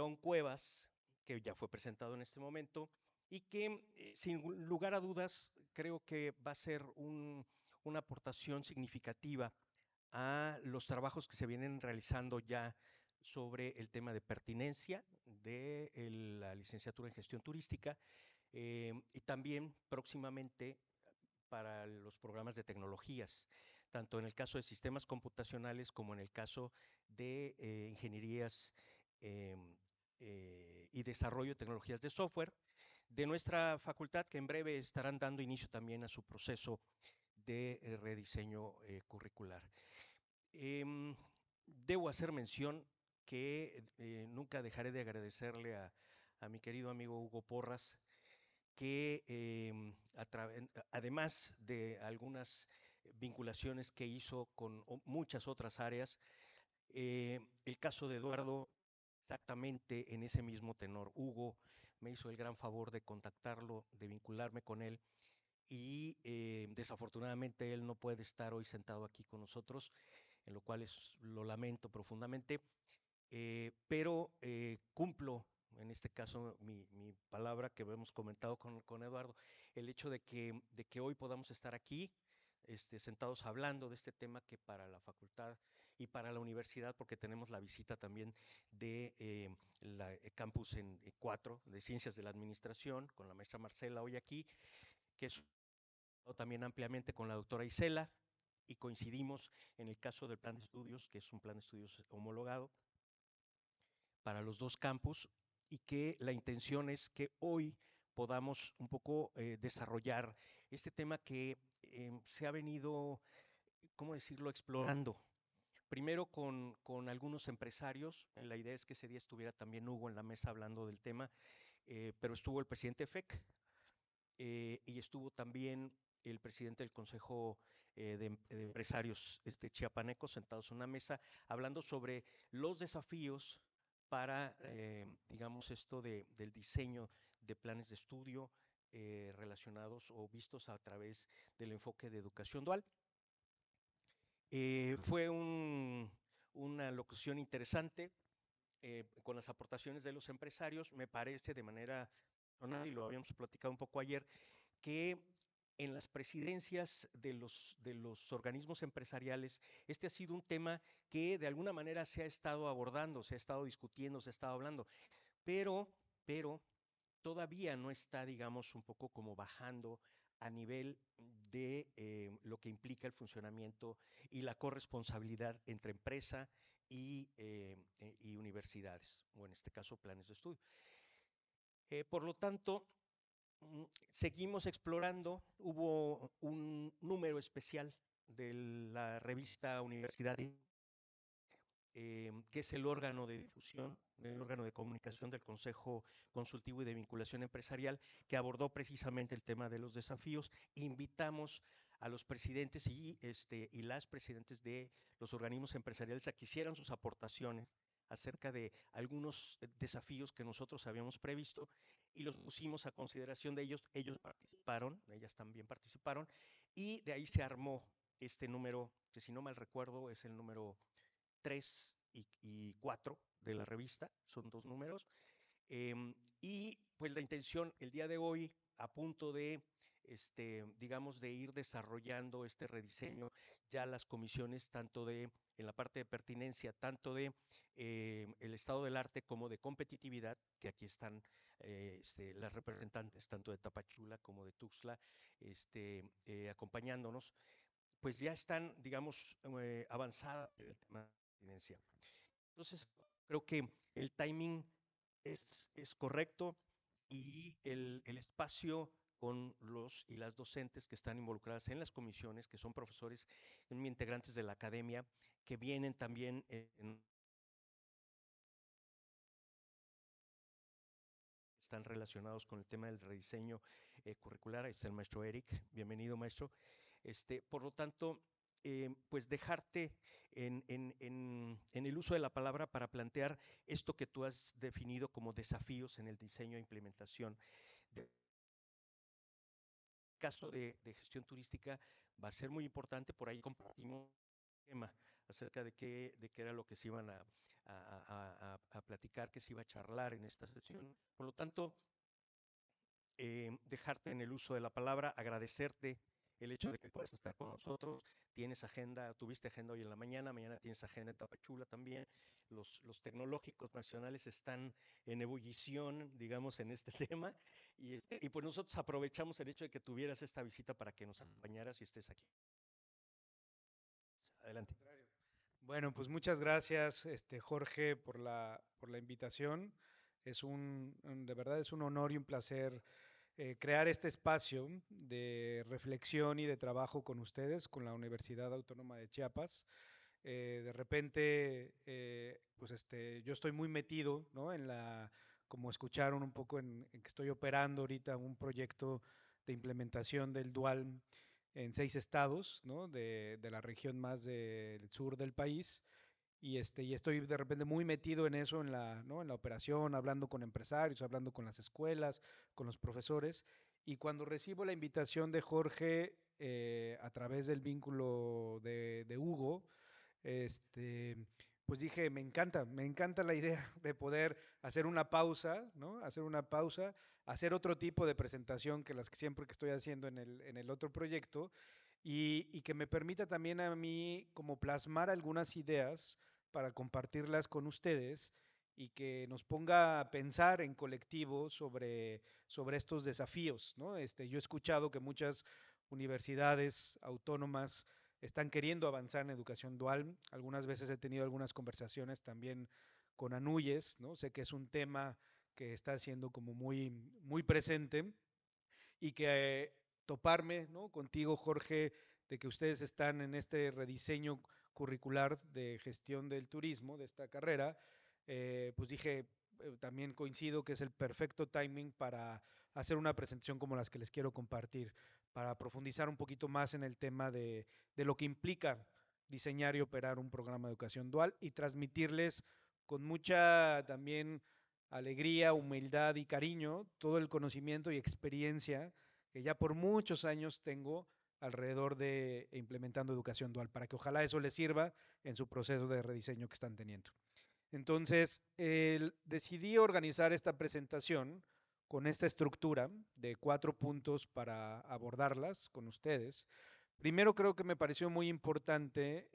León Cuevas, que ya fue presentado en este momento, y que sin lugar a dudas creo que va a ser una aportación significativa a los trabajos que se vienen realizando ya sobre el tema de pertinencia de la licenciatura en gestión turística y también próximamente para los programas de tecnologías, tanto en el caso de sistemas computacionales como en el caso de ingenierías eh, y desarrollo de tecnologías de software de nuestra facultad, que en breve estarán dando inicio también a su proceso de rediseño curricular. Debo hacer mención que nunca dejaré de agradecerle a mi querido amigo Hugo Porras, que además de algunas vinculaciones que hizo con muchas otras áreas, el caso de Eduardo, exactamente en ese mismo tenor. Hugo me hizo el gran favor de contactarlo, de vincularme con él y desafortunadamente él no puede estar hoy sentado aquí con nosotros, en lo cual lo lamento profundamente, pero cumplo en este caso mi palabra que hemos comentado con Eduardo, el hecho de que hoy podamos estar aquí sentados hablando de este tema que para la facultad y para la universidad, porque tenemos la visita también de la campus en 4 de Ciencias de la Administración, con la maestra Marcela hoy aquí, que es también ampliamente con la doctora Isela, y coincidimos en el caso del plan de estudios, que es un plan de estudios homologado para los dos campus, y que la intención es que hoy podamos un poco desarrollar este tema que se ha venido, ¿cómo decirlo?, explorando. Primero con algunos empresarios, la idea es que ese día estuviera también Hugo en la mesa hablando del tema, pero estuvo el presidente FEC y estuvo también el presidente del Consejo de Empresarios chiapanecos sentados en una mesa hablando sobre los desafíos para, digamos, esto del diseño de planes de estudio relacionados o vistos a través del enfoque de educación dual. Fue una locución interesante con las aportaciones de los empresarios, me parece de manera personal, y lo habíamos platicado un poco ayer, que en las presidencias de los organismos empresariales, este ha sido un tema que de alguna manera se ha estado abordando, se ha estado discutiendo, se ha estado hablando, pero todavía no está, digamos, un poco como bajando a nivel de lo que implica el funcionamiento y la corresponsabilidad entre empresa y universidades, o en este caso planes de estudio. Por lo tanto, seguimos explorando. Hubo un número especial de la revista Universidad, que es el órgano de difusión, el órgano de comunicación del Consejo Consultivo y de Vinculación Empresarial, que abordó precisamente el tema de los desafíos. Invitamos a los presidentes y las presidentes de los organismos empresariales a que hicieran sus aportaciones acerca de algunos desafíos que nosotros habíamos previsto y los pusimos a consideración de ellos. Ellos participaron, ellas también participaron, y de ahí se armó este número, que si no mal recuerdo es el número 3 y 4 de la revista, son dos números. Y pues la intención el día de hoy, a punto de, digamos, de ir desarrollando este rediseño, ya las comisiones, tanto de, en la parte de pertinencia, tanto de el estado del arte como de competitividad, que aquí están las representantes tanto de Tapachula como de Tuxtla, acompañándonos, pues ya están, digamos, avanzada el tema de pertinencia. Entonces, creo que el timing es correcto y el espacio con los y las docentes que están involucradas en las comisiones, que son profesores integrantes de la academia, que vienen también están relacionados con el tema del rediseño curricular. Ahí está el maestro Eric. Bienvenido, maestro. Por lo tanto, pues dejarte en el uso de la palabra para plantear esto que tú has definido como desafíos en el diseño e implementación. El caso de gestión turística va a ser muy importante, por ahí compartimos un tema acerca de qué era lo que se iban a platicar, que se iba a charlar en esta sesión. Por lo tanto, dejarte en el uso de la palabra, agradecerte el hecho de que puedas estar con nosotros. Tienes agenda, tuviste agenda hoy en la mañana, mañana tienes agenda en Tapachula también. Los tecnológicos nacionales están en ebullición, digamos, en este tema. Y pues nosotros aprovechamos el hecho de que tuvieras esta visita para que nos acompañaras y estés aquí. Adelante. Bueno, pues muchas gracias, Jorge, por la invitación. De verdad es un honor y un placer crear este espacio de reflexión y de trabajo con ustedes, con la Universidad Autónoma de Chiapas. De repente, yo estoy muy metido, ¿no? Como escucharon un poco en que estoy operando ahorita un proyecto de implementación del Dual en 6 estados, ¿no? De la región más del sur del país. Y estoy de repente muy metido en eso, ¿no? En la operación, hablando con empresarios, hablando con las escuelas, con los profesores. Y cuando recibo la invitación de Jorge a través del vínculo de Hugo, este, pues dije, me encanta la idea de poder hacer una pausa, ¿no? Hacer una pausa, hacer otro tipo de presentación que las que siempre que estoy haciendo en el otro proyecto y que me permita también a mí como plasmar algunas ideas para compartirlas con ustedes y que nos ponga a pensar en colectivo sobre estos desafíos, ¿no? Yo he escuchado que muchas universidades autónomas están queriendo avanzar en educación dual. Algunas veces he tenido algunas conversaciones también con ANUYES, ¿no? Sé que es un tema que está siendo como muy presente y que toparme, ¿no? Contigo, Jorge, de que ustedes están en este rediseño curricular de gestión del turismo, de esta carrera, pues dije, también coincido que es el perfecto timing para hacer una presentación como las que les quiero compartir, para profundizar un poquito más en el tema de lo que implica diseñar y operar un programa de educación dual y transmitirles con mucha también alegría, humildad y cariño todo el conocimiento y experiencia que ya por muchos años tengo alrededor de implementando educación dual, para que ojalá eso les sirva en su proceso de rediseño que están teniendo. Entonces, decidí organizar esta presentación con esta estructura de 4 puntos para abordarlas con ustedes. Primero, creo que me pareció muy importante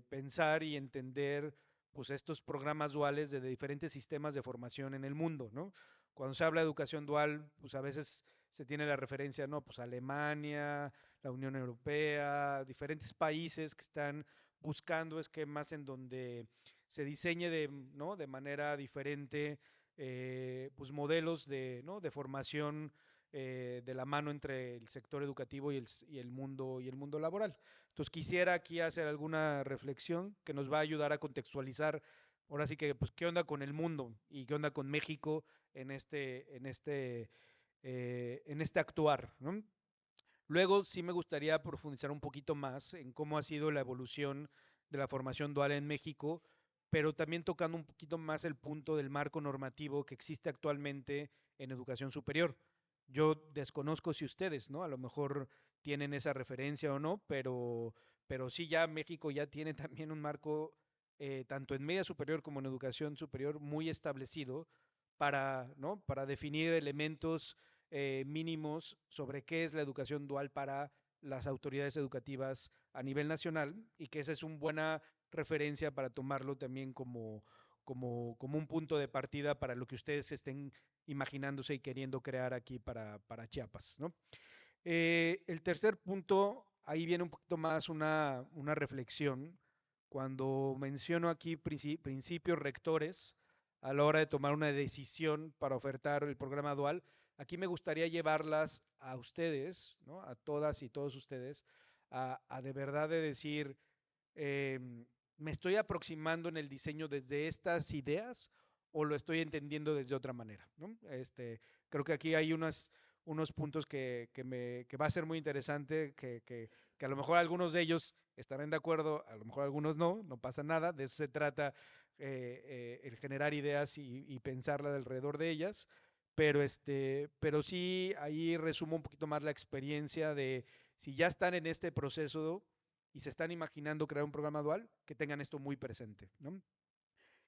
pensar y entender pues, estos programas duales de diferentes sistemas de formación en el mundo, ¿no? Cuando se habla de educación dual, pues a veces se tiene la referencia, ¿no? Pues Alemania, la Unión Europea, diferentes países que están buscando esquemas en donde se diseñe ¿no? De manera diferente pues modelos ¿no? De formación de la mano entre el sector educativo y el mundo laboral. Entonces quisiera aquí hacer alguna reflexión que nos va a ayudar a contextualizar ahora sí que pues qué onda con el mundo y qué onda con México en este actuar, ¿no? Luego sí me gustaría profundizar un poquito más en cómo ha sido la evolución de la formación dual en México, pero también tocando un poquito más el punto del marco normativo que existe actualmente en educación superior. Yo desconozco si ustedes, ¿no? A lo mejor tienen esa referencia o no, pero sí ya México ya tiene también un marco, tanto en media superior como en educación superior, muy establecido para, ¿no? Para definir elementos mínimos sobre qué es la educación dual para las autoridades educativas a nivel nacional y que esa es una buena referencia para tomarlo también como un punto de partida para lo que ustedes estén imaginándose y queriendo crear aquí para Chiapas, ¿no? El tercer punto, ahí viene un poquito más una reflexión. Cuando menciono aquí principios rectores a la hora de tomar una decisión para ofertar el programa dual, aquí me gustaría llevarlas a ustedes, ¿no? A todas y todos ustedes, a de verdad de decir, eh, ¿me estoy aproximando en el diseño desde estas ideas o lo estoy entendiendo desde otra manera? ¿No? Creo que aquí hay unos puntos que va a ser muy interesante, que a lo mejor algunos de ellos estarán de acuerdo, a lo mejor algunos no, no pasa nada, de eso se trata el generar ideas y pensarlas alrededor de ellas, pero sí ahí resumo un poquito más la experiencia de si ya están en este proceso y se están imaginando crear un programa dual, que tengan esto muy presente, ¿no?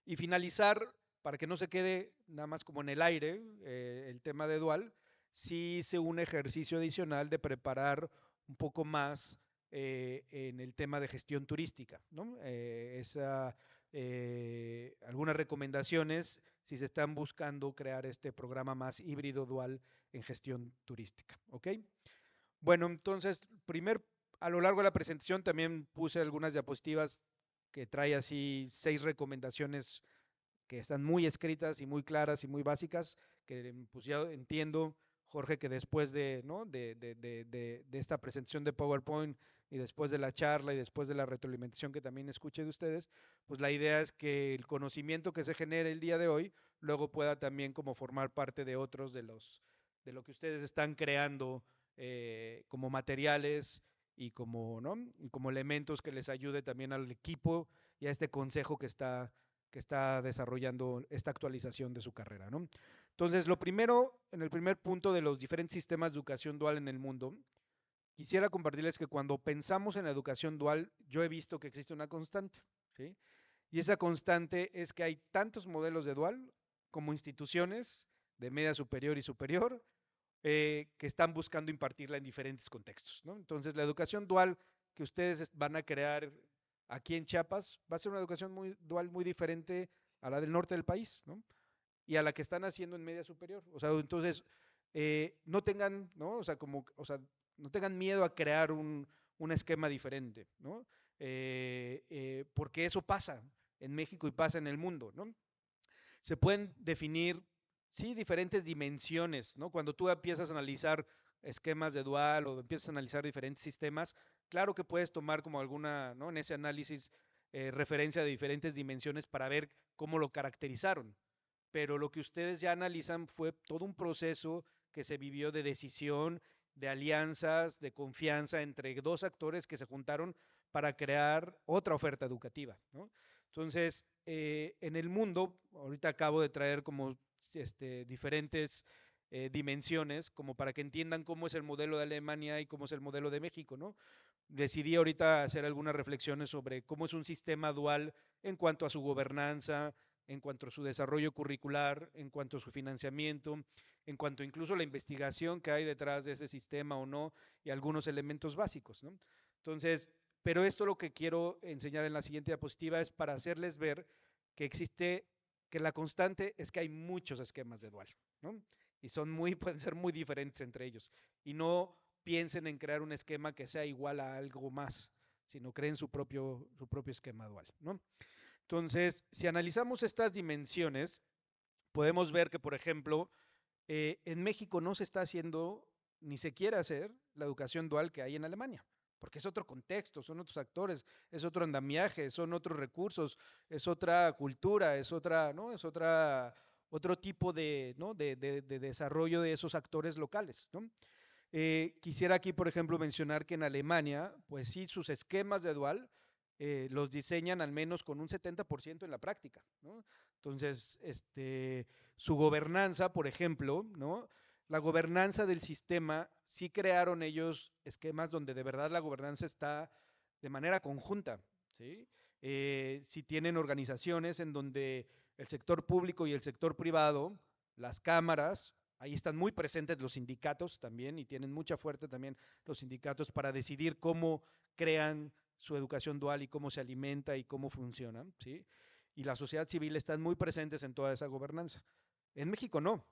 Y finalizar, para que no se quede nada más como en el aire el tema de dual, sí hice un ejercicio adicional de preparar un poco más en el tema de gestión turística, ¿no? Algunas recomendaciones si se están buscando crear este programa más híbrido dual en gestión turística, ¿ok? Bueno, entonces, a lo largo de la presentación también puse algunas diapositivas que trae así 6 recomendaciones que están muy escritas y muy claras y muy básicas, que pues ya entiendo, Jorge, que después de, ¿no? de esta presentación de PowerPoint y después de la charla y después de la retroalimentación que también escuché de ustedes, pues la idea es que el conocimiento que se genere el día de hoy luego pueda también como formar parte de otros de lo que ustedes están creando como materiales y como, ¿no? y como elementos que les ayude también al equipo y a este consejo que está desarrollando esta actualización de su carrera, ¿no? Entonces, lo primero, en el primer punto de los diferentes sistemas de educación dual en el mundo, quisiera compartirles que cuando pensamos en la educación dual, yo he visto que existe una constante, ¿sí? Y esa constante es que hay tantos modelos de dual como instituciones de media superior y superior que están buscando impartirla en diferentes contextos, ¿no? Entonces, la educación dual que ustedes van a crear aquí en Chiapas va a ser una educación muy dual muy diferente a la del norte del país, ¿no? Y a la que están haciendo en media superior. O sea, entonces, no tengan, ¿no? No tengan miedo a crear un esquema diferente, ¿no? Porque eso pasa en México y pasa en el mundo, ¿no? Se pueden definir, sí, diferentes dimensiones, ¿no? Cuando tú empiezas a analizar esquemas de dual o empiezas a analizar diferentes sistemas, claro que puedes tomar como alguna, ¿no? En ese análisis, referencia de diferentes dimensiones para ver cómo lo caracterizaron. Pero lo que ustedes ya analizan fue todo un proceso que se vivió de decisión, de alianzas, de confianza entre dos actores que se juntaron para crear otra oferta educativa, ¿no? Entonces, en el mundo, ahorita acabo de traer como diferentes dimensiones, como para que entiendan cómo es el modelo de Alemania y cómo es el modelo de México, ¿no? Decidí ahorita hacer algunas reflexiones sobre cómo es un sistema dual en cuanto a su gobernanza, en cuanto a su desarrollo curricular, en cuanto a su financiamiento, en cuanto incluso a la investigación que hay detrás de ese sistema o no, y algunos elementos básicos, ¿no? Entonces, pero esto lo que quiero enseñar en la siguiente diapositiva es para hacerles ver que existe, que la constante es que hay muchos esquemas de dual, ¿no? Y son muy, pueden ser muy diferentes entre ellos. Y no piensen en crear un esquema que sea igual a algo más, sino creen su propio esquema dual, ¿no? Entonces, si analizamos estas dimensiones, podemos ver que, por ejemplo, en México no se está haciendo ni se quiere hacer la educación dual que hay en Alemania, porque es otro contexto, son otros actores, es otro andamiaje, son otros recursos, es otra cultura, es otra, ¿no? Es otro tipo de, ¿no? de desarrollo de esos actores locales, ¿no? Quisiera aquí, por ejemplo, mencionar que en Alemania, pues sí, sus esquemas de dual los diseñan al menos con un 70% en la práctica, ¿no? Entonces, su gobernanza, por ejemplo, ¿no? La gobernanza del sistema, sí crearon ellos esquemas donde de verdad la gobernanza está de manera conjunta, ¿sí? Sí tienen organizaciones en donde el sector público y el sector privado, las cámaras, ahí están muy presentes los sindicatos también y tienen mucha fuerza también los sindicatos para decidir cómo crean su educación dual y cómo se alimenta y cómo funciona, ¿sí? Y la sociedad civil están muy presentes en toda esa gobernanza. En México no.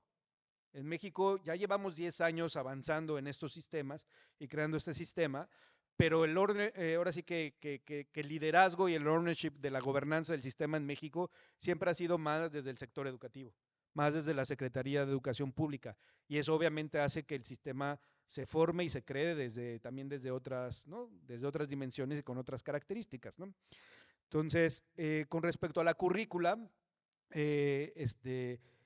En México ya llevamos 10 años avanzando en estos sistemas y creando este sistema, pero el orden, ahora sí que el liderazgo y el ownership de la gobernanza del sistema en México siempre ha sido más desde el sector educativo, más desde la Secretaría de Educación Pública. Y eso obviamente hace que el sistema se forme y se cree también desde otras, ¿no? Desde otras dimensiones y con otras características, ¿no? Entonces, con respecto a la currícula,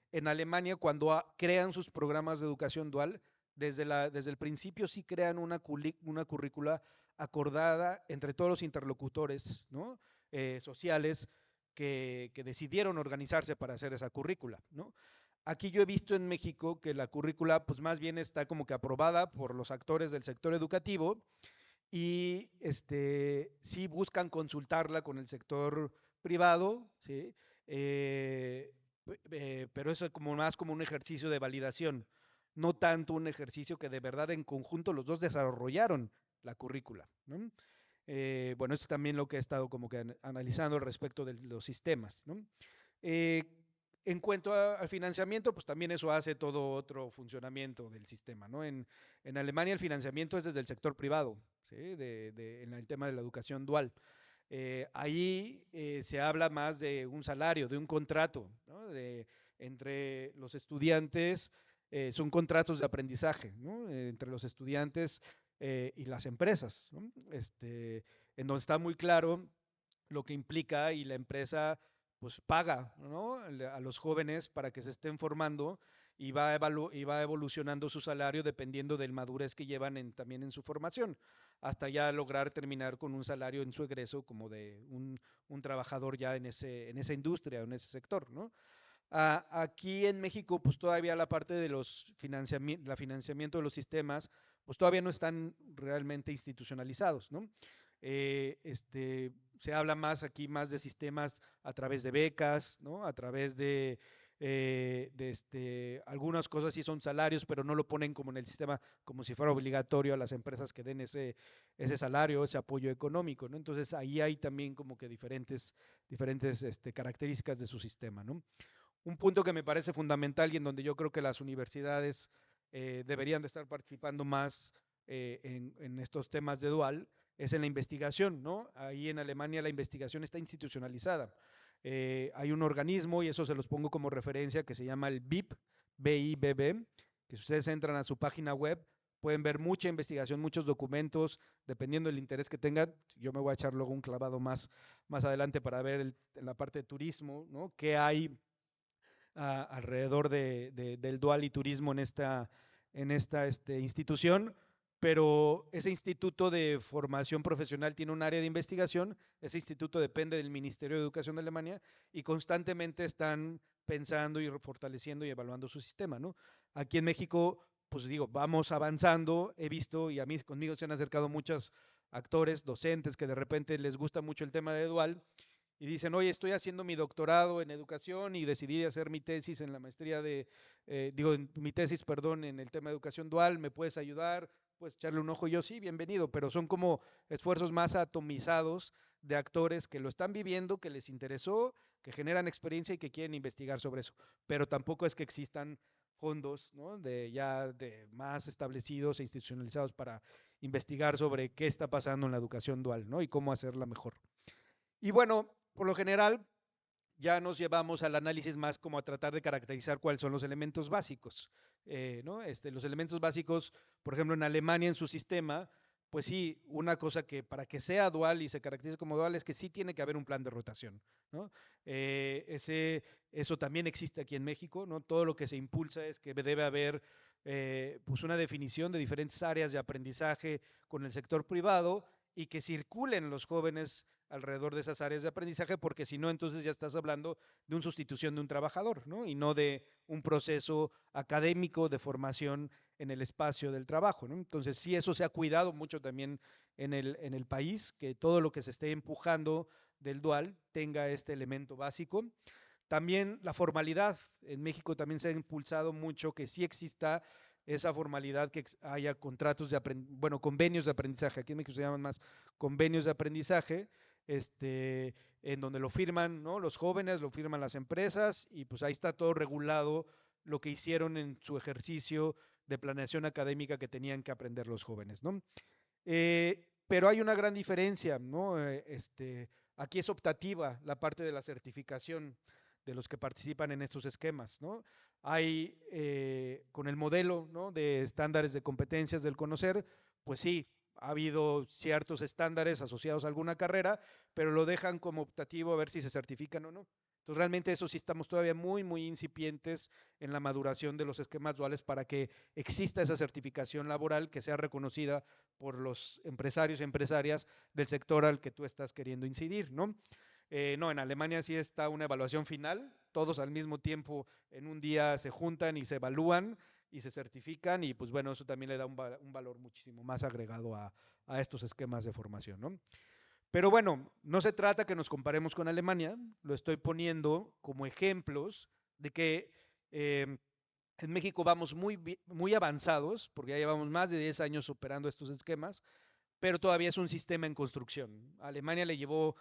en Alemania, cuando crean sus programas de educación dual, desde el principio sí crean una currícula acordada entre todos los interlocutores, ¿no? Sociales que decidieron organizarse para hacer esa currícula, ¿no? Aquí yo he visto en México que la currícula, pues más bien está como que aprobada por los actores del sector educativo y sí buscan consultarla con el sector privado, ¿sí? pero eso es como más como un ejercicio de validación, no tanto un ejercicio que de verdad en conjunto los dos desarrollaron la currícula, ¿no? Bueno, esto también lo que he estado como que analizando al respecto de los sistemas, ¿no? Eh, en cuanto al financiamiento, pues también eso hace todo otro funcionamiento del sistema, ¿no? En Alemania el financiamiento es desde el sector privado, ¿sí? En el tema de la educación dual. Ahí se habla más de un salario, de un contrato, ¿no? Entre los estudiantes, son contratos de aprendizaje, ¿no? Entre los estudiantes y las empresas, ¿no? En donde está muy claro lo que implica y la empresa pues paga, ¿no? A los jóvenes para que se estén formando y va evolucionando su salario dependiendo del madurez que llevan también en su formación, hasta ya lograr terminar con un salario en su egreso como de un trabajador ya en esa industria, en ese sector, ¿no? Aquí en México, pues todavía la parte de la financiamiento de los sistemas, pues todavía no están realmente institucionalizados, ¿no? Se habla más aquí más de sistemas a través de becas, ¿no? A través algunas cosas sí son salarios, pero no lo ponen como en el sistema, como si fuera obligatorio a las empresas que den ese salario, ese apoyo económico, ¿no? Entonces ahí hay también como que diferentes características de su sistema, ¿no? Un punto que me parece fundamental y en donde yo creo que las universidades deberían de estar participando más en estos temas de dual es en la investigación, ¿no? Ahí en Alemania la investigación está institucionalizada. Hay un organismo, y eso se los pongo como referencia, que se llama el BIP, BIBB, que si ustedes entran a su página web, pueden ver mucha investigación, muchos documentos, dependiendo del interés que tengan. Yo me voy a echar luego un clavado más adelante para ver la parte de turismo, ¿no? ¿Qué hay alrededor del dual y turismo en esta institución? Pero ese instituto de formación profesional tiene un área de investigación, ese instituto depende del Ministerio de Educación de Alemania y constantemente están pensando y fortaleciendo y evaluando su sistema, ¿no? Aquí en México, pues digo, vamos avanzando, he visto y a mí conmigo se han acercado muchos actores, docentes que de repente les gusta mucho el tema de dual y dicen, oye, estoy haciendo mi doctorado en educación y decidí hacer mi tesis en la maestría mi tesis, perdón, en el tema de educación dual, ¿me puedes ayudar? Pues echarle un ojo. Y yo, sí, bienvenido, pero son como esfuerzos más atomizados de actores que lo están viviendo, que les interesó, que generan experiencia y que quieren investigar sobre eso. Pero tampoco es que existan fondos, ¿no? De más establecidos e institucionalizados para investigar sobre qué está pasando en la educación dual, ¿no? Y cómo hacerla mejor. Y bueno, por lo general, ya nos llevamos al análisis más como a tratar de caracterizar cuáles son los elementos básicos, ¿no? Los elementos básicos, por ejemplo, en Alemania, en su sistema, pues sí, una cosa que para que sea dual y se caracterice como dual es que sí tiene que haber un plan de rotación, ¿no? Eso también existe aquí en México, ¿no? Todo lo que se impulsa es que debe haber pues una definición de diferentes áreas de aprendizaje con el sector privado y que circulen los jóvenes alrededor de esas áreas de aprendizaje, porque si no, entonces ya estás hablando de una sustitución de un trabajador, ¿no? Y no de un proceso académico de formación en el espacio del trabajo, ¿no? Entonces, sí, eso se ha cuidado mucho también en el país, que todo lo que se esté empujando del dual tenga este elemento básico. También la formalidad. En México también se ha impulsado mucho que sí exista esa formalidad, que haya contratos convenios de aprendizaje. Aquí en México se llaman más convenios de aprendizaje, en donde lo firman, ¿no? Los jóvenes, lo firman las empresas y pues ahí está todo regulado lo que hicieron en su ejercicio de planeación académica que tenían que aprender los jóvenes, ¿no? Pero hay una gran diferencia, ¿no? Aquí es optativa la parte de la certificación de los que participan en estos esquemas, ¿no? Hay, con el modelo, ¿no? De estándares de competencias del conocer, pues sí, ha habido ciertos estándares asociados a alguna carrera, pero lo dejan como optativo a ver si se certifican o no. Entonces, realmente eso sí estamos todavía muy, muy incipientes en la maduración de los esquemas duales para que exista esa certificación laboral que sea reconocida por los empresarios y empresarias del sector al que tú estás queriendo incidir, ¿no? No, en Alemania sí está una evaluación final, todos al mismo tiempo en un día se juntan y se evalúan y se certifican y pues bueno, eso también le da un valor muchísimo más agregado a estos esquemas de formación, ¿no? Pero bueno, no se trata que nos comparemos con Alemania, lo estoy poniendo como ejemplos de que eh, en México vamos muy avanzados, porque ya llevamos más de 10 años operando estos esquemas, pero todavía es un sistema en construcción. A Alemania le llevó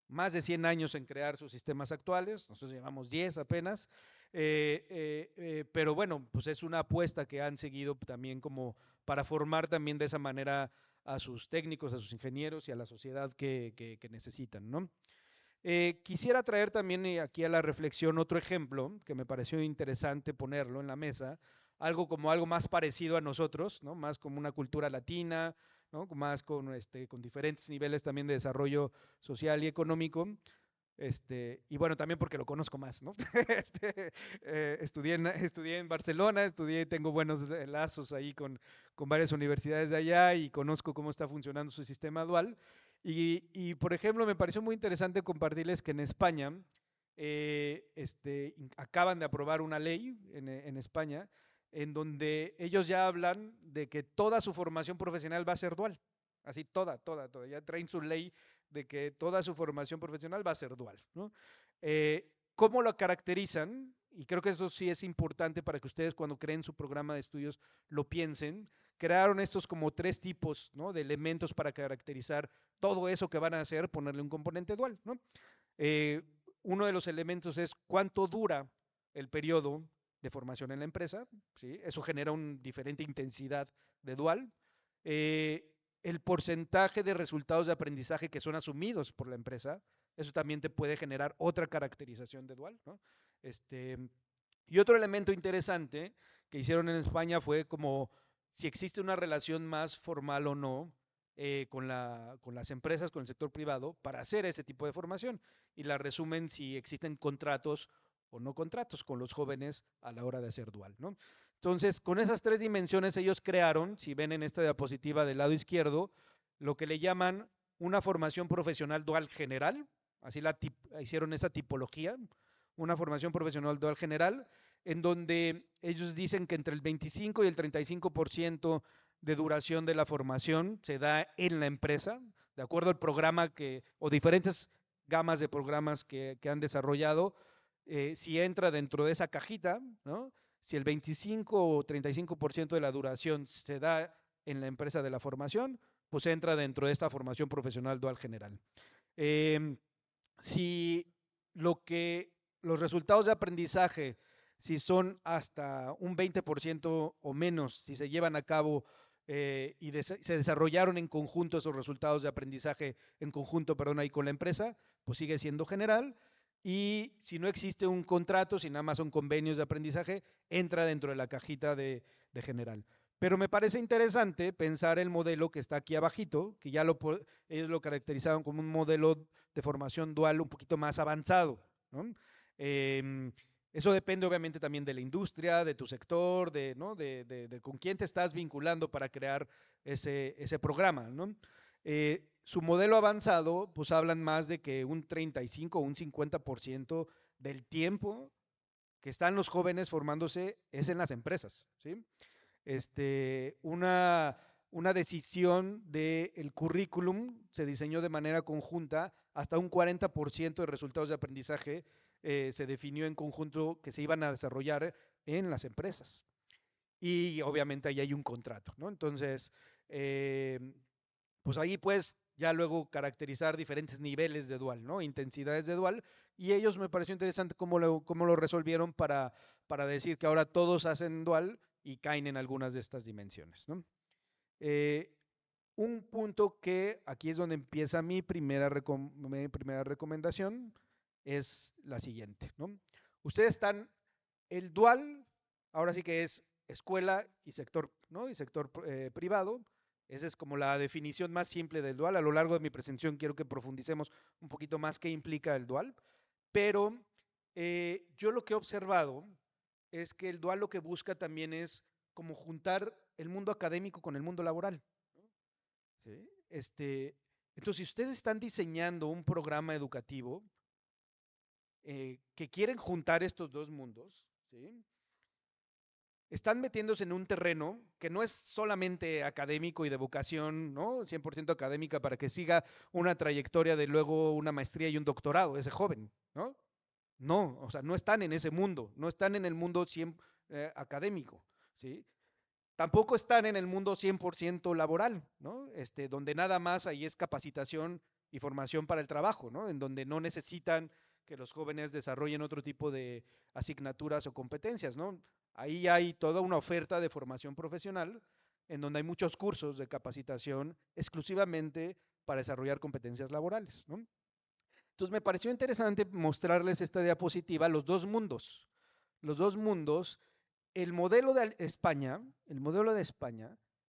más de 100 años en crear sus sistemas actuales, nosotros llevamos 10 apenas, pero bueno, pues es una apuesta que han seguido también como para formar también de esa manera a sus técnicos, a sus ingenieros y a la sociedad que necesitan, ¿no? Quisiera traer también aquí a la reflexión otro ejemplo que me pareció interesante ponerlo en la mesa, algo más parecido a nosotros, ¿no? Más como una cultura latina, ¿no? Más con diferentes niveles también de desarrollo social y económico. Y bueno, también porque lo conozco más, ¿no? Estudié en Barcelona, tengo buenos lazos ahí con varias universidades de allá y conozco cómo está funcionando su sistema dual. Por ejemplo, me pareció muy interesante compartirles que en España acaban de aprobar una ley en España en donde ellos ya hablan de que toda su formación profesional va a ser dual. Así, toda. Ya traen su ley de que toda su formación profesional va a ser dual, ¿no? ¿Cómo lo caracterizan? Y creo que eso sí es importante para que ustedes cuando creen su programa de estudios lo piensen. Crearon estos como tres tipos, ¿no? De elementos para caracterizar todo eso que van a hacer, ponerle un componente dual, ¿no? Eh, Uno de los elementos es cuánto dura el periodo de formación en la empresa, ¿sí? Eso genera una diferente intensidad de dual. Eh, el porcentaje de resultados de aprendizaje que son asumidos por la empresa, eso también te puede generar otra caracterización de dual, ¿no? Este, y otro elemento interesante que hicieron en España fue como si existe una relación más formal o no con las empresas, con el sector privado, para hacer ese tipo de formación. Y la resumen si existen contratos o no contratos con los jóvenes a la hora de hacer dual, ¿no? Entonces, con esas tres dimensiones ellos crearon, si ven en esta diapositiva del lado izquierdo, lo que le llaman una formación profesional dual general, así hicieron esa tipología, una formación profesional dual general, en donde ellos dicen que entre el 25 y el 35% de duración de la formación se da en la empresa, de acuerdo al programa o diferentes gamas de programas que han desarrollado, si entra dentro de esa cajita, ¿no? Si el 25 o 35% de la duración se da en la empresa de la formación, pues entra dentro de esta formación profesional dual general. Eh, si lo que los resultados de aprendizaje, si son hasta un 20% o menos, si se llevan a cabo se desarrollaron en conjunto esos resultados de aprendizaje en conjunto, perdón, ahí con la empresa, pues sigue siendo general. Y si no existe un contrato, si nada más son convenios de aprendizaje, entra dentro de la cajita de general. Pero me parece interesante pensar el modelo que está aquí abajito, que ellos lo caracterizaron como un modelo de formación dual un poquito más avanzado, ¿no? Eh, Eso depende obviamente también de la industria, de tu sector, ¿no? de con quién te estás vinculando para crear ese programa, ¿no? Su modelo avanzado, pues hablan más de que un 35 o un 50% del tiempo que están los jóvenes formándose es en las empresas, ¿sí? Una decisión del currículum se diseñó de manera conjunta, hasta un 40% de resultados de aprendizaje se definió en conjunto que se iban a desarrollar en las empresas. Y obviamente ahí hay un contrato, ¿no? Entonces, eh, pues ahí puedes ya luego caracterizar diferentes niveles de dual, ¿no? Intensidades de dual. Y ellos me pareció interesante cómo lo resolvieron para decir que ahora todos hacen dual y caen en algunas de estas dimensiones, ¿no? Eh, un punto que aquí es donde empieza mi primera recomendación es la siguiente, ¿no? Ustedes están, el dual, ahora sí que es escuela y sector, ¿no? Y sector privado. Esa es como la definición más simple del dual. A lo largo de mi presentación quiero que profundicemos un poquito más qué implica el dual, pero yo lo que he observado es que el dual lo que busca también es como juntar el mundo académico con el mundo laboral. ¿Sí? Entonces, si ustedes están diseñando un programa educativo que quieren juntar estos dos mundos, ¿sí? están metiéndose en un terreno que no es solamente académico y de vocación, ¿no? 100% académica para que siga una trayectoria de luego una maestría y un doctorado, ese joven, ¿no? No, o sea, no están en ese mundo, no están en el mundo 100 académico, ¿sí? Tampoco están en el mundo 100% laboral, ¿no? Donde nada más ahí es capacitación y formación para el trabajo, ¿no? En donde no necesitan que los jóvenes desarrollen otro tipo de asignaturas o competencias, ¿no? Ahí hay toda una oferta de formación profesional en donde hay muchos cursos de capacitación exclusivamente para desarrollar competencias laborales, ¿no? Entonces me pareció interesante mostrarles esta diapositiva, los dos mundos. Los dos mundos, el modelo de España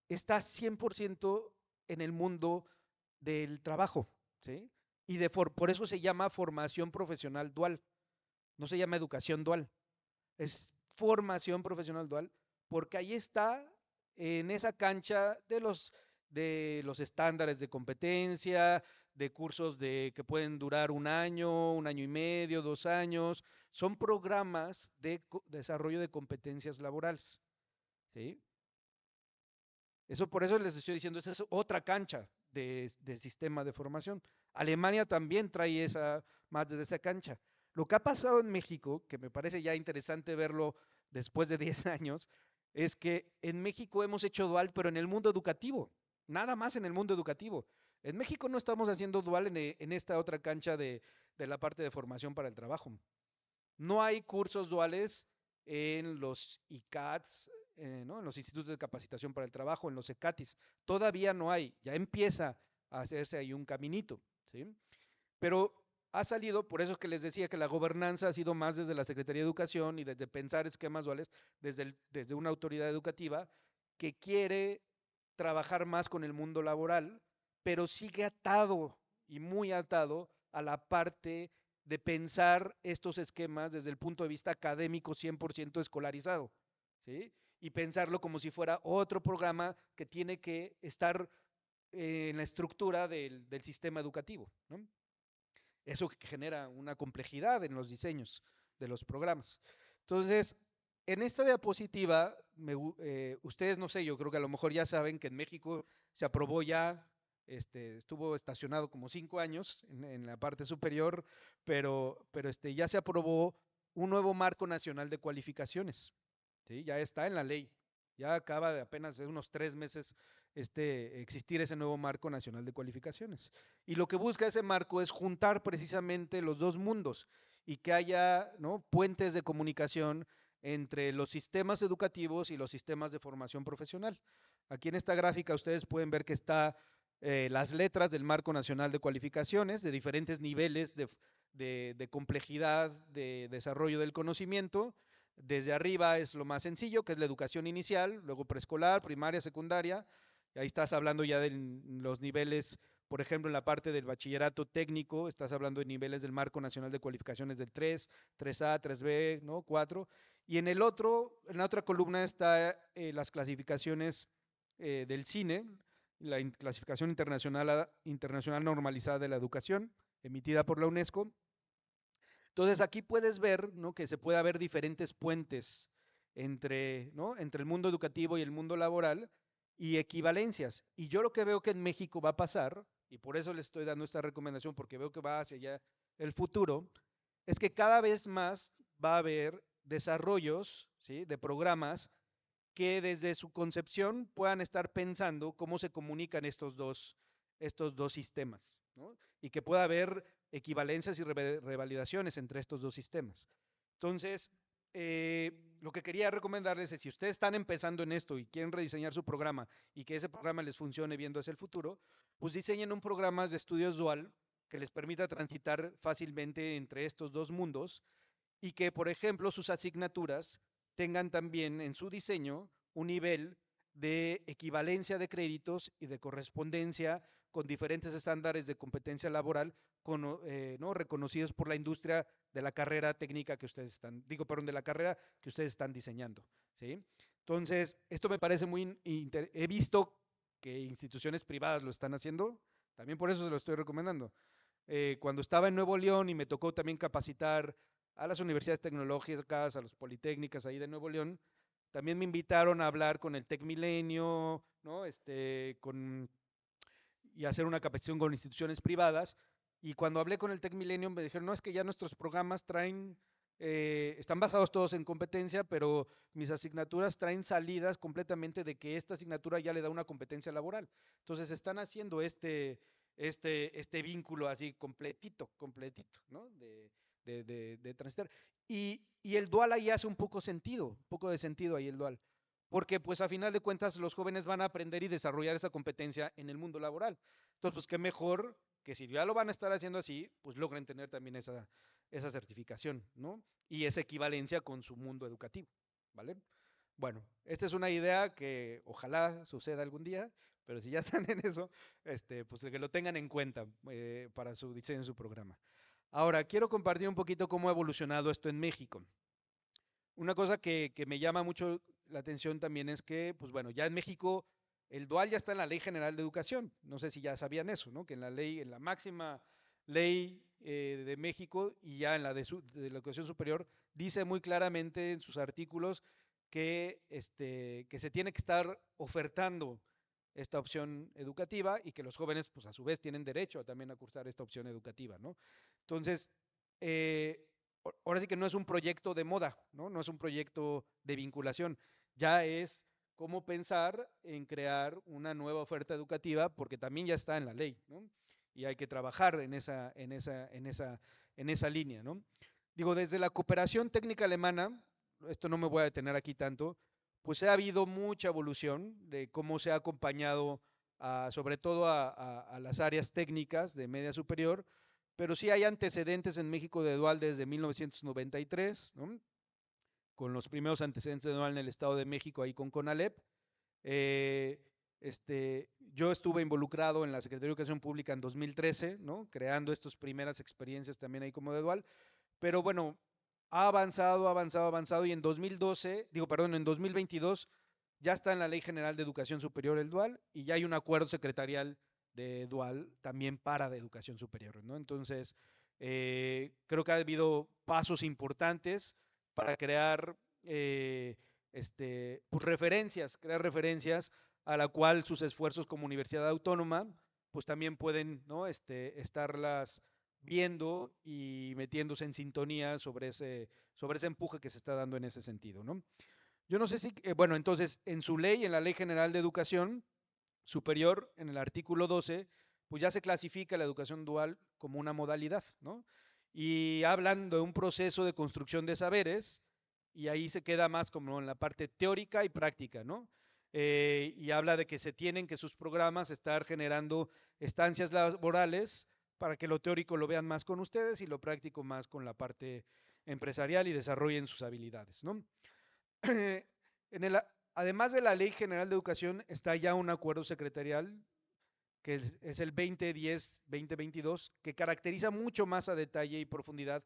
está 100% en el mundo del trabajo, ¿sí? Y por eso se llama formación profesional dual, no se llama educación dual, es formación profesional dual, porque ahí está en esa cancha de los estándares de competencia, de cursos que pueden durar un año y medio, 2 años, son programas de desarrollo de competencias laborales, ¿sí? Eso por eso les estoy diciendo, esa es otra cancha de sistema de formación. Alemania también trae más desde esa cancha. Lo que ha pasado en México, que me parece ya interesante verlo después de 10 años, es que en México hemos hecho dual, pero en el mundo educativo, nada más en el mundo educativo. En México no estamos haciendo dual en esta otra cancha de la parte de formación para el trabajo. No hay cursos duales en los ICATs, ¿no? En los institutos de capacitación para el trabajo, en los ECATIS. Todavía no hay, ya empieza a hacerse ahí un caminito, ¿sí? Pero ha salido, por eso es que les decía que la gobernanza ha sido más desde la Secretaría de Educación y desde pensar esquemas duales, desde una autoridad educativa que quiere trabajar más con el mundo laboral, pero sigue atado y muy atado a la parte de pensar estos esquemas desde el punto de vista académico 100% escolarizado, ¿sí? Y pensarlo como si fuera otro programa que tiene que estar en la estructura del sistema educativo, ¿no? Eso genera una complejidad en los diseños de los programas. Entonces, en esta diapositiva, ustedes no sé, yo creo que a lo mejor ya saben que en México se aprobó ya, estuvo estacionado como 5 años en la parte superior, pero ya se aprobó un nuevo marco nacional de cualificaciones, ¿sí? Ya está en la ley, ya acaba de apenas de unos 3 meses existir ese nuevo marco nacional de cualificaciones. Y lo que busca ese marco es juntar precisamente los dos mundos y que haya, ¿no?, puentes de comunicación entre los sistemas educativos y los sistemas de formación profesional. Aquí en esta gráfica ustedes pueden ver que está las letras del Marco Nacional de Cualificaciones de diferentes niveles de complejidad de desarrollo del conocimiento. Desde arriba es lo más sencillo, que es la educación inicial, luego preescolar, primaria, secundaria. Ahí estás hablando ya de los niveles, por ejemplo, en la parte del bachillerato técnico, estás hablando de niveles del Marco Nacional de Cualificaciones del 3, 3A, 3B, ¿no? 4. Y en en la otra columna está las clasificaciones del CINE, la clasificación internacional normalizada de la educación, emitida por la UNESCO. Entonces aquí puedes ver, ¿no?, que se puede haber diferentes puentes entre, ¿no?, entre el mundo educativo y el mundo laboral y equivalencias. Y yo lo que veo que en México va a pasar, y por eso les estoy dando esta recomendación, porque veo que va hacia allá el futuro, es que cada vez más va a haber desarrollos, ¿sí?, de programas que desde su concepción puedan estar pensando cómo se comunican estos dos sistemas, ¿no? Y que pueda haber equivalencias y revalidaciones entre estos dos sistemas. Entonces, lo que quería recomendarles es, si ustedes están empezando en esto y quieren rediseñar su programa y que ese programa les funcione viendo hacia el futuro, pues diseñen un programa de estudios dual que les permita transitar fácilmente entre estos dos mundos y que, por ejemplo, sus asignaturas tengan también en su diseño un nivel de equivalencia de créditos y de correspondencia con diferentes estándares de competencia laboral ¿no?, reconocidos por la industria de la carrera técnica que ustedes están, digo, perdón, de la carrera que ustedes están diseñando, ¿sí? Entonces, esto me parece he visto que instituciones privadas lo están haciendo, también por eso se lo estoy recomendando. Cuando estaba en Nuevo León y me tocó también capacitar a las universidades tecnológicas, a las politécnicas ahí de Nuevo León, también me invitaron a hablar con el Tec Milenio, ¿no? Y hacer una capacitación con instituciones privadas. Y cuando hablé con el Tec Milenio me dijeron, no, es que ya nuestros programas traen, están basados todos en competencia, pero mis asignaturas traen salidas completamente de que esta asignatura ya le da una competencia laboral. Entonces están haciendo este vínculo así completito, ¿no? De transitar. Y el dual ahí hace un poco de sentido ahí el dual. Porque pues a final de cuentas los jóvenes van a aprender y desarrollar esa competencia en el mundo laboral. Entonces, pues qué mejor que si ya lo van a estar haciendo así, pues logren tener también esa certificación, ¿no? Y esa equivalencia con su mundo educativo, ¿vale? Bueno, esta es una idea que ojalá suceda algún día, pero si ya están en eso, pues que lo tengan en cuenta para su diseño de su programa. Ahora, quiero compartir un poquito cómo ha evolucionado esto en México. Una cosa que me llama mucho la atención también es que, pues bueno, ya en México el dual ya está en la Ley General de Educación. No sé si ya sabían eso, ¿no? Que en la ley, en la máxima ley de México y ya en la de la educación superior, dice muy claramente en sus artículos que se tiene que estar ofertando esta opción educativa y que los jóvenes, pues a su vez, tienen derecho también a cursar esta opción educativa, ¿no? Entonces, eh, ahora sí que no es un proyecto de moda, ¿no? No es un proyecto de vinculación, ya es cómo pensar en crear una nueva oferta educativa, porque también ya está en la ley, ¿no? Y hay que trabajar en esa línea, ¿no? Digo, desde la cooperación técnica alemana, esto no me voy a detener aquí tanto, pues ha habido mucha evolución de cómo se ha acompañado sobre todo a las áreas técnicas de media superior, pero sí hay antecedentes en México de dual desde 1993, ¿no? Con los primeros antecedentes de dual en el Estado de México, ahí con CONALEP. Eh, yo estuve involucrado en la Secretaría de Educación Pública en 2013, ¿no? Creando estas primeras experiencias también ahí como de dual, pero bueno, ha avanzado y en 2012, digo, perdón, en 2022 ya está en la Ley General de Educación Superior el dual y ya hay un acuerdo secretarial de dual también para de educación superior, ¿no? Entonces, creo que ha habido pasos importantes para crear pues crear referencias a la cual sus esfuerzos como universidad autónoma, pues también pueden, ¿no? Estarlas viendo y metiéndose en sintonía sobre ese empuje que se está dando en ese sentido, ¿no? Yo no sé si, bueno, entonces, en su ley, en la Ley General de Educación Superior, en el artículo 12, pues ya se clasifica la educación dual como una modalidad, ¿no? Y hablan de un proceso de construcción de saberes, y ahí se queda más como en la parte teórica y práctica, ¿no? Y habla de que se tienen que sus programas estar generando estancias laborales para que lo teórico lo vean más con ustedes y lo práctico más con la parte empresarial y desarrollen sus habilidades, ¿no? En el, además de la Ley General de Educación, está ya un acuerdo secretarial que es el 2010-2022, que caracteriza mucho más a detalle y profundidad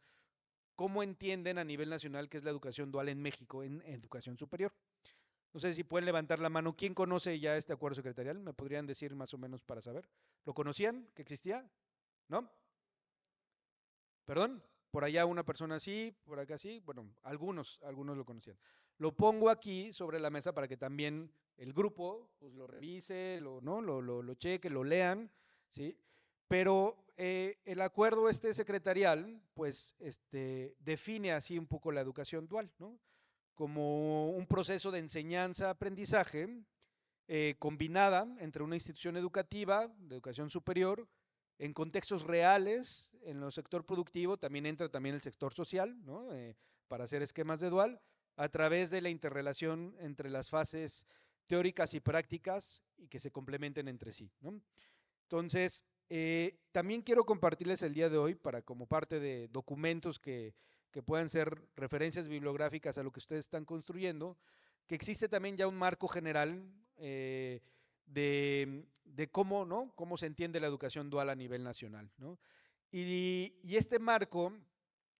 cómo entienden a nivel nacional qué es la educación dual en México en educación superior. No sé si pueden levantar la mano. ¿Quién conoce ya este acuerdo secretarial? ¿Me podrían decir más o menos para saber? ¿Lo conocían? ¿Que existía? ¿No? ¿Perdón? Por allá una persona sí, por acá sí. Bueno, algunos lo conocían. Lo pongo aquí sobre la mesa para que también el grupo pues, lo revise, ¿no? lo cheque, lo lean, ¿sí? Pero el acuerdo secretarial, pues, define así un poco la educación dual, ¿no? Como un proceso de enseñanza-aprendizaje combinada entre una institución educativa, de educación superior, en contextos reales, en el sector productivo, también entra también el sector social, ¿no? Para hacer esquemas de dual, a través de la interrelación entre las fases teóricas y prácticas y que se complementen entre sí, ¿no? Entonces, también quiero compartirles el día de hoy, para como parte de documentos que puedan ser referencias bibliográficas a lo que ustedes están construyendo, que existe también ya un marco general de cómo, ¿no? Cómo se entiende la educación dual a nivel nacional, ¿no? Y este marco,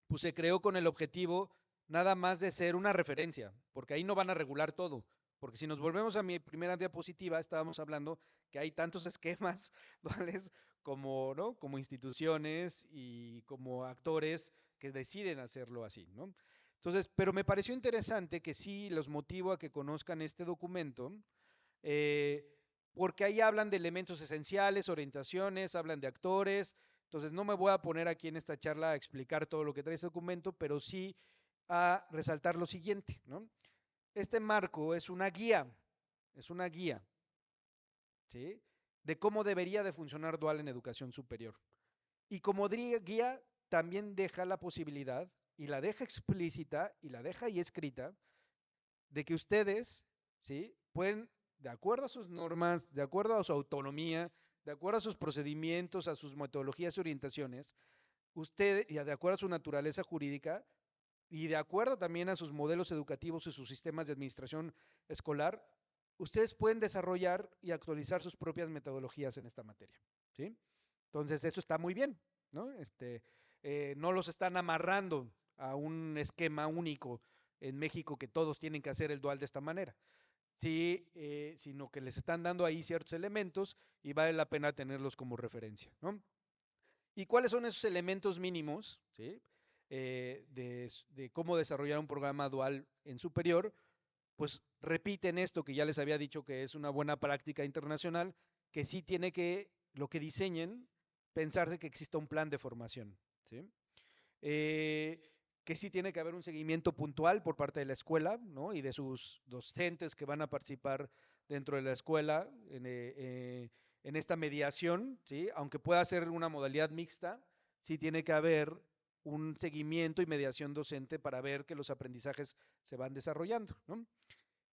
pues se creó con el objetivo nada más de ser una referencia, porque ahí no van a regular todo. Porque si nos volvemos a mi primera diapositiva, estábamos hablando que hay tantos esquemas duales como, ¿no? Como instituciones y como actores que deciden hacerlo así, ¿no? Entonces, pero me pareció interesante que sí los motivo a que conozcan este documento, porque ahí hablan de elementos esenciales, orientaciones, hablan de actores. Entonces, no me voy a poner aquí en esta charla a explicar todo lo que trae este documento, pero sí a resaltar lo siguiente, ¿no? Este marco es una guía, ¿sí? De cómo debería de funcionar Dual en educación superior. Y como guía, también deja la posibilidad, y la deja explícita, y la deja ahí escrita, de que ustedes, ¿sí? Pueden, de acuerdo a sus normas, de acuerdo a su autonomía, de acuerdo a sus procedimientos, a sus metodologías y orientaciones, usted, y de acuerdo a su naturaleza jurídica, y de acuerdo también a sus modelos educativos y sus sistemas de administración escolar, ustedes pueden desarrollar y actualizar sus propias metodologías en esta materia, ¿sí? Entonces, eso está muy bien, ¿no? No los están amarrando a un esquema único en México que todos tienen que hacer el dual de esta manera. Sí, sino que les están dando ahí ciertos elementos y vale la pena tenerlos como referencia, ¿no? ¿Y cuáles son esos elementos mínimos, ¿sí? De cómo desarrollar un programa dual en superior? Pues repiten esto que ya les había dicho que es una buena práctica internacional, que sí tiene que, lo que diseñen, pensar de que exista un plan de formación, ¿sí? Eh, que sí tiene que haber un seguimiento puntual por parte de la escuela, ¿no? Y de sus docentes que van a participar dentro de la escuela en esta mediación, ¿sí? Aunque pueda ser una modalidad mixta, sí tiene que haber un seguimiento y mediación docente para ver que los aprendizajes se van desarrollando, ¿no?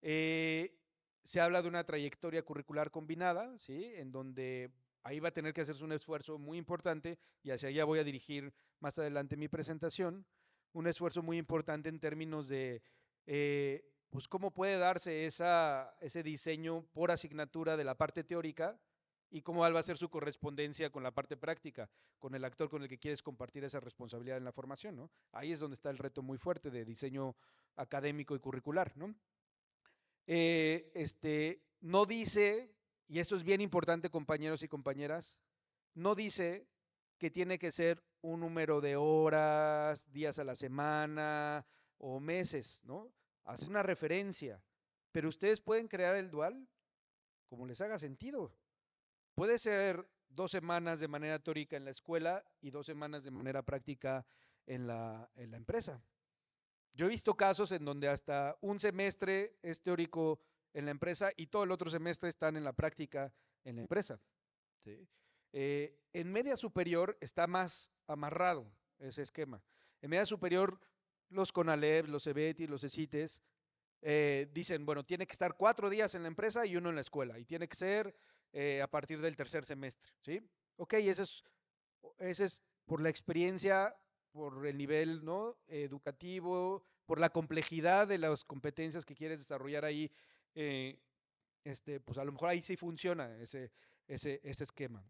Eh, Se habla de una trayectoria curricular combinada, ¿sí? En donde ahí va a tener que hacerse un esfuerzo muy importante, y hacia allá voy a dirigir más adelante mi presentación, un esfuerzo muy importante en términos de, pues, cómo puede darse ese diseño por asignatura de la parte teórica y cómo va a ser su correspondencia con la parte práctica, con el actor con el que quieres compartir esa responsabilidad en la formación, ¿no? Ahí es donde está el reto muy fuerte de diseño académico y curricular, ¿no? No dice, y esto es bien importante, compañeros y compañeras, no dice que tiene que ser un número de horas, días a la semana o meses, ¿no? Hace una referencia, pero ustedes pueden crear el dual como les haga sentido. Puede ser 2 semanas de manera teórica en la escuela y 2 semanas de manera práctica en la empresa. Yo he visto casos en donde hasta un semestre es teórico en la empresa y todo el otro semestre están en la práctica en la empresa, ¿sí? En media superior está más amarrado ese esquema. En media superior, los CONALEP, los CEBETI, los CECITES dicen, bueno, tiene que estar 4 días en la empresa y uno en la escuela, y tiene que ser a partir del tercer semestre, ¿sí? Ok, ese es por la experiencia, por el nivel, ¿no? Educativo, por la complejidad de las competencias que quieres desarrollar ahí, eh, pues a lo mejor ahí sí funciona ese esquema.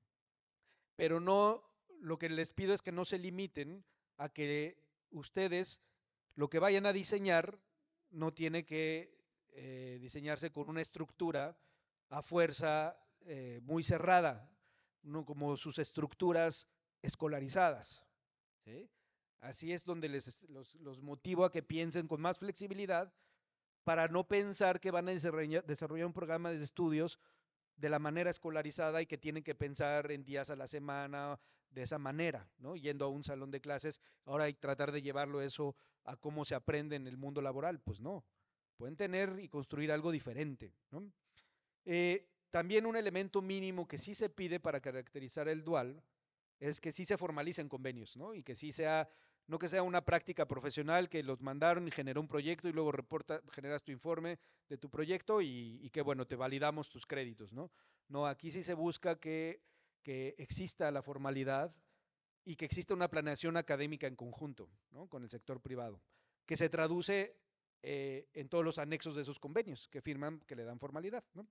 Pero no, lo que les pido es que no se limiten a que ustedes lo que vayan a diseñar no tiene que diseñarse con una estructura a fuerza muy cerrada, no como sus estructuras escolarizadas, ¿sí? Así es donde los motivo a que piensen con más flexibilidad para no pensar que van a desarrollar un programa de estudios de la manera escolarizada y que tienen que pensar en días a la semana de esa manera, ¿no? Yendo a un salón de clases, ahora hay que tratar de llevarlo eso a cómo se aprende en el mundo laboral, pues no. Pueden tener y construir algo diferente, ¿no? También un elemento mínimo que sí se pide para caracterizar el dual es que sí se formalicen convenios, ¿no? Y que sí sea, no que sea una práctica profesional que los mandaron y generó un proyecto y luego generas tu informe de tu proyecto y que bueno, te validamos tus créditos, ¿no? No, aquí sí se busca que exista la formalidad y que exista una planeación académica en conjunto, ¿no? Con el sector privado, que se traduce en todos los anexos de esos convenios que firman, que le dan formalidad, ¿no?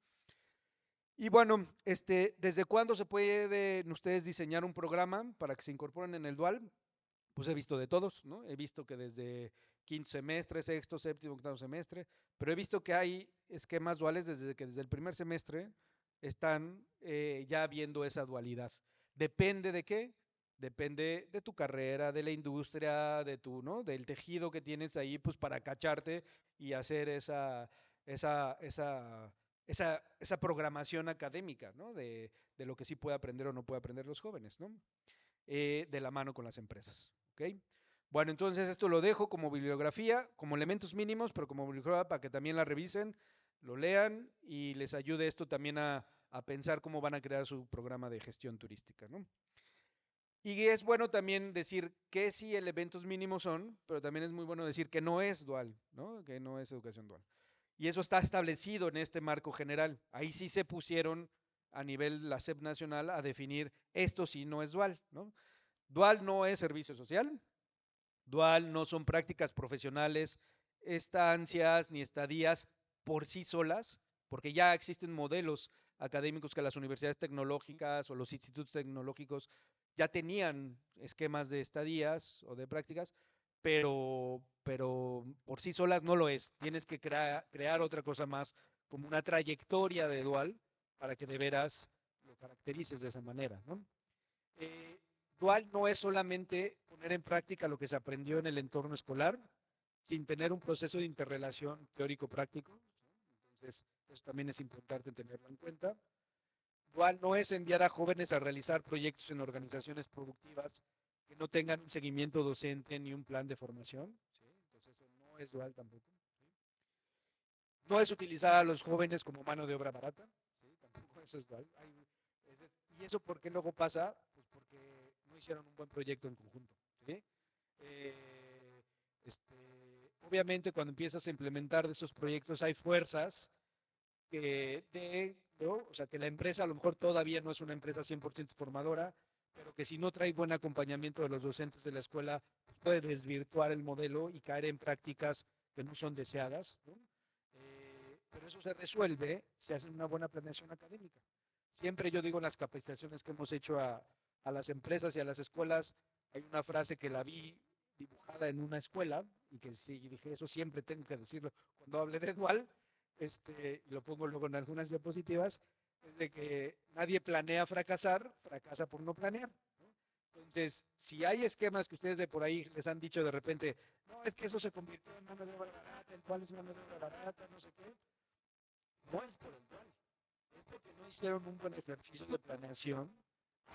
Y bueno, ¿desde cuándo se pueden ustedes diseñar un programa para que se incorporen en el dual? Pues he visto de todos, ¿no? He visto que desde quinto semestre, sexto, séptimo, octavo semestre, pero he visto que hay esquemas duales desde que desde el primer semestre están ya viendo esa dualidad. ¿Depende de qué? Depende de tu carrera, de la industria, de tu, ¿no? Del tejido que tienes ahí, pues para cacharte y hacer esa, esa, esa programación académica, ¿no? De lo que sí puede aprender o no puede aprender los jóvenes, ¿no? De la mano con las empresas, ¿ok? Bueno, entonces esto lo dejo como bibliografía, como elementos mínimos, pero como bibliografía para que también la revisen, lo lean y les ayude esto también a pensar cómo van a crear su programa de gestión turística, ¿no? Y es bueno también decir que sí elementos mínimos son, pero también es muy bueno decir que no es dual, ¿no? Que no es educación dual. Y eso está establecido en este marco general. Ahí sí se pusieron a nivel la SEP nacional a definir esto sí no es dual, ¿no? Dual no es servicio social, dual no son prácticas profesionales, estancias ni estadías por sí solas, porque ya existen modelos académicos que las universidades tecnológicas o los institutos tecnológicos ya tenían esquemas de estadías o de prácticas, pero por sí solas no lo es. Tienes que crear otra cosa más, como una trayectoria de dual, para que de veras lo caracterices de esa manera, ¿no? Eh, Dual no es solamente poner en práctica lo que se aprendió en el entorno escolar, sin tener un proceso de interrelación teórico-práctico. Entonces, eso también es importante tenerlo en cuenta. Dual no es enviar a jóvenes a realizar proyectos en organizaciones productivas que no tengan un seguimiento docente ni un plan de formación. ¿Sí? Entonces, eso no es dual tampoco. ¿Sí? No es utilizar a los jóvenes como mano de obra barata. ¿Sí? Tampoco eso es dual. ¿Y eso por qué luego pasa? Pues porque no hicieron un buen proyecto en conjunto. ¿Sí? Eh, obviamente cuando empiezas a implementar de esos proyectos hay fuerzas ¿no? O sea, que la empresa a lo mejor todavía no es una empresa 100% formadora, pero que si no trae buen acompañamiento de los docentes de la escuela, pues puede desvirtuar el modelo y caer en prácticas que no son deseadas, ¿no? Pero eso se resuelve si hacen una buena planeación académica. Siempre yo digo en las capacitaciones que hemos hecho a las empresas y a las escuelas, hay una frase que la vi dibujada en una escuela y que sí, dije, eso siempre tengo que decirlo cuando hable de dual, lo pongo luego en algunas diapositivas, es de que nadie planea fracasar, fracasa por no planear, ¿no? Entonces, si hay esquemas que ustedes de por ahí les han dicho de repente, no, es que eso se convirtió en mano de obra barata, el cual es mano de obra barata, no sé qué, no es por el cual, es porque no hicieron un buen ejercicio de planeación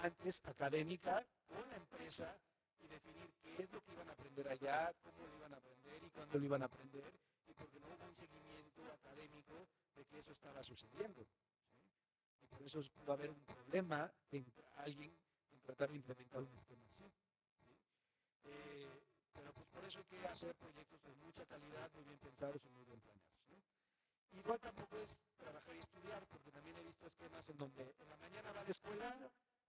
antes académica con la empresa y definir qué es lo que iban a aprender allá, cómo lo iban a aprender y cuándo lo iban a aprender, y porque no hubo un seguimiento académico de que eso estaba sucediendo. ¿Sí? Y por eso va a haber un problema en alguien en tratar de implementar un esquema así. ¿Sí? Pero pues por eso hay que hacer proyectos de mucha calidad, muy bien pensados y muy bien planeados, ¿no? Igual tampoco es trabajar y estudiar, porque también he visto esquemas en donde en la mañana va a la escuela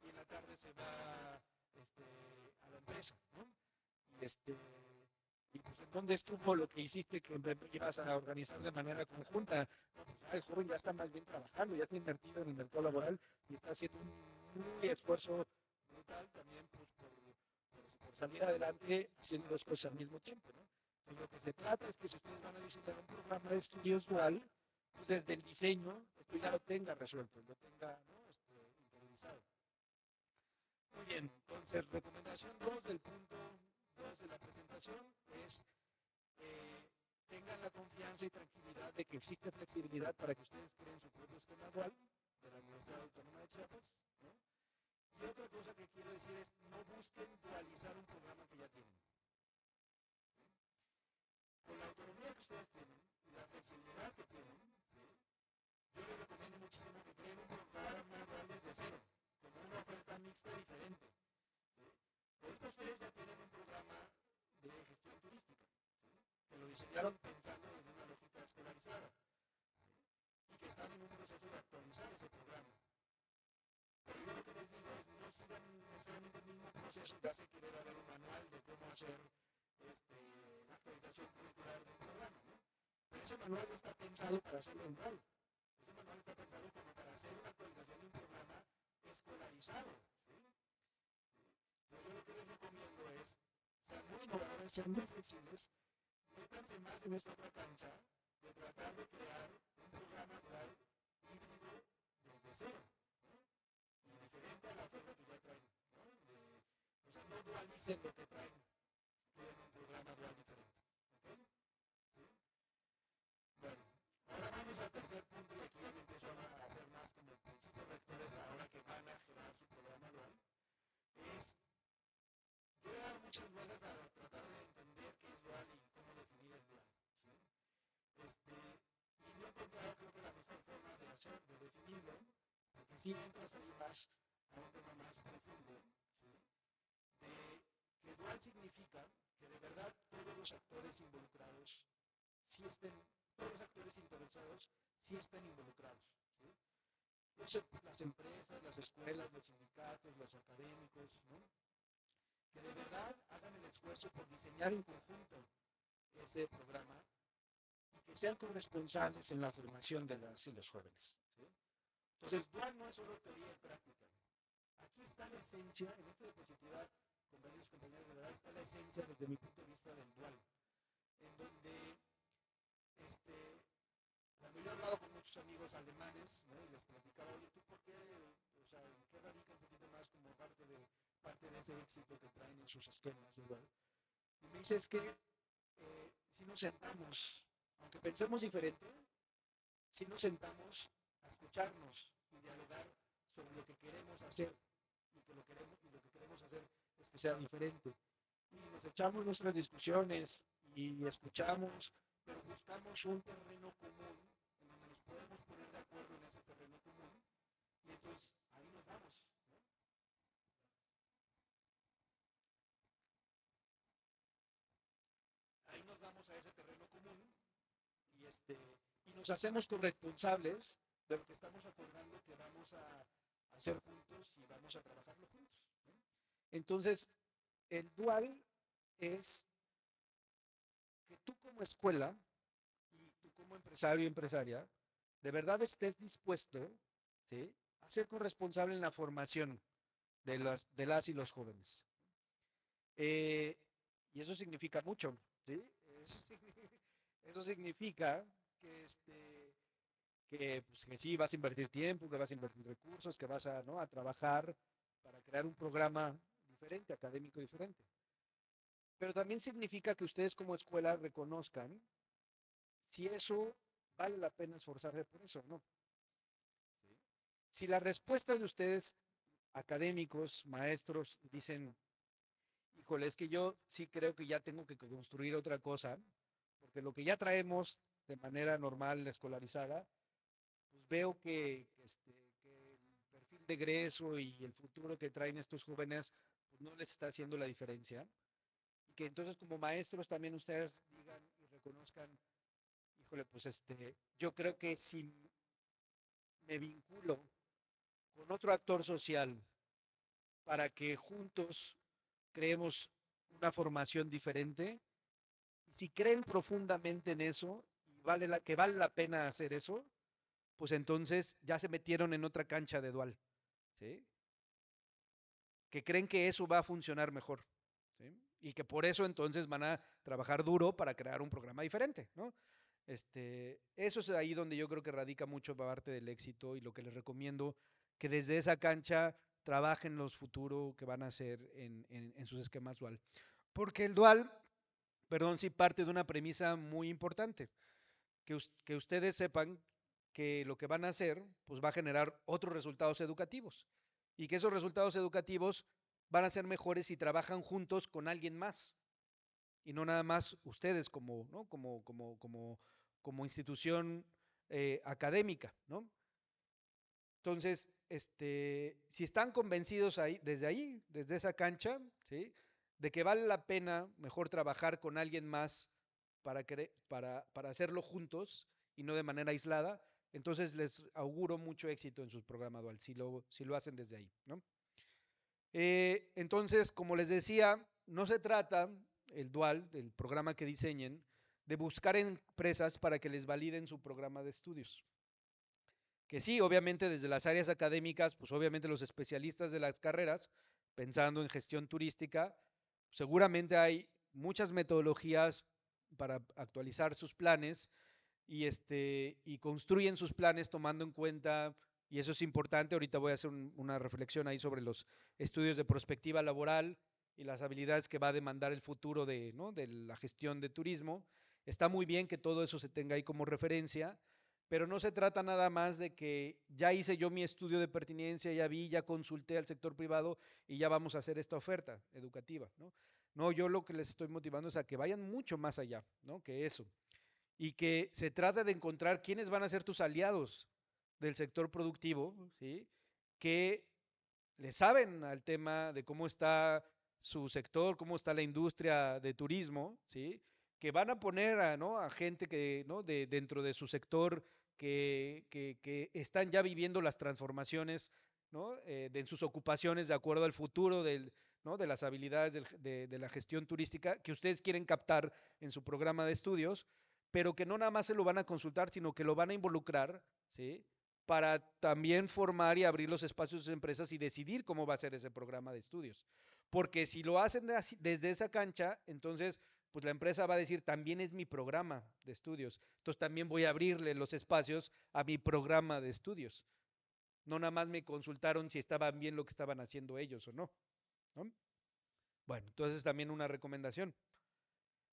y en la tarde se va a la empresa, ¿no? Y, y pues en dónde estuvo lo que hiciste que ibas a organizar de manera conjunta. No, pues ya el joven ya está más bien trabajando, ya está invertido en el mercado laboral y está haciendo un muy esfuerzo brutal también pues, por salir adelante haciendo dos cosas al mismo tiempo, ¿no? Entonces, lo que se trata es que si ustedes van a diseñar un programa de estudios dual, pues desde el diseño, esto ya lo tenga resuelto, lo tenga, ¿no? Interiorizado. Muy bien, entonces recomendación 2 del punto 2 de la presentación es eh, tengan la confianza y tranquilidad de que existe flexibilidad para que ustedes creen su propio esquema dual de la Universidad Autónoma de Chiapas, ¿no? Y otra cosa que quiero decir es no busquen dualizar un programa que ya tienen. Con la autonomía que ustedes tienen y la flexibilidad que tienen, ¿sí? Yo les recomiendo muchísimo que creen un programa dual desde cero, como una oferta mixta diferente. ¿Sí? Ahorita ustedes ya tienen un programa de gestión turística, ¿sí? Que lo diseñaron pensando desde una lógica escolarizada, ¿sí? Y que están en un proceso de actualizar ese programa. Pero yo lo que les digo es no sigan necesariamente el mismo proceso, ya sé que debe haber un manual de cómo hacer la actualización curricular del programa, ¿no? Pero ese manual no está pensado para hacerlo en dual. Ese manual está pensado como para hacer una actualización de un programa escolarizado, ¿sí? Yo lo que les recomiendo es sean muy innovadores, sean muy flexibles, métanse más en esta otra cancha de tratar de crear un programa dual híbrido desde cero, ¿no? Y diferente a la oferta que ya traen, ¿no? dualicen lo que traen en un programa dual diferente. ¿Okay? ¿Sí? Bueno, ahora vamos al tercer punto y aquí ya me empiezo a hacer más como principios rectores ahora que van a generar su programa dual. Es, yo he dado muchas vueltas a tratar de entender qué es dual y cómo definir el dual. ¿Sí? Y no he encontrado creo que la mejor forma de definirlo, porque si entras ahí más a un tema más profundo, ¿sí? De que dual significa que de verdad todos los actores involucrados sí estén, todos los actores interesados sí estén involucrados. ¿Sí? Las empresas, las escuelas, los sindicatos, los académicos, ¿no? Que de verdad hagan el esfuerzo por diseñar en conjunto ese programa y que sean corresponsables en la formación de las y los jóvenes. ¿Sí? Entonces, dual no es solo teoría y práctica. Aquí está la esencia, en esta diapositiva, compañeros, de verdad está la esencia desde mi punto de vista del dual, en donde cuando yo he hablado con muchos amigos alemanes, ¿no? Y les platicaba, oye, ¿tú por qué? O sea, ¿en qué radica un poquito más como parte de ese éxito que traen en sus esquemas de dual? Y me dice, es que si nos sentamos, aunque pensemos diferente, si nos sentamos a escucharnos y dialogar sobre lo que queremos hacer y lo que queremos hacer es que sea diferente. Y nos echamos nuestras discusiones y escuchamos, pero buscamos un terreno común en donde nos podemos poner de acuerdo en ese terreno común y entonces ahí nos vamos. ¿No? Ahí nos vamos a ese terreno común y, y nos hacemos corresponsables de lo que estamos acordando que vamos a hacer juntos y vamos a trabajarlo juntos. ¿No? Entonces, el dual es que tú como escuela y tú como empresario y empresaria, de verdad estés dispuesto, ¿sí?, a ser corresponsable en la formación de las y los jóvenes. Eh, y eso significa mucho, ¿sí? Eso significa que, que sí vas a invertir tiempo, que vas a invertir recursos, que vas a, ¿no?, a trabajar para crear un programa diferente, académico diferente. Pero también significa que ustedes como escuela reconozcan si eso vale la pena esforzarse por eso o no. ¿Sí? Si la respuesta de ustedes, académicos, maestros, dicen, híjole, es que yo sí creo que ya tengo que construir otra cosa, porque lo que ya traemos de manera normal, escolarizada, pues veo que el perfil de egreso y el futuro que traen estos jóvenes pues no les está haciendo la diferencia. Y que entonces como maestros también ustedes digan y reconozcan, híjole, pues yo creo que si me vinculo con otro actor social para que juntos creemos una formación diferente, y si creen profundamente en eso y que vale la pena hacer eso, pues entonces ya se metieron en otra cancha de dual, ¿sí? Que creen que eso va a funcionar mejor, ¿sí? Y que por eso entonces van a trabajar duro para crear un programa diferente, ¿no? Eso es ahí donde yo creo que radica mucho parte del éxito y lo que les recomiendo, que desde esa cancha trabajen los futuros que van a hacer en sus esquemas dual. Porque el dual, perdón, sí parte de una premisa muy importante, que ustedes sepan que lo que van a hacer pues va a generar otros resultados educativos y que esos resultados educativos van a ser mejores si trabajan juntos con alguien más y no nada más ustedes como, ¿no?, como institución académica, ¿no? Entonces, si están convencidos desde esa cancha, ¿sí?, de que vale la pena mejor trabajar con alguien más para hacerlo juntos y no de manera aislada, entonces les auguro mucho éxito en sus programas dual, si lo hacen desde ahí, ¿no? Entonces, como les decía, no se trata el dual, del programa que diseñen, de buscar empresas para que les validen su programa de estudios. Que sí, obviamente desde las áreas académicas, pues obviamente los especialistas de las carreras, pensando en gestión turística, seguramente hay muchas metodologías para actualizar sus planes y construyen sus planes tomando en cuenta, y eso es importante, ahorita voy a hacer una reflexión ahí sobre los estudios de prospectiva laboral, y las habilidades que va a demandar el futuro de, ¿no? de la gestión de turismo. Está muy bien que todo eso se tenga ahí como referencia, pero no se trata nada más de que ya hice yo mi estudio de pertinencia, ya vi, ya consulté al sector privado y ya vamos a hacer esta oferta educativa, ¿no? No, yo lo que les estoy motivando es a que vayan mucho más allá, ¿no? Que eso. Y que se trata de encontrar quiénes van a ser tus aliados del sector productivo, ¿sí? Que le saben al tema de cómo está su sector, cómo está la industria de turismo, ¿sí? Que van a poner a, ¿no? a gente que, ¿no? dentro de su sector que están ya viviendo las transformaciones, ¿no? En sus ocupaciones de acuerdo al futuro del, ¿no? de las habilidades de la gestión turística que ustedes quieren captar en su programa de estudios, pero que no nada más se lo van a consultar, sino que lo van a involucrar, ¿sí? Para también formar y abrir los espacios de empresas y decidir cómo va a ser ese programa de estudios. Porque si lo hacen desde esa cancha, entonces pues la empresa va a decir, también es mi programa de estudios. Entonces también voy a abrirle los espacios a mi programa de estudios. No nada más me consultaron si estaban bien lo que estaban haciendo ellos o no, ¿no? Bueno, entonces también una recomendación.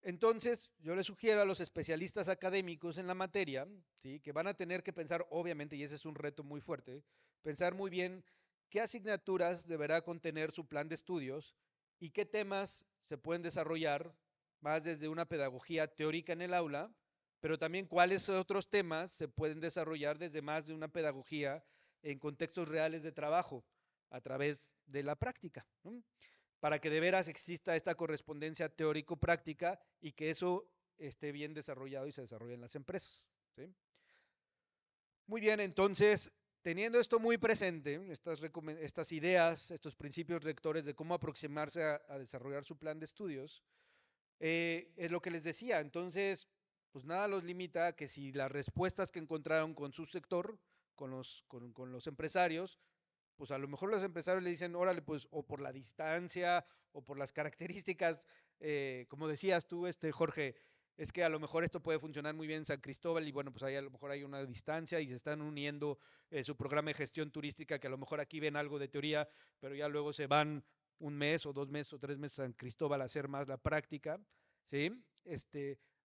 Entonces, yo les sugiero a los especialistas académicos en la materia, ¿sí? Que van a tener que pensar, obviamente, y ese es un reto muy fuerte, pensar muy bien qué asignaturas deberá contener su plan de estudios y qué temas se pueden desarrollar más desde una pedagogía teórica en el aula, pero también cuáles otros temas se pueden desarrollar desde más de una pedagogía en contextos reales de trabajo a través de la práctica, ¿no? Para que de veras exista esta correspondencia teórico-práctica y que eso esté bien desarrollado y se desarrolle en las empresas, ¿sí? Muy bien, entonces, teniendo esto muy presente, estas ideas, estos principios rectores de cómo aproximarse a desarrollar su plan de estudios, es lo que les decía. Entonces, pues nada los limita a que si las respuestas que encontraron con su sector, con los empresarios, pues a lo mejor los empresarios le dicen, órale, pues, o por la distancia, o por las características, como decías tú, Jorge, es que a lo mejor esto puede funcionar muy bien en San Cristóbal y bueno, pues ahí a lo mejor hay una distancia y se están uniendo su programa de gestión turística, que a lo mejor aquí ven algo de teoría, pero ya luego se van un mes o 2 meses o 3 meses a San Cristóbal a hacer más la práctica, ¿sí?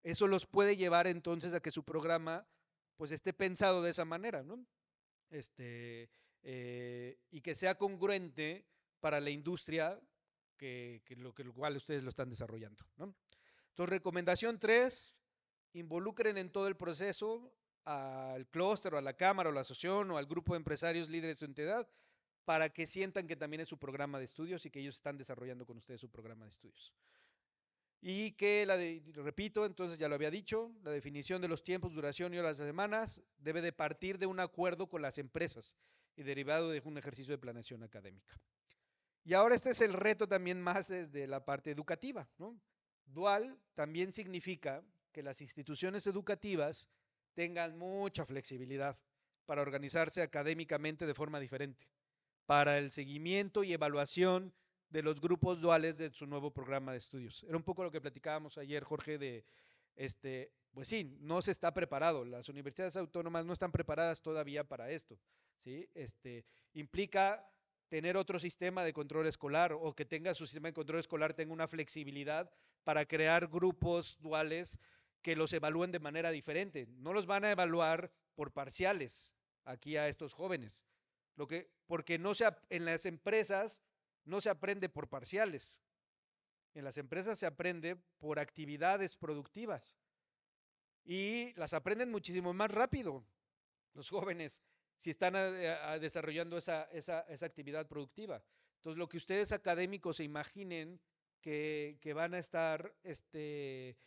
Eso los puede llevar entonces a que su programa pues esté pensado de esa manera, ¿no? Y que sea congruente para la industria lo cual ustedes lo están desarrollando, ¿no? Entonces, recomendación 3, involucren en todo el proceso al clúster o a la cámara o la asociación o al grupo de empresarios líderes de su entidad para que sientan que también es su programa de estudios y que ellos están desarrollando con ustedes su programa de estudios. Y que, repito, entonces ya lo había dicho, la definición de los tiempos, duración y horas de semanas debe de partir de un acuerdo con las empresas y derivado de un ejercicio de planeación académica. Y ahora este es el reto también más desde la parte educativa, ¿no? Dual también significa que las instituciones educativas tengan mucha flexibilidad para organizarse académicamente de forma diferente, para el seguimiento y evaluación de los grupos duales de su nuevo programa de estudios. Era un poco lo que platicábamos ayer, Jorge, de, pues sí, no se está preparado, las universidades autónomas no están preparadas todavía para esto, ¿sí? Implica tener otro sistema de control escolar o que tenga su sistema de control escolar tenga una flexibilidad para crear grupos duales que los evalúen de manera diferente. No los van a evaluar por parciales aquí a estos jóvenes, porque en las empresas no se aprende por parciales. En las empresas se aprende por actividades productivas y las aprenden muchísimo más rápido los jóvenes si están desarrollando esa actividad productiva. Entonces, lo que ustedes académicos se imaginen que van a estar, si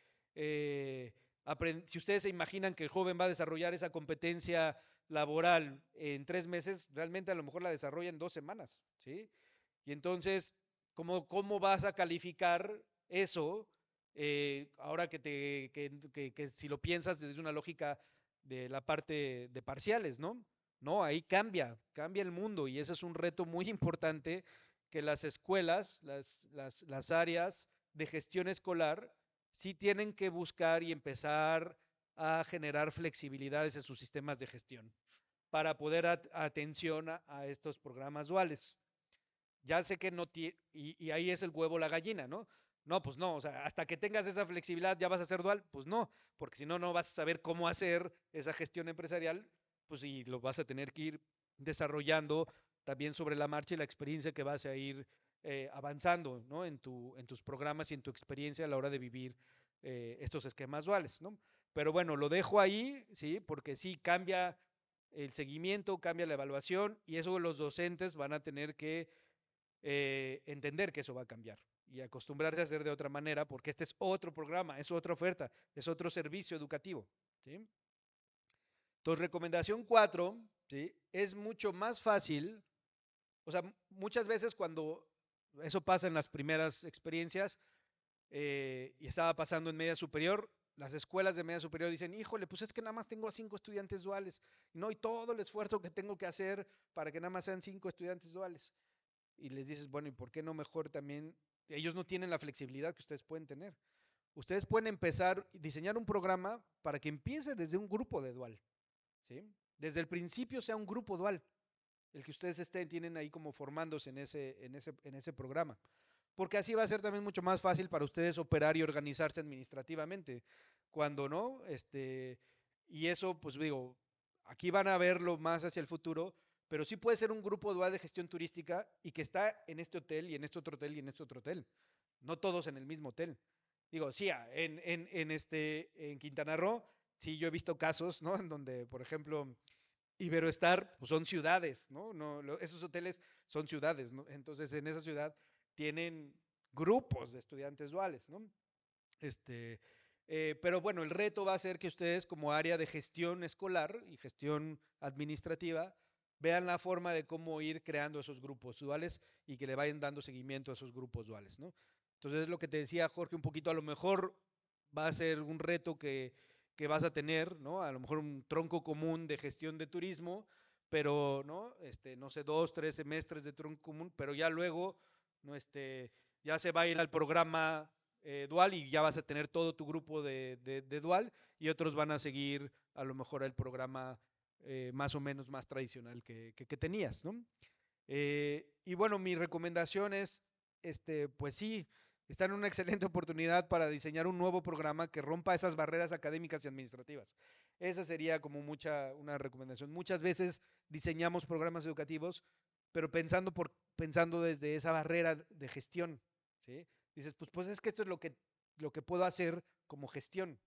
ustedes se imaginan que el joven va a desarrollar esa competencia laboral en 3 meses, realmente a lo mejor la desarrolla en 2 semanas, ¿sí? Y entonces, ¿cómo vas a calificar eso? Ahora que si lo piensas desde una lógica de la parte de parciales, ¿no? No, ahí cambia el mundo y ese es un reto muy importante que las escuelas, las áreas de gestión escolar, sí tienen que buscar y empezar a generar flexibilidades en sus sistemas de gestión para poder atención a estos programas duales. ya sé que no tiene, y ahí es el huevo o la gallina, ¿no? No, pues no, o sea, hasta que tengas esa flexibilidad ya vas a ser dual, pues no, porque si no, no vas a saber cómo hacer esa gestión empresarial, pues y lo vas a tener que ir desarrollando también sobre la marcha y la experiencia que vas a ir avanzando, ¿no? En tus programas y en tu experiencia a la hora de vivir estos esquemas duales, ¿no? Pero bueno, lo dejo ahí, ¿sí? Porque sí cambia el seguimiento, cambia la evaluación y eso los docentes van a tener que entender que eso va a cambiar y acostumbrarse a hacer de otra manera porque este es otro programa, es otra oferta, es otro servicio educativo, ¿sí? Entonces, recomendación 4, ¿sí? Es mucho más fácil, o sea, muchas veces cuando eso pasa en las primeras experiencias y estaba pasando en media superior, las escuelas de media superior dicen, híjole, pues es que nada más tengo a 5 estudiantes duales, ¿no? Y todo el esfuerzo que tengo que hacer para que nada más sean 5 estudiantes duales. Y les dices, bueno, ¿y por qué no mejor también? Ellos no tienen la flexibilidad que ustedes pueden tener. Ustedes pueden empezar, diseñar un programa para que empiece desde un grupo de dual, ¿sí? Desde el principio sea un grupo dual, el que ustedes tienen ahí como formándose en ese programa. Porque así va a ser también mucho más fácil para ustedes operar y organizarse administrativamente. Cuando no, y eso, pues digo, aquí van a verlo más hacia el futuro, pero sí puede ser un grupo dual de gestión turística y que está en este hotel y en este otro hotel y en este otro hotel. No todos en el mismo hotel. Digo, sí, en Quintana Roo, sí, yo he visto casos, ¿no? En donde, por ejemplo, Iberoestar, pues son ciudades, ¿no? Esos hoteles son ciudades, ¿no? Entonces, en esa ciudad tienen grupos de estudiantes duales, ¿no? Este, pero bueno, el reto va a ser que ustedes como área de gestión escolar y gestión administrativa vean la forma de cómo ir creando esos grupos duales y que le vayan dando seguimiento a esos grupos duales, ¿no? Entonces es lo que te decía Jorge un poquito, a lo mejor va a ser un reto que vas a tener, ¿no? A lo mejor un tronco común de gestión de turismo, pero, ¿no? No sé, 2, 3 semestres de tronco común, pero ya luego, ¿no? Ya se va a ir al programa dual y ya vas a tener todo tu grupo de dual y otros van a seguir a lo mejor el programa más o menos más tradicional que tenías, ¿no? Y bueno, mi recomendación es, pues sí, están en una excelente oportunidad para diseñar un nuevo programa que rompa esas barreras académicas y administrativas. Esa sería como una recomendación. Muchas veces diseñamos programas educativos, pero pensando desde esa barrera de gestión, ¿sí? Dices, pues es que esto es lo que puedo hacer como gestión.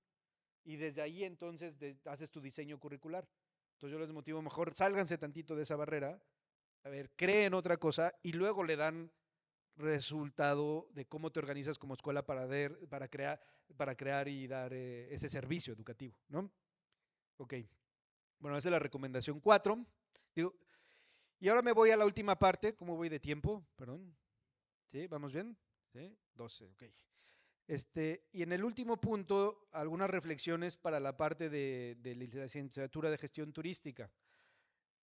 Y desde ahí entonces haces tu diseño curricular. Entonces yo les motivo mejor, sálganse tantito de esa barrera, a ver, creen otra cosa y luego le dan resultado de cómo te organizas como escuela para crear y dar ese servicio educativo, ¿no? Ok, bueno, esa es la recomendación 4. Digo, y ahora me voy a la última parte, ¿cómo voy de tiempo? Perdón. ¿Sí? ¿Vamos bien? ¿Sí? 12, ok. Y en el último punto, algunas reflexiones para la parte de licenciatura de gestión turística.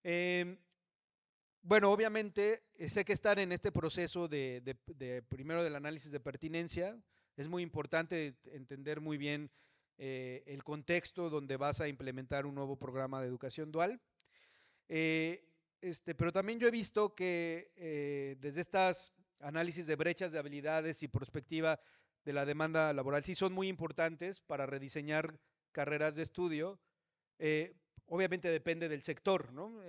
Eh, bueno, obviamente sé que estar en este proceso primero del análisis de pertinencia, es muy importante entender muy bien el contexto donde vas a implementar un nuevo programa de educación dual. Eh, pero también yo he visto que desde estas análisis de brechas de habilidades y perspectiva de la demanda laboral sí son muy importantes para rediseñar carreras de estudio. Eh, Obviamente depende del sector, ¿no?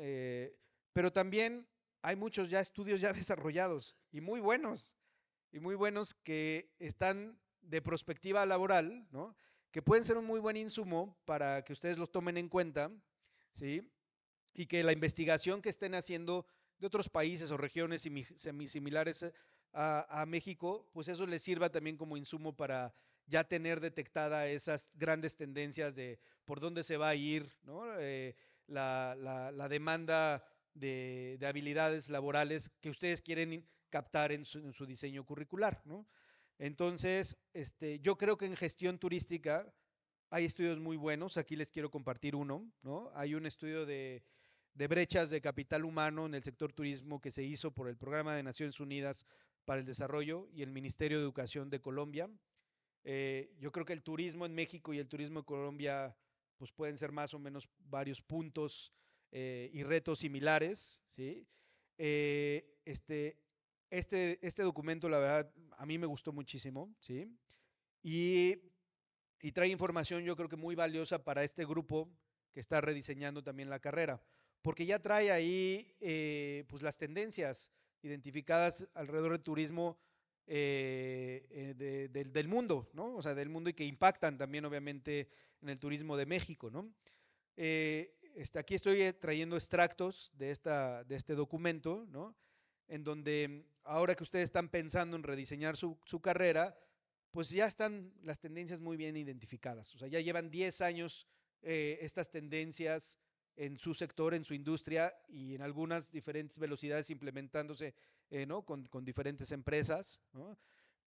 Pero también hay muchos ya estudios ya desarrollados y muy buenos que están de perspectiva laboral, ¿no? Que pueden ser un muy buen insumo para que ustedes los tomen en cuenta, ¿sí? Y que la investigación que estén haciendo de otros países o regiones similares a México, pues eso les sirva también como insumo para ya tener detectada esas grandes tendencias de por dónde se va a ir, ¿no? La demanda de habilidades laborales que ustedes quieren captar en su diseño curricular, ¿no? Entonces, yo creo que en gestión turística hay estudios muy buenos, aquí les quiero compartir uno, ¿no? Hay un estudio de brechas de capital humano en el sector turismo que se hizo por el Programa de Naciones Unidas para el Desarrollo y el Ministerio de Educación de Colombia. Yo creo que el turismo en México y el turismo en Colombia pues pueden ser más o menos varios puntos y retos similares, ¿sí? Eh, este, Este documento, la verdad, a mí me gustó muchísimo, ¿sí? Y, y trae información yo creo que muy valiosa para este grupo que está rediseñando también la carrera, porque ya trae ahí pues las tendencias identificadas alrededor del turismo del mundo, ¿no? O sea, del mundo y que impactan también obviamente en el turismo de México, ¿no? Aquí estoy trayendo extractos de este documento, ¿no? En donde ahora que ustedes están pensando en rediseñar su carrera, pues ya están las tendencias muy bien identificadas. O sea, ya llevan 10 años estas tendencias en su sector, en su industria y en algunas diferentes velocidades implementándose, ¿no? Con diferentes empresas, ¿no?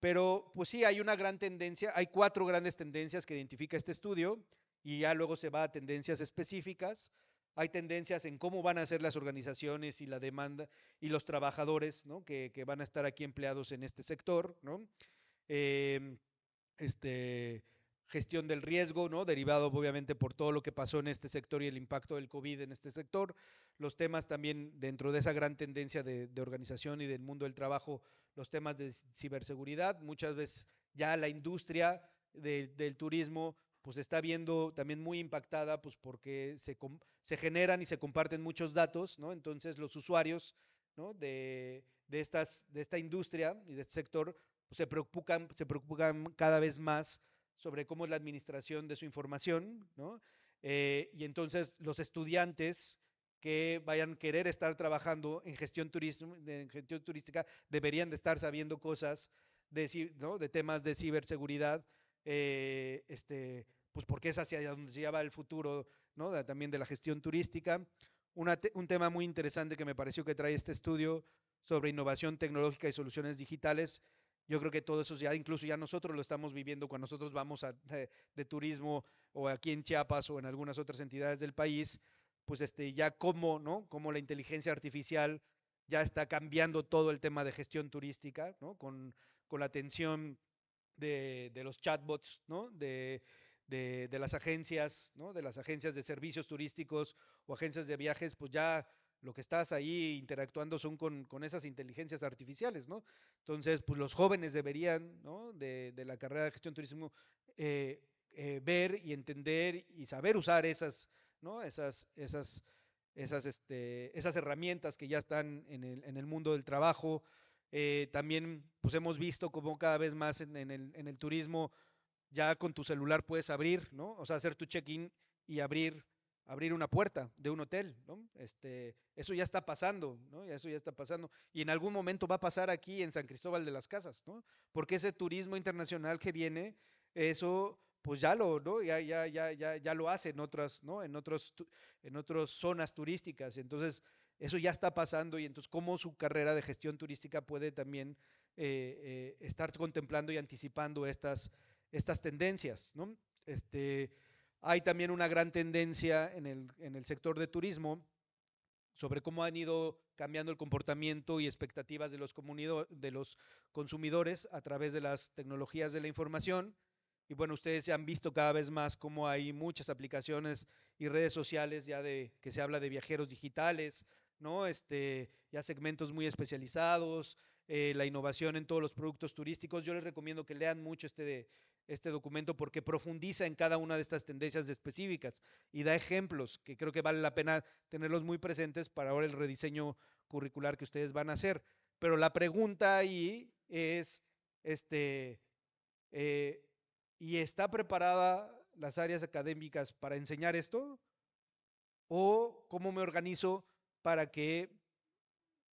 Pero pues sí, hay una gran tendencia, hay 4 grandes tendencias que identifica este estudio y ya luego se va a tendencias específicas. Hay tendencias en cómo van a ser las organizaciones y la demanda y los trabajadores, ¿no? Que van a estar aquí empleados en este sector, ¿no? Eh, este, Gestión del riesgo, ¿no? Derivado obviamente por todo lo que pasó en este sector y el impacto del COVID en este sector. Los temas también dentro de esa gran tendencia de organización y del mundo del trabajo, los temas de ciberseguridad. Muchas veces ya la industria del turismo pues está viendo también muy impactada pues porque se generan y se comparten muchos datos, ¿no? Entonces los usuarios, ¿no? De esta industria y de este sector pues se preocupan cada vez más sobre cómo es la administración de su información, ¿no? Y entonces los estudiantes que vayan a querer estar trabajando en gestión turística deberían de estar sabiendo cosas ¿no? De temas de ciberseguridad, pues porque es hacia donde se lleva el futuro, ¿no? También de la gestión turística. Un tema muy interesante que me pareció que trae este estudio sobre innovación tecnológica y soluciones digitales. Yo creo que todo eso ya, incluso ya nosotros lo estamos viviendo cuando nosotros vamos de turismo o aquí en Chiapas o en algunas otras entidades del país, pues ya como, ¿no? Como la inteligencia artificial ya está cambiando todo el tema de gestión turística, ¿no? Con la atención de los chatbots, ¿no? De las agencias, ¿no? De las agencias de servicios turísticos o agencias de viajes, pues ya lo que estás ahí interactuando son con esas inteligencias artificiales, ¿no? Entonces, pues los jóvenes deberían, ¿no? De la carrera de gestión turismo, ver y entender y saber usar esas, ¿no? Esas herramientas que ya están en el mundo del trabajo. También pues hemos visto como cada vez más en el turismo ya con tu celular puedes abrir, ¿no? O sea, hacer tu check-in y abrir una puerta de un hotel, ¿no? Eso ya está pasando, ¿no? Eso ya está pasando. Y en algún momento va a pasar aquí en San Cristóbal de las Casas, ¿no? Porque ese turismo internacional que viene, eso pues ¿no? Ya lo hace en otras, ¿no? En otras zonas turísticas. Entonces, eso ya está pasando y entonces cómo su carrera de gestión turística puede también estar contemplando y anticipando estas tendencias, ¿no? Hay también una gran tendencia en el sector de turismo sobre cómo han ido cambiando el comportamiento y expectativas de los consumidores a través de las tecnologías de la información. Y bueno, ustedes han visto cada vez más cómo hay muchas aplicaciones y redes sociales ya de que se habla de viajeros digitales, ¿no? Ya segmentos muy especializados, la innovación en todos los productos turísticos. Yo les recomiendo que lean mucho este documento porque profundiza en cada una de estas tendencias específicas y da ejemplos que creo que vale la pena tenerlos muy presentes para ahora el rediseño curricular que ustedes van a hacer. Pero la pregunta ahí es, eh, ¿y está preparada las áreas académicas para enseñar esto? ¿O cómo me organizo para que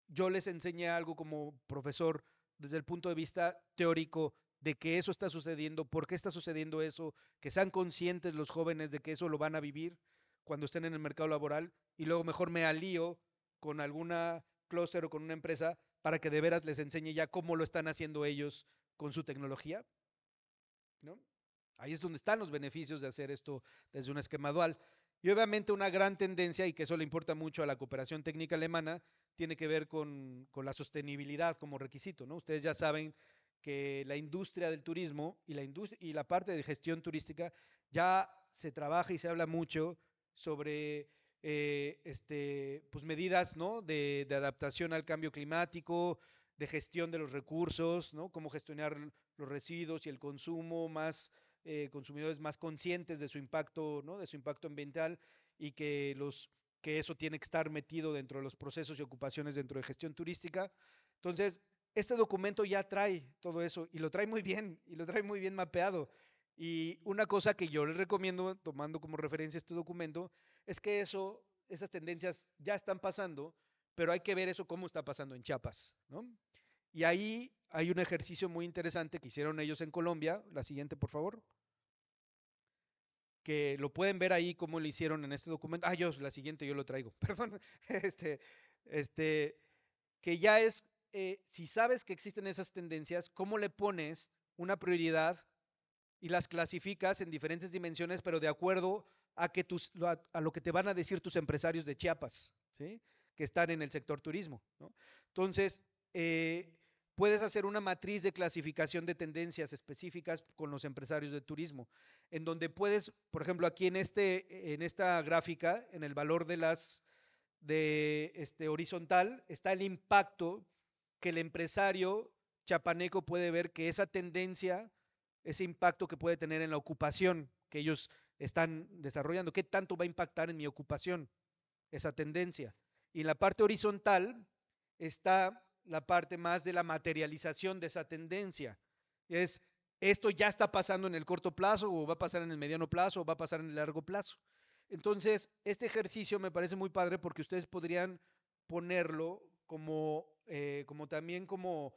yo les enseñe algo como profesor desde el punto de vista teórico de que eso está sucediendo, por qué está sucediendo eso, que sean conscientes los jóvenes de que eso lo van a vivir cuando estén en el mercado laboral y luego mejor me alío con alguna clúster o con una empresa para que de veras les enseñe ya cómo lo están haciendo ellos con su tecnología, ¿no? Ahí es donde están los beneficios de hacer esto desde un esquema dual. Y obviamente una gran tendencia, y que eso le importa mucho a la cooperación técnica alemana, tiene que ver con la sostenibilidad como requisito, ¿no? Ustedes ya saben que la industria del turismo y la parte de gestión turística ya se trabaja y se habla mucho sobre pues medidas, ¿no? De adaptación al cambio climático, de gestión de los recursos, ¿no? Cómo gestionar los residuos y el consumo, más consumidores más conscientes de su impacto, ¿no? De su impacto ambiental y que eso tiene que estar metido dentro de los procesos y ocupaciones dentro de gestión turística. Entonces, este documento ya trae todo eso y lo trae muy bien, y lo trae muy bien mapeado. Y una cosa que yo les recomiendo, tomando como referencia este documento, es que esas tendencias ya están pasando, pero hay que ver eso cómo está pasando en Chiapas, ¿no? Y ahí hay un ejercicio muy interesante que hicieron ellos en Colombia. La siguiente, por favor. Que lo pueden ver ahí cómo lo hicieron en este documento. La siguiente yo lo traigo, perdón. Este, este, que ya es, si sabes que existen esas tendencias, ¿cómo le pones una prioridad y las clasificas en diferentes dimensiones, pero de acuerdo a, a lo que te van a decir tus empresarios de Chiapas, ¿sí? Que están en el sector turismo, ¿no? Entonces, puedes hacer una matriz de clasificación de tendencias específicas con los empresarios de turismo, en donde puedes, por ejemplo, aquí en esta gráfica, en el valor de horizontal, está el impacto que el empresario chapaneco puede ver que esa tendencia, ese impacto que puede tener en la ocupación que ellos están desarrollando, qué tanto va a impactar en mi ocupación esa tendencia. Y en la parte horizontal está la parte más de la materialización de esa tendencia. Es, esto ya está pasando en el corto plazo, o va a pasar en el mediano plazo, o va a pasar en el largo plazo. Entonces, este ejercicio me parece muy padre porque ustedes podrían ponerlo como también como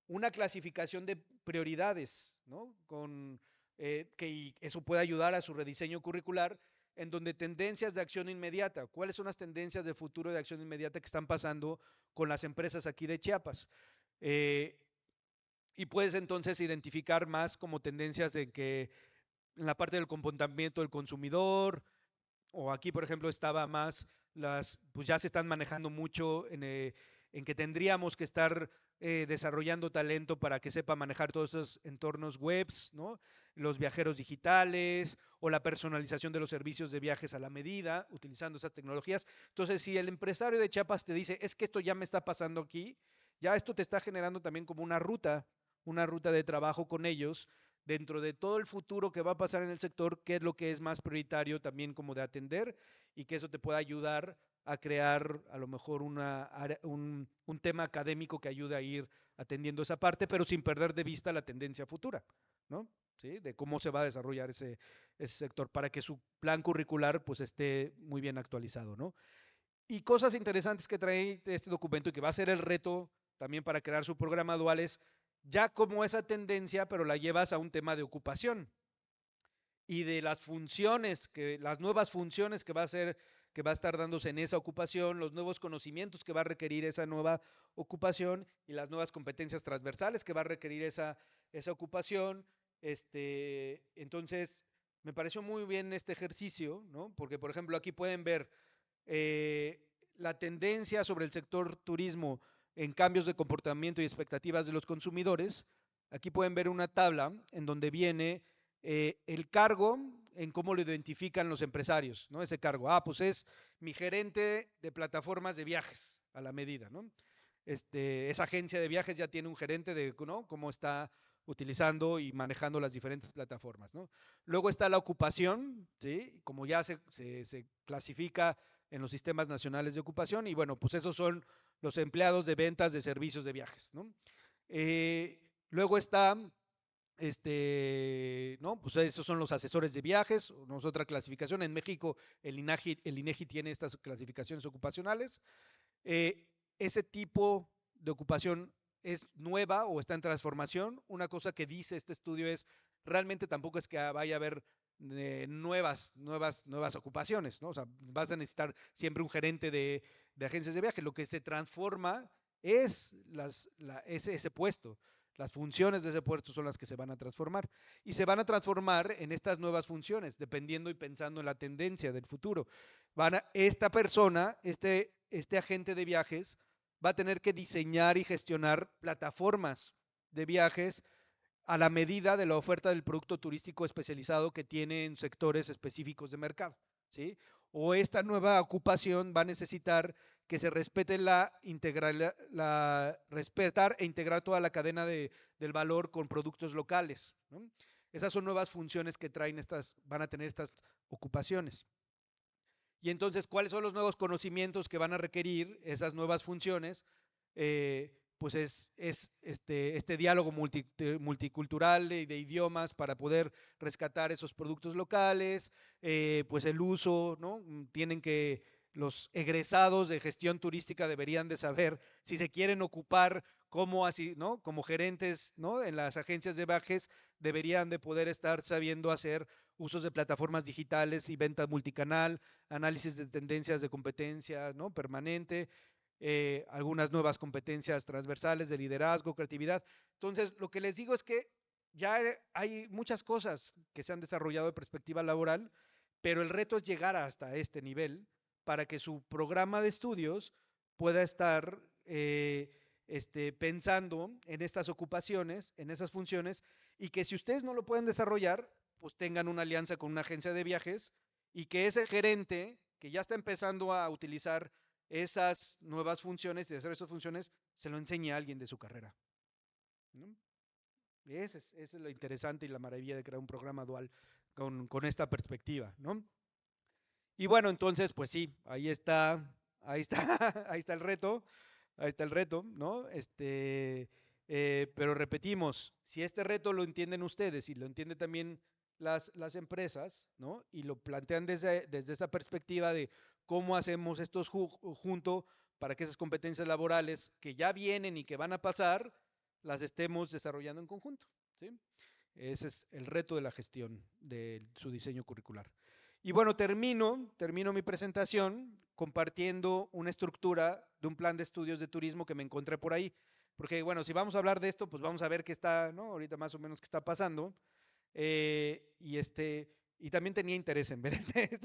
una clasificación de prioridades, ¿no? Que eso puede ayudar a su rediseño curricular, en donde tendencias de acción inmediata, ¿cuáles son las tendencias de futuro de acción inmediata que están pasando con las empresas aquí de Chiapas? Y puedes entonces identificar más como tendencias de que en la parte del comportamiento del consumidor, o aquí, por ejemplo, estaba más pues ya se están manejando mucho en que tendríamos que estar desarrollando talento para que sepa manejar todos esos entornos webs, ¿no? Los viajeros digitales o la personalización de los servicios de viajes a la medida, utilizando esas tecnologías. Entonces, si el empresario de Chiapas te dice, es que esto ya me está pasando aquí, ya esto te está generando también como una ruta de trabajo con ellos dentro de todo el futuro que va a pasar en el sector, qué es lo que es más prioritario también como de atender y que eso te pueda ayudar a crear a lo mejor un tema académico que ayude a ir atendiendo esa parte, pero sin perder de vista la tendencia futura, ¿no? ¿Sí? De cómo se va a desarrollar ese sector para que su plan curricular pues esté muy bien actualizado, ¿no? Y cosas interesantes que trae este documento y que va a ser el reto también para crear su programa dual es ya como esa tendencia, pero la llevas a un tema de ocupación y de las funciones, las nuevas funciones que va a ser, que va a estar dándose en esa ocupación, los nuevos conocimientos que va a requerir esa nueva ocupación y las nuevas competencias transversales que va a requerir esa ocupación. Entonces, me pareció muy bien este ejercicio, ¿no? Porque, por ejemplo, aquí pueden ver eh, la tendencia sobre el sector turismo en cambios de comportamiento y expectativas de los consumidores. Aquí pueden ver una tabla en donde viene el cargo en cómo lo identifican los empresarios, ¿no? Ese cargo, pues es mi gerente de plataformas de viajes a la medida, ¿no? Esa agencia de viajes ya tiene un gerente de, ¿no? Cómo está utilizando y manejando las diferentes plataformas, ¿no? Luego está la ocupación, ¿sí? Como ya se clasifica en los sistemas nacionales de ocupación, y bueno, pues esos son los empleados de ventas de servicios de viajes, ¿no? Luego está ¿no? Pues esos son los asesores de viajes, no es otra clasificación. En México el INEGI tiene estas clasificaciones ocupacionales. Ese tipo de ocupación es nueva o está en transformación. Una cosa que dice este estudio es, realmente tampoco es que vaya a haber nuevas ocupaciones, ¿no? O sea, vas a necesitar siempre un gerente de agencias de viaje. Lo que se transforma es ese puesto. Las funciones de ese puesto son las que se van a transformar. Y se van a transformar en estas nuevas funciones, dependiendo y pensando en la tendencia del futuro. Esta persona, este agente de viajes, va a tener que diseñar y gestionar plataformas de viajes a la medida de la oferta del producto turístico especializado que tiene en sectores específicos de mercado, ¿sí? o esta nueva ocupación va a necesitar que se respete respetar e integrar toda la cadena del valor con productos locales, ¿no? Esas son nuevas funciones que van a tener estas ocupaciones. Y entonces, ¿cuáles son los nuevos conocimientos que van a requerir esas nuevas funciones? Pues es este diálogo multicultural de idiomas para poder rescatar esos productos locales, pues el uso, ¿no? Los egresados de gestión turística deberían de saber si se quieren ocupar como así, ¿no? Como gerentes, ¿no? En las agencias de viajes deberían de poder estar sabiendo hacer usos de plataformas digitales y venta multicanal, análisis de tendencias de competencias, ¿no? Permanente, algunas nuevas competencias transversales de liderazgo, creatividad. Entonces, lo que les digo es que ya hay muchas cosas que se han desarrollado de perspectiva laboral, pero el reto es llegar hasta este nivel para que su programa de estudios pueda estar pensando en estas ocupaciones, en esas funciones, y que si ustedes no lo pueden desarrollar, pues tengan una alianza con una agencia de viajes y que ese gerente que ya está empezando a utilizar esas nuevas funciones y hacer esas funciones, se lo enseñe a alguien de su carrera, ¿no? Ese es lo interesante y la maravilla de crear un programa dual con esta perspectiva, ¿no? Y bueno, entonces, pues sí, ahí está, ahí está el reto, ¿no? Pero repetimos, si este reto lo entienden ustedes y lo entienden también las empresas, ¿no? Y lo plantean desde esta perspectiva de cómo hacemos esto junto para que esas competencias laborales que ya vienen y que van a pasar, las estemos desarrollando en conjunto, ¿sí? Ese es el reto de la gestión de su diseño curricular. Y bueno, termino mi presentación compartiendo una estructura de un plan de estudios de turismo que me encontré por ahí. Porque bueno, si vamos a hablar de esto, pues vamos a ver qué está, ¿no? Ahorita más o menos qué está pasando. Y también tenía interés en ver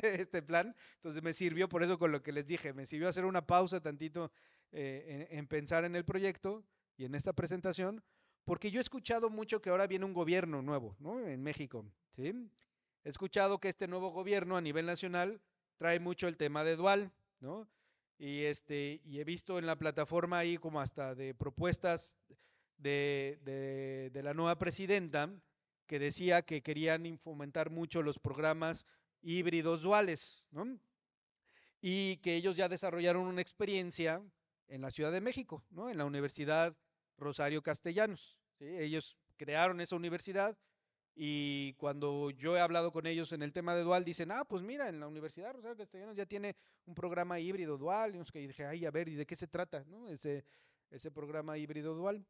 este plan, entonces me sirvió por eso con lo que les dije, me sirvió hacer una pausa tantito en pensar en el proyecto y en esta presentación, porque yo he escuchado mucho que ahora viene un gobierno nuevo, ¿no? En México, ¿sí? He escuchado que este nuevo gobierno a nivel nacional trae mucho el tema de dual, ¿no? Y he visto en la plataforma ahí como hasta de propuestas de la nueva presidenta que decía que querían fomentar mucho los programas híbridos duales, ¿no? Y que ellos ya desarrollaron una experiencia en la Ciudad de México, ¿no? En la Universidad Rosario Castellanos, ¿sí? Ellos crearon esa universidad y cuando yo he hablado con ellos en el tema de dual, dicen, pues mira, en la Universidad Rosario Castellanos ya tiene un programa híbrido dual. Y dije, ay, a ver, ¿y de qué se trata, no? Ese programa híbrido dual.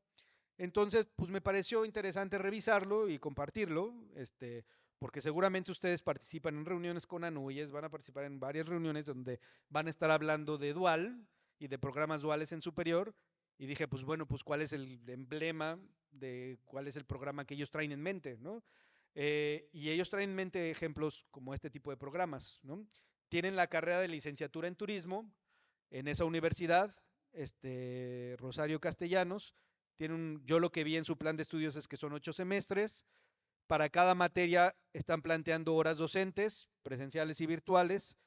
Entonces, pues me pareció interesante revisarlo y compartirlo, porque seguramente ustedes participan en reuniones con ANUYES, van a participar en varias reuniones donde van a estar hablando de dual y de programas duales en superior. Y dije, pues bueno, pues cuál es el emblema de cuál es el programa que ellos traen en mente, ¿no? Y ellos traen en mente ejemplos como este tipo de programas, ¿no? Tienen la carrera de licenciatura en turismo en esa universidad, Rosario Castellanos. Yo lo que vi en su plan de estudios es que son 8 semestres. Para cada materia están planteando horas docentes, presenciales y virtuales,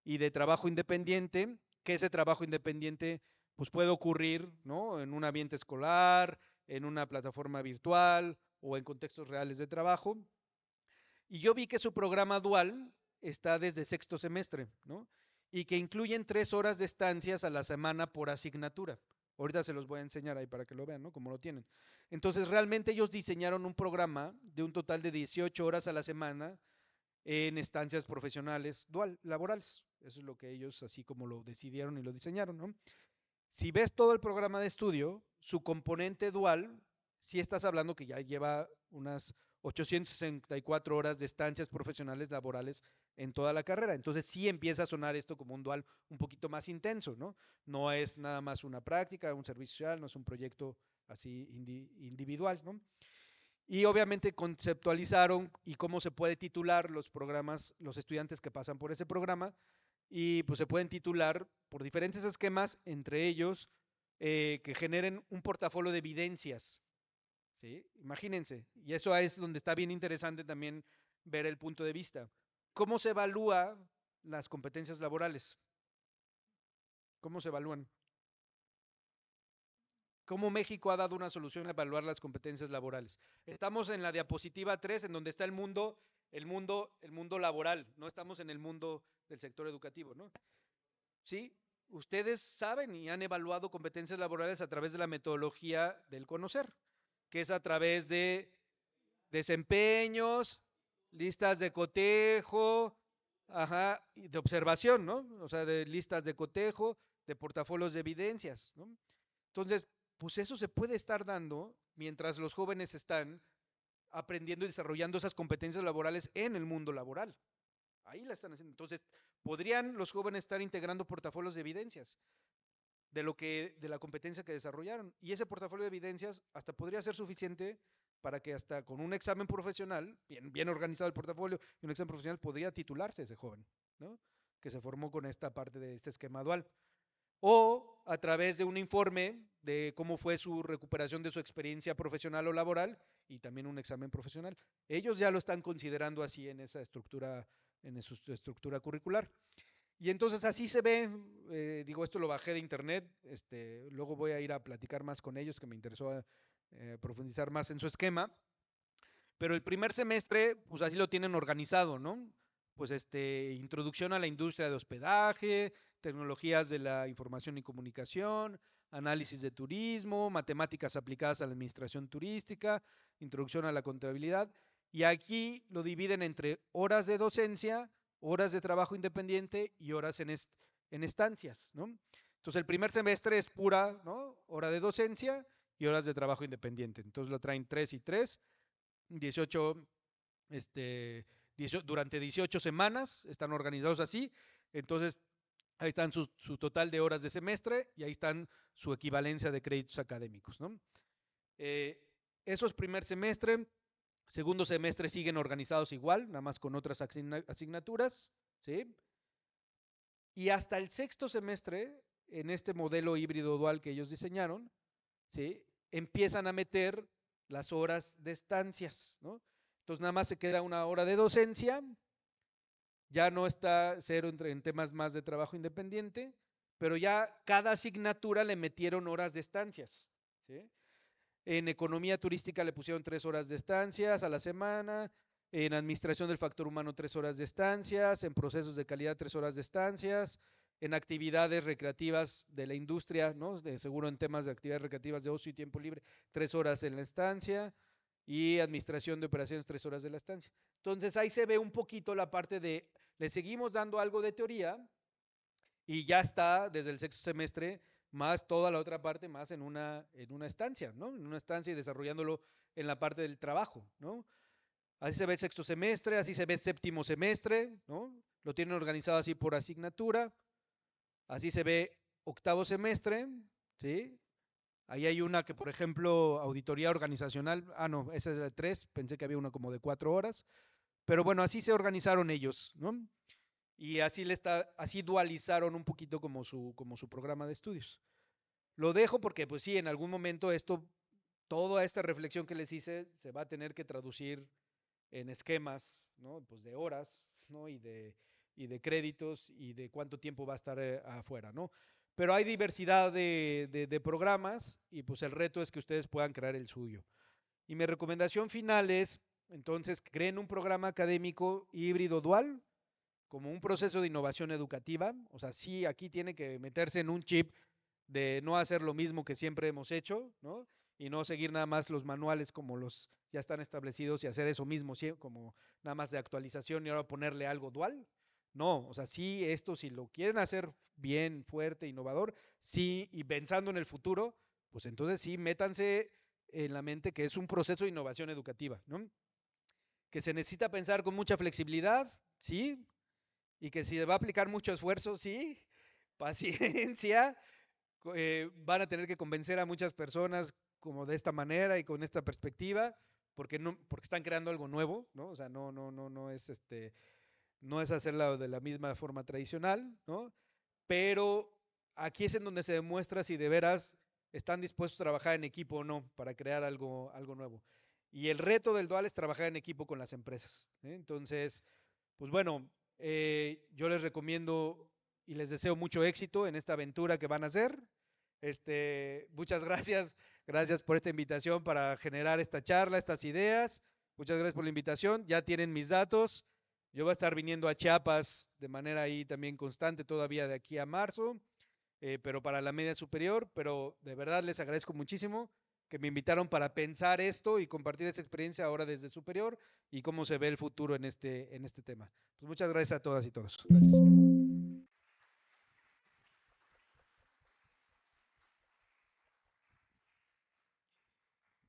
y de trabajo independiente, que ese trabajo independiente pues puede ocurrir, ¿no? En un ambiente escolar, en una plataforma virtual o en contextos reales de trabajo. Y yo vi que su programa dual está desde sexto semestre, ¿no? Y que incluyen 3 horas de estancias a la semana por asignatura. Ahorita se los voy a enseñar ahí para que lo vean, ¿no? Como lo tienen. Entonces, realmente ellos diseñaron un programa de un total de 18 horas a la semana en estancias profesionales laborales. Eso es lo que ellos así como lo decidieron y lo diseñaron, ¿no? Si ves todo el programa de estudio, su componente dual, si estás hablando que ya lleva unas 864 horas de estancias profesionales laborales en toda la carrera. Entonces sí empieza a sonar esto como un dual un poquito más intenso, ¿no? No es nada más una práctica, un servicio social, no es un proyecto así individual, ¿no? Y obviamente conceptualizaron y cómo se puede titular los programas, los estudiantes que pasan por ese programa, y pues se pueden titular por diferentes esquemas, entre ellos que generen un portafolio de evidencias, ¿sí? Imagínense, y eso es donde está bien interesante también ver el punto de vista. ¿Cómo se evalúa las competencias laborales? ¿Cómo se evalúan? ¿Cómo México ha dado una solución a evaluar las competencias laborales? Estamos en la diapositiva 3, en donde está el mundo laboral, no estamos en el mundo del sector educativo, ¿no? Sí, ustedes saben y han evaluado competencias laborales a través de la metodología del conocer, que es a través de desempeños, listas de cotejo, ajá, y de observación, ¿no? O sea, de listas de cotejo, de portafolios de evidencias, ¿no? Entonces, pues eso se puede estar dando mientras los jóvenes están aprendiendo y desarrollando esas competencias laborales en el mundo laboral. Ahí la están haciendo. Entonces, podrían los jóvenes estar integrando portafolios de evidencias de la competencia que desarrollaron. Y ese portafolio de evidencias hasta podría ser suficiente para que hasta con un examen profesional, bien organizado el portafolio y un examen profesional, podría titularse ese joven, ¿no? Que se formó con esta parte de este esquema dual. O a través de un informe de cómo fue su recuperación de su experiencia profesional o laboral y también un examen profesional. Ellos ya lo están considerando así en su estructura curricular. Y entonces así se ve, digo, esto lo bajé de internet, luego voy a ir a platicar más con ellos, que me interesó profundizar más en su esquema, pero el primer semestre, pues así lo tienen organizado, ¿no? Pues introducción a la industria de hospedaje, tecnologías de la información y comunicación, análisis de turismo, matemáticas aplicadas a la administración turística, introducción a la contabilidad, y aquí lo dividen entre horas de docencia, horas de trabajo independiente y horas en estancias, ¿no? Entonces el primer semestre es pura, ¿no? Hora de docencia y horas de trabajo independiente. Entonces lo traen 3 y 3, 18, durante 18 semanas están organizados así. Entonces ahí están su total de horas de semestre y ahí están su equivalencia de créditos académicos, ¿no? Eso es primer semestre. Segundo semestre siguen organizados igual, nada más con otras asignaturas, ¿sí? Y hasta el sexto semestre, en este modelo híbrido dual que ellos diseñaron, ¿sí? Empiezan a meter las horas de estancias, ¿no? Entonces nada más se queda una hora de docencia, ya no está cero en temas más de trabajo independiente, pero ya cada asignatura le metieron horas de estancias, ¿sí? En economía turística le pusieron 3 horas de estancias a la semana, en administración del factor humano 3 horas de estancias, en procesos de calidad 3 horas de estancias, en actividades recreativas de la industria, ¿no? Seguro en temas de actividades recreativas de ocio y tiempo libre, 3 horas en la estancia, y administración de operaciones 3 horas de la estancia. Entonces ahí se ve un poquito la parte de, le seguimos dando algo de teoría y ya está desde el sexto semestre más toda la otra parte más en una estancia, ¿no? En una estancia y desarrollándolo en la parte del trabajo, ¿no? Así se ve el sexto semestre, así se ve el séptimo semestre, ¿no? Lo tienen organizado así por asignatura, así se ve octavo semestre, ¿sí? Ahí hay una que, por ejemplo, auditoría organizacional, no, esa es de 3, pensé que había una como de 4 horas, pero bueno, así se organizaron ellos, ¿no? Y así dualizaron un poquito como su programa de estudios. Lo dejo porque, pues sí, en algún momento toda esta reflexión que les hice se va a tener que traducir en esquemas, ¿no? Pues de horas, ¿no? Y de créditos y de cuánto tiempo va a estar afuera, ¿no? Pero hay diversidad de programas y pues el reto es que ustedes puedan crear el suyo. Y mi recomendación final es, entonces, creen un programa académico híbrido dual como un proceso de innovación educativa. O sea, sí, aquí tiene que meterse en un chip de no hacer lo mismo que siempre hemos hecho, ¿no? Y no seguir nada más los manuales como los ya están establecidos y hacer eso mismo, ¿sí? Como nada más de actualización y ahora ponerle algo dual. No, o sea, sí, esto si lo quieren hacer bien, fuerte, innovador, sí, y pensando en el futuro, pues entonces sí, métanse en la mente que es un proceso de innovación educativa, ¿no? Que se necesita pensar con mucha flexibilidad, sí, y que si va a aplicar mucho esfuerzo, sí, paciencia, van a tener que convencer a muchas personas como de esta manera y con esta perspectiva, porque están creando algo nuevo, ¿no? O sea, no es hacerlo de la misma forma tradicional, ¿no? Pero aquí es en donde se demuestra si de veras están dispuestos a trabajar en equipo o no para crear algo nuevo. Y el reto del dual es trabajar en equipo con las empresas, ¿eh? Entonces, pues bueno, Yo les recomiendo y les deseo mucho éxito en esta aventura que van a hacer. Muchas gracias, gracias por esta invitación para generar esta charla, estas ideas. Muchas gracias por la invitación. Ya tienen mis datos. Yo voy a estar viniendo a Chiapas de manera ahí también constante todavía de aquí a marzo, pero para la media superior. Pero de verdad les agradezco muchísimo que me invitaron para pensar esto y compartir esa experiencia ahora desde superior y cómo se ve el futuro en este tema. Pues muchas gracias a todas y todos. Gracias.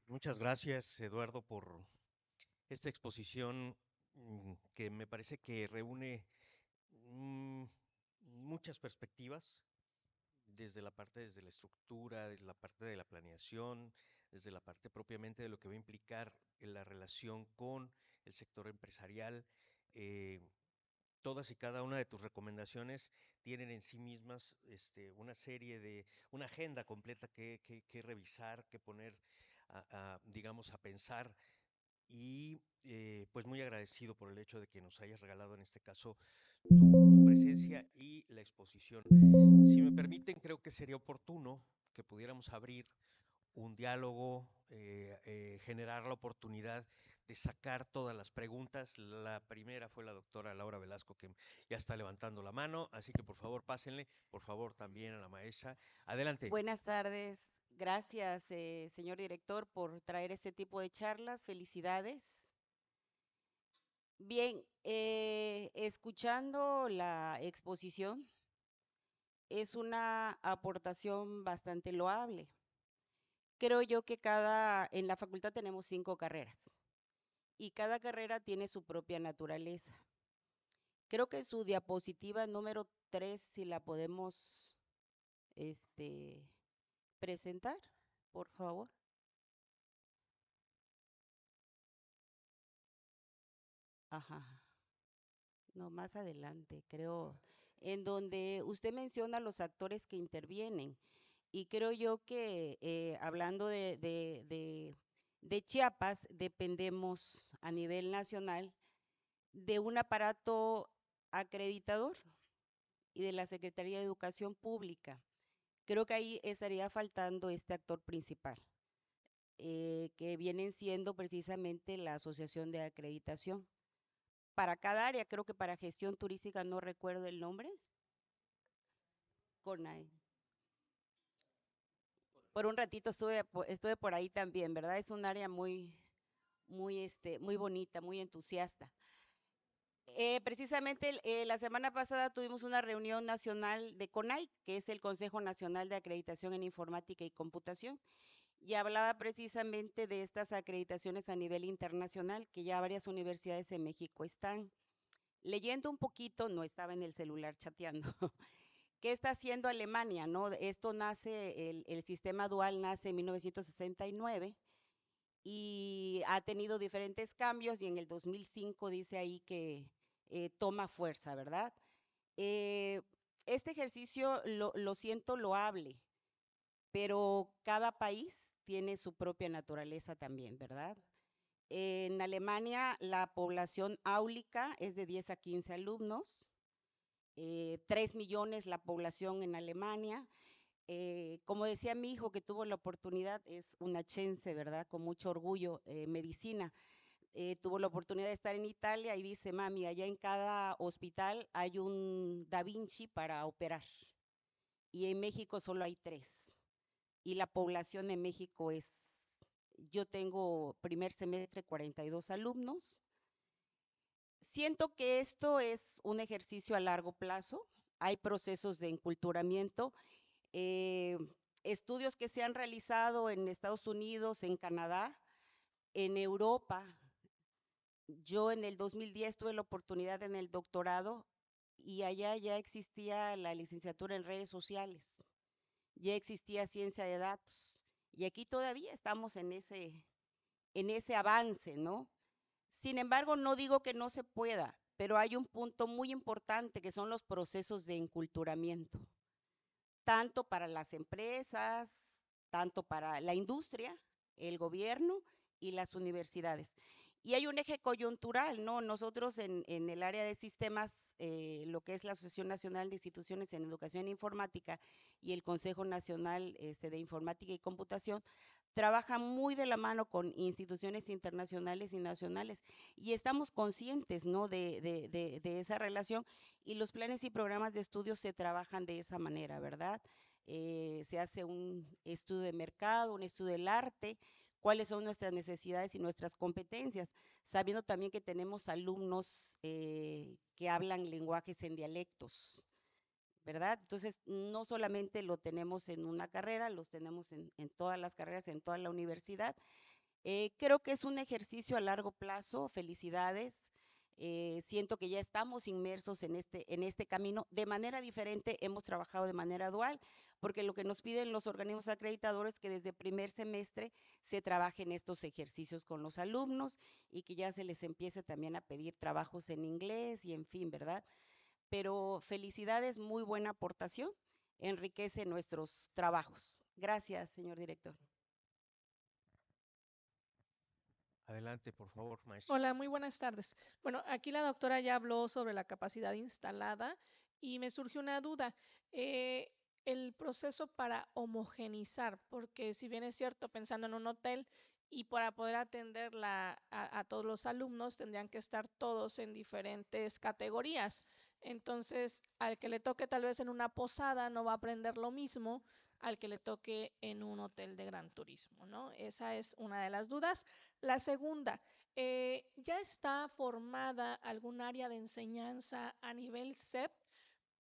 Muchas gracias, Eduardo, por esta exposición que me parece que reúne mm, muchas perspectivas, desde la estructura, desde la parte de la planeación, desde la parte propiamente de lo que va a implicar en la relación con el sector empresarial. eh, Todas y cada una de tus recomendaciones tienen en sí mismas una serie de, una agenda completa que revisar, que poner, digamos, a pensar y pues muy agradecido por el hecho de que nos hayas regalado en este caso tu presencia y la exposición. Si me permiten, creo que sería oportuno que pudiéramos abrir un diálogo, generar la oportunidad de sacar todas las preguntas. La primera fue la doctora Laura Velasco, que ya está levantando la mano, así que por favor pásenle, por favor también a la maestra. Adelante. Buenas tardes. Gracias, señor director, por traer este tipo de charlas. Felicidades. Bien, escuchando la exposición, es una aportación bastante loable. Creo yo que en la facultad tenemos 5 carreras y cada carrera tiene su propia naturaleza. Creo que su diapositiva número 3, si la podemos este, presentar, por favor. Ajá. No, más adelante, creo, en donde usted menciona los actores que intervienen. Y creo yo que hablando de Chiapas, dependemos a nivel nacional de un aparato acreditador y de la Secretaría de Educación Pública. Creo que ahí estaría faltando este actor principal, que vienen siendo precisamente la Asociación de Acreditación. Para cada área, creo que para gestión turística no recuerdo el nombre, CONAE. Por un ratito estuve por ahí también, ¿verdad? Es un área muy bonita, muy entusiasta. Precisamente la semana pasada tuvimos una reunión nacional de CONAI, que es el Consejo Nacional de Acreditación en Informática y Computación, y hablaba precisamente de estas acreditaciones a nivel internacional, que ya varias universidades en México están. Leyendo un poquito, no estaba en el celular chateando, ¿qué está haciendo Alemania? ¿No? Esto nace, el sistema dual nace en 1969 y ha tenido diferentes cambios y en el 2005 dice ahí que toma fuerza, ¿verdad? Eh, este ejercicio lo siento loable, pero cada país tiene su propia naturaleza también, ¿verdad? En Alemania la población áulica es de 10 a 15 alumnos, 3 millones la población en Alemania. Como decía mi hijo que tuvo la oportunidad, es una chense, ¿verdad? Con mucho orgullo, medicina. Tuvo la oportunidad de estar en Italia y dice, mami, allá en cada hospital hay un Da Vinci para operar. Y en México solo hay 3. Y la población en México yo tengo primer semestre 42 alumnos. Siento que esto es un ejercicio a largo plazo. Hay procesos de enculturamiento, eh, estudios que se han realizado en Estados Unidos, en Canadá, en Europa. Yo en el 2010 tuve la oportunidad en el doctorado y allá ya existía la licenciatura en redes sociales, ya existía ciencia de datos y aquí todavía estamos en ese avance, ¿no? Sin embargo, no digo que no se pueda, pero hay un punto muy importante que son los procesos de enculturamiento, tanto para las empresas, tanto para la industria, el gobierno y las universidades. Y hay un eje coyuntural, ¿no? Nosotros en el área de sistemas lo que es la Asociación Nacional de Instituciones en Educación Informática y el Consejo Nacional de Informática y Computación, trabajan muy de la mano con instituciones internacionales y nacionales y estamos conscientes, ¿no?, de esa relación, y los planes y programas de estudio se trabajan de esa manera, ¿verdad? Se hace un estudio de mercado, un estudio del arte, cuáles son nuestras necesidades y nuestras competencias, sabiendo también que tenemos alumnos que hablan lenguajes en dialectos, ¿verdad? Entonces, no solamente lo tenemos en una carrera, los tenemos en todas las carreras, en toda la universidad. Creo que es un ejercicio a largo plazo, felicidades. Siento que ya estamos inmersos en este camino. De manera diferente, hemos trabajado de manera dual, porque lo que nos piden los organismos acreditadores es que desde primer semestre se trabajen estos ejercicios con los alumnos y que ya se les empiece también a pedir trabajos en inglés y en fin, ¿verdad? Pero felicidades, muy buena aportación, enriquece nuestros trabajos. Gracias, señor director. Adelante, por favor, maestro. Hola, muy buenas tardes. Bueno, aquí la doctora ya habló sobre la capacidad instalada y me surgió una duda. El proceso para homogenizar, porque si bien es cierto, pensando en un hotel y para poder atender a todos los alumnos tendrían que estar todos en diferentes categorías. Entonces, al que le toque tal vez en una posada no va a aprender lo mismo al que le toque en un hotel de gran turismo, ¿no? Esa es una de las dudas. La segunda, ¿ya está formada algún área de enseñanza a nivel SEP?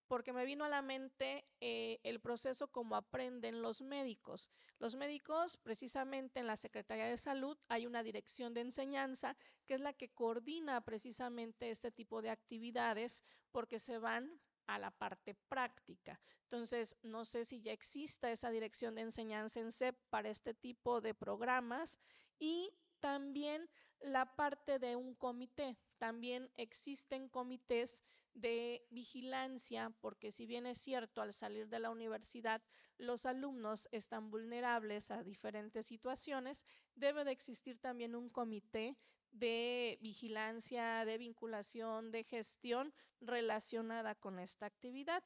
Porque me vino a la mente el proceso como aprenden los médicos. Los médicos, precisamente en la Secretaría de Salud, hay una dirección de enseñanza que es la que coordina precisamente este tipo de actividades porque se van a la parte práctica. Entonces, no sé si ya exista esa dirección de enseñanza en SEP para este tipo de programas y también la parte de un comité. También existen comités de vigilancia, porque si bien es cierto, al salir de la universidad los alumnos están vulnerables a diferentes situaciones, debe de existir también un comité de vigilancia, de vinculación, de gestión relacionada con esta actividad.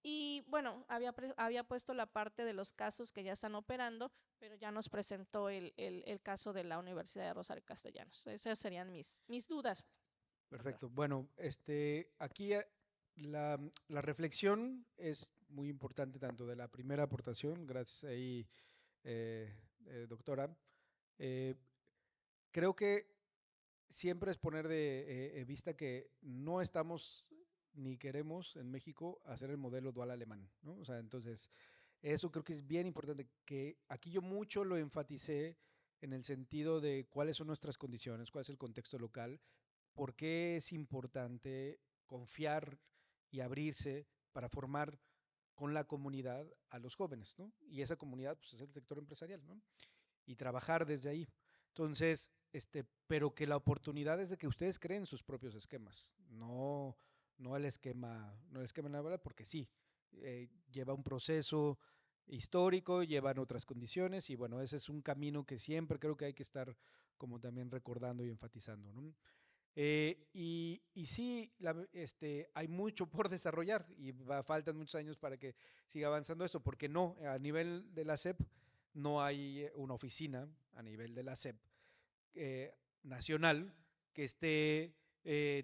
Y bueno, había puesto la parte de los casos que ya están operando, pero ya nos presentó el caso de la Universidad de Rosario Castellanos. Esas serían mis dudas. Perfecto. Bueno, aquí la reflexión es muy importante tanto de la primera aportación, gracias ahí, doctora. Eh, Creo que siempre es poner de vista que no estamos ni queremos en México hacer el modelo dual alemán, ¿no? O sea, entonces, eso creo que es bien importante, que aquí yo mucho lo enfaticé en el sentido de cuáles son nuestras condiciones, cuál es el contexto local, por qué es importante confiar y abrirse para formar con la comunidad a los jóvenes, ¿no? Y esa comunidad pues, es el sector empresarial, ¿no? Y trabajar desde ahí. Entonces, pero que la oportunidad es de que ustedes creen sus propios esquemas, no el esquema la verdad, porque sí, lleva un proceso histórico, llevan otras condiciones y bueno, ese es un camino que siempre creo que hay que estar como también recordando y enfatizando, ¿no? Y sí, hay mucho por desarrollar y faltan muchos años para que siga avanzando eso, porque no, a nivel de la SEP no hay una oficina a nivel de la SEP nacional que esté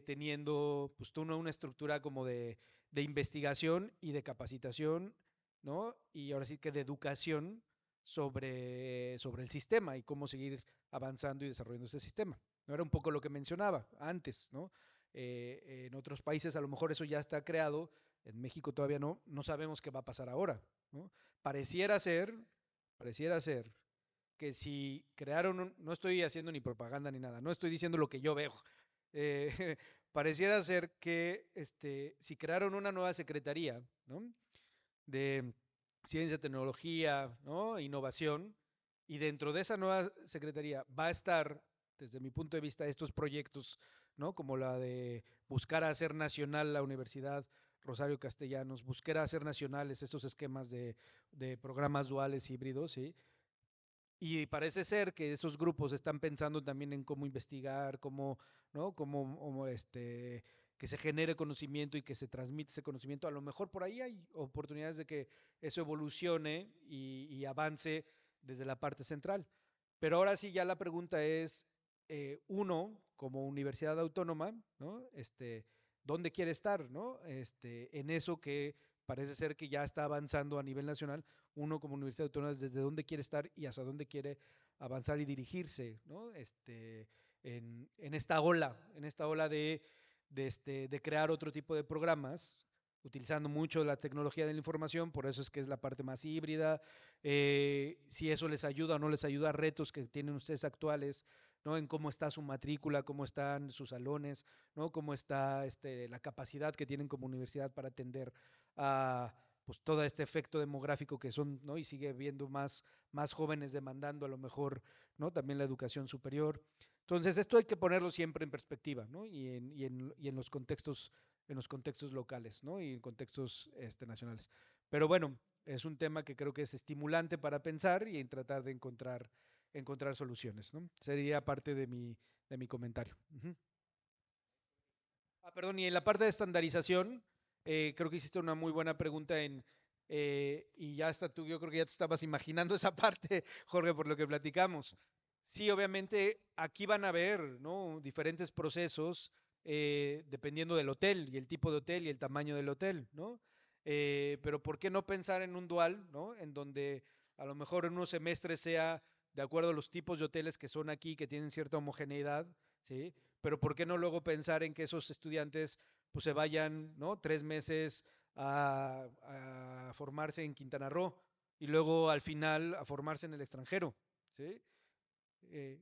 teniendo pues una estructura como de investigación y de capacitación, ¿no? Y ahora sí que de educación sobre el sistema y cómo seguir avanzando y desarrollando ese sistema. No era un poco lo que mencionaba antes, ¿no? En otros países a lo mejor eso ya está creado, en México todavía no sabemos qué va a pasar ahora, ¿no? Pareciera ser que si crearon, no estoy haciendo ni propaganda ni nada, no estoy diciendo lo que yo veo, eh, pareciera ser que si crearon una nueva secretaría, ¿no? De ciencia, tecnología, ¿no? Innovación, y dentro de esa nueva secretaría va a estar, desde mi punto de vista, estos proyectos, ¿no? Como la de buscar hacer nacional la Universidad Rosario Castellanos, buscar hacer nacionales estos esquemas de programas duales híbridos, ¿sí? Y parece ser que esos grupos están pensando también en cómo investigar, cómo, ¿no? Cómo que se genere conocimiento y que se transmite ese conocimiento. A lo mejor por ahí hay oportunidades de que eso evolucione y avance desde la parte central. Pero ahora sí ya la pregunta es, uno, como universidad autónoma, ¿no? ¿Dónde quiere estar, ¿no? En eso que parece ser que ya está avanzando a nivel nacional, uno como universidad autónoma, desde dónde quiere estar y hasta dónde quiere avanzar y dirigirse, ¿no? En esta ola de crear otro tipo de programas, utilizando mucho la tecnología de la información, por eso es que es la parte más híbrida, si eso les ayuda o no les ayuda a retos que tienen ustedes actuales, ¿no? En cómo está su matrícula, cómo están sus salones, ¿no? Cómo está la capacidad que tienen como universidad para atender a pues todo este efecto demográfico que son, ¿no? Y sigue habiendo más jóvenes demandando a lo mejor, ¿no? También la educación superior. Entonces, esto hay que ponerlo siempre en perspectiva, ¿no? Y en los contextos locales, ¿no? Y en contextos nacionales. Pero bueno, es un tema que creo que es estimulante para pensar y en tratar de encontrar soluciones, ¿no? Sería parte de mi comentario. Perdón, y en la parte de estandarización, creo que hiciste una muy buena pregunta y ya está tú, yo creo que ya te estabas imaginando esa parte, Jorge, por lo que platicamos. Sí, obviamente aquí van a haber, ¿no? Diferentes procesos dependiendo del hotel y el tipo de hotel y el tamaño del hotel, ¿no? Pero ¿por qué no pensar en un dual, ¿no? En donde a lo mejor en unos semestres sea de acuerdo a los tipos de hoteles que son aquí, que tienen cierta homogeneidad, ¿sí? Pero ¿por qué no luego pensar en que esos estudiantes pues se vayan, ¿no? 3 meses a formarse en Quintana Roo y luego al final a formarse en el extranjero, ¿sí? Eh,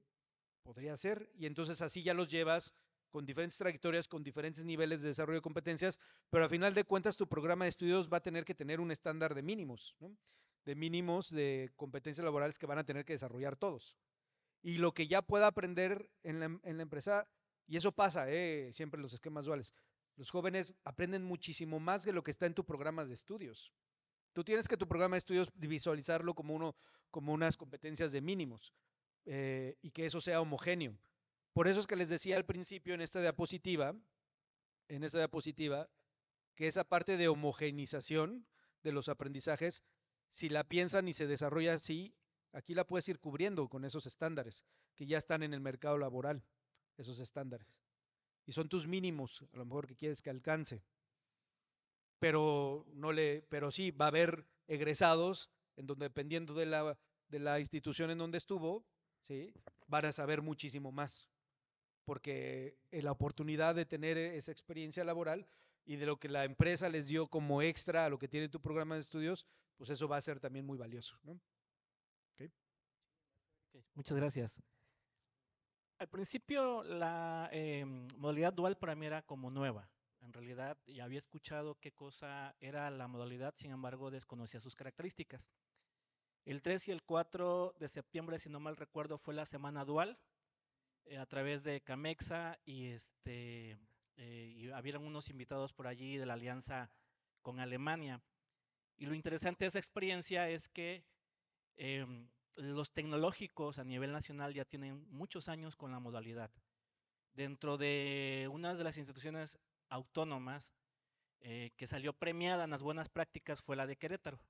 Podría ser, y entonces así ya los llevas con diferentes trayectorias, con diferentes niveles de desarrollo de competencias, pero al final de cuentas tu programa de estudios va a tener que tener un estándar de mínimos, ¿no? De mínimos de competencias laborales que van a tener que desarrollar todos. Y lo que ya pueda aprender en la empresa, y eso pasa siempre en los esquemas duales, los jóvenes aprenden muchísimo más de lo que está en tu programa de estudios. Tú tienes que tu programa de estudios visualizarlo como unas competencias de mínimos y que eso sea homogéneo. Por eso es que les decía al principio en esta diapositiva, que esa parte de homogenización de los aprendizajes, si la piensan y se desarrolla así, aquí la puedes ir cubriendo con esos estándares que ya están en el mercado laboral, esos estándares. Y son tus mínimos, a lo mejor que quieres que alcance. Pero sí, va a haber egresados en donde dependiendo de la institución en donde estuvo, ¿sí? Van a saber muchísimo más porque la oportunidad de tener esa experiencia laboral y de lo que la empresa les dio como extra a lo que tiene tu programa de estudios, pues eso va a ser también muy valioso, ¿no? Okay. Ok, muchas gracias. Al principio la modalidad dual para mí era como nueva. En realidad ya había escuchado qué cosa era la modalidad, sin embargo desconocía sus características. El 3 y el 4 de septiembre, si no mal recuerdo, fue la semana dual a través de Camexa y habían unos invitados por allí de la alianza con Alemania. Y lo interesante de esa experiencia es que eh, los tecnológicos a nivel nacional ya tienen muchos años con la modalidad. Dentro de una de las instituciones autónomas que salió premiada en las buenas prácticas fue la de Querétaro,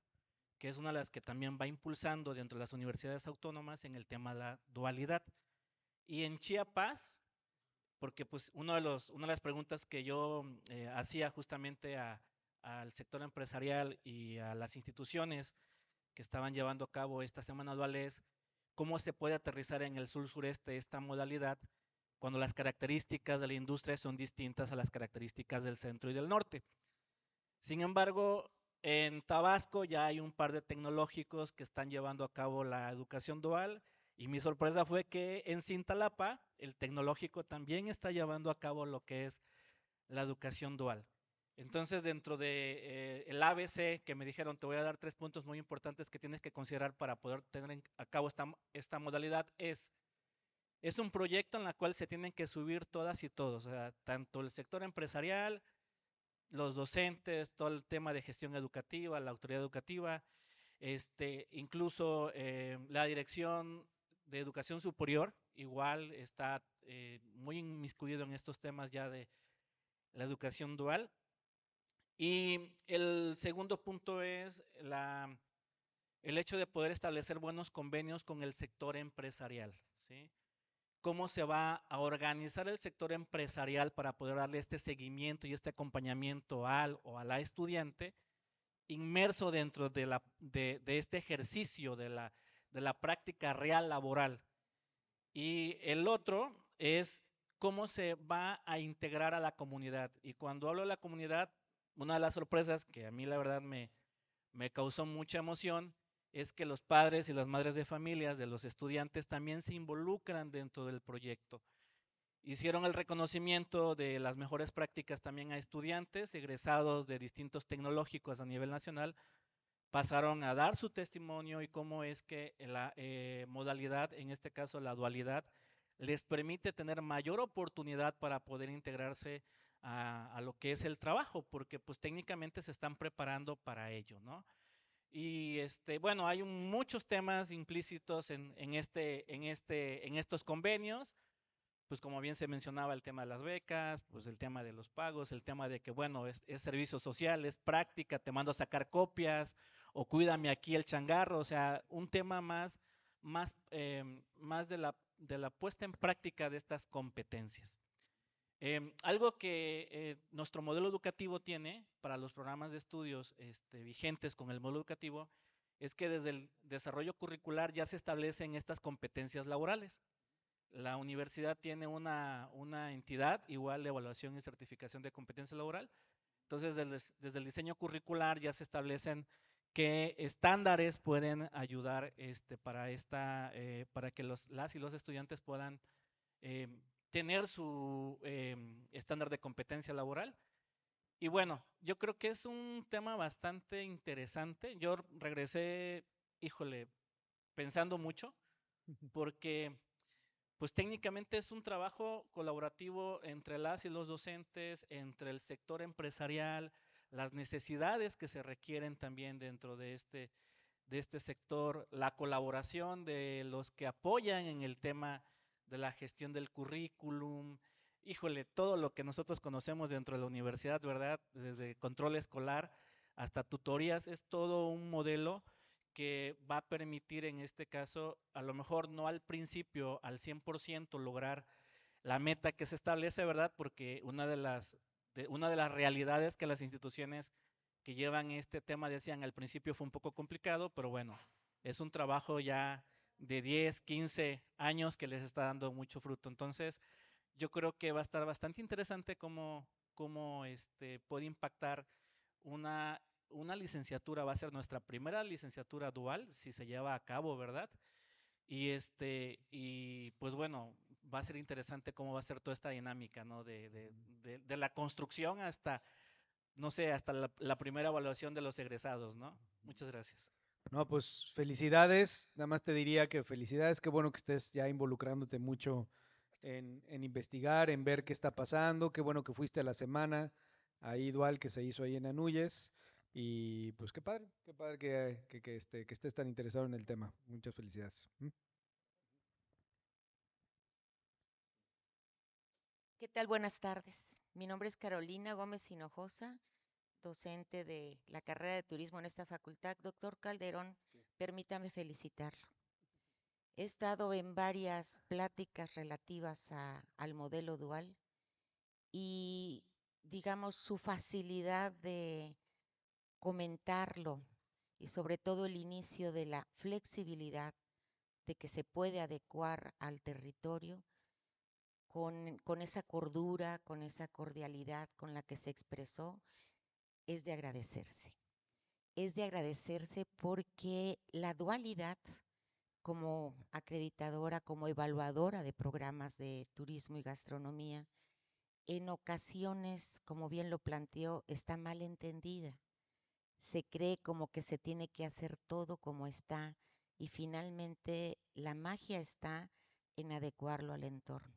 que es una de las que también va impulsando dentro de las universidades autónomas en el tema de la dualidad. Y en Chiapas, porque pues una de las preguntas que yo hacía justamente al sector empresarial y a las instituciones que estaban llevando a cabo esta semana dual es cómo se puede aterrizar en el sur sureste esta modalidad cuando las características de la industria son distintas a las características del centro y del norte. Sin embargo, en Tabasco ya hay un par de tecnológicos que están llevando a cabo la educación dual y mi sorpresa fue que en Cintalapa el tecnológico también está llevando a cabo lo que es la educación dual. Entonces, dentro de el ABC que me dijeron, te voy a dar 3 puntos muy importantes que tienes que considerar para poder tener a cabo esta modalidad es un proyecto en el cual se tienen que subir todas y todos, o sea, tanto el sector empresarial, los docentes, todo el tema de gestión educativa, la autoridad educativa, incluso la dirección de educación superior igual está muy inmiscuido en estos temas ya de la educación dual. Y el segundo punto es el hecho de poder establecer buenos convenios con el sector empresarial, ¿sí? Cómo se va a organizar el sector empresarial para poder darle este seguimiento y este acompañamiento al o a la estudiante inmerso dentro de este ejercicio de la práctica real laboral. Y el otro es cómo se va a integrar a la comunidad. Y cuando hablo de la comunidad, una de las sorpresas que a mí la verdad me causó mucha emoción es que los padres y las madres de familias de los estudiantes también se involucran dentro del proyecto. Hicieron el reconocimiento de las mejores prácticas también a estudiantes egresados de distintos tecnológicos a nivel nacional, pasaron a dar su testimonio y cómo es que la modalidad, en este caso la dualidad, les permite tener mayor oportunidad para poder integrarse a lo que es el trabajo, porque pues técnicamente se están preparando para ello, ¿no? Y bueno, hay muchos temas implícitos en estos convenios, pues como bien se mencionaba el tema de las becas, pues el tema de los pagos, el tema de que bueno, es servicio social, es práctica, te mando a sacar copias, o cuídame aquí el changarro, o sea, un tema más de la puesta en práctica de estas competencias. Algo que nuestro modelo educativo tiene para los programas de estudios vigentes con el modelo educativo es que desde el desarrollo curricular ya se establecen estas competencias laborales. La universidad tiene una entidad igual de evaluación y certificación de competencia laboral. Entonces, desde el diseño curricular ya se establecen qué estándares pueden ayudar para que las y los estudiantes puedan eh, tener su estándar de competencia laboral. Y bueno, yo creo que es un tema bastante interesante. Yo regresé, híjole, pensando mucho, porque pues técnicamente es un trabajo colaborativo entre las y los docentes, entre el sector empresarial, las necesidades que se requieren también dentro de este sector, la colaboración de los que apoyan en el tema de la gestión del currículum, híjole, todo lo que nosotros conocemos dentro de la universidad, ¿verdad? Desde control escolar hasta tutorías, es todo un modelo que va a permitir en este caso, a lo mejor no al principio al 100% lograr la meta que se establece, ¿verdad? Porque una de las realidades que las instituciones que llevan este tema decían al principio fue un poco complicado, pero bueno, es un trabajo ya de 10, 15 años que les está dando mucho fruto. Entonces, yo creo que va a estar bastante interesante cómo puede impactar una, una licenciatura, va a ser nuestra primera licenciatura dual, si se lleva a cabo, ¿verdad? Y pues bueno, va a ser interesante cómo va a ser toda esta dinámica, ¿no? De la construcción hasta, no sé, hasta la primera evaluación de los egresados, ¿no? Muchas gracias. No, pues felicidades. Nada más te diría que felicidades. Qué bueno que estés ya involucrándote mucho en investigar, en ver qué está pasando. Qué bueno que fuiste a la semana ahí dual que se hizo ahí en Anuyes. Y pues qué padre que estés tan interesado en el tema. Muchas felicidades. ¿Mm? ¿Qué tal? Buenas tardes. Mi nombre es Carolina Gómez Hinojosa, docente de la carrera de turismo en esta facultad. Doctor Calderón, permítame felicitarlo. He estado en varias pláticas relativas al modelo dual y, digamos, su facilidad de comentarlo y sobre todo el inicio de la flexibilidad de que se puede adecuar al territorio con esa cordura, con esa cordialidad con la que se expresó, es de agradecerse. Es de agradecerse porque la dualidad como acreditadora, como evaluadora de programas de turismo y gastronomía, en ocasiones, como bien lo planteó, está mal entendida. Se cree como que se tiene que hacer todo como está y finalmente la magia está en adecuarlo al entorno.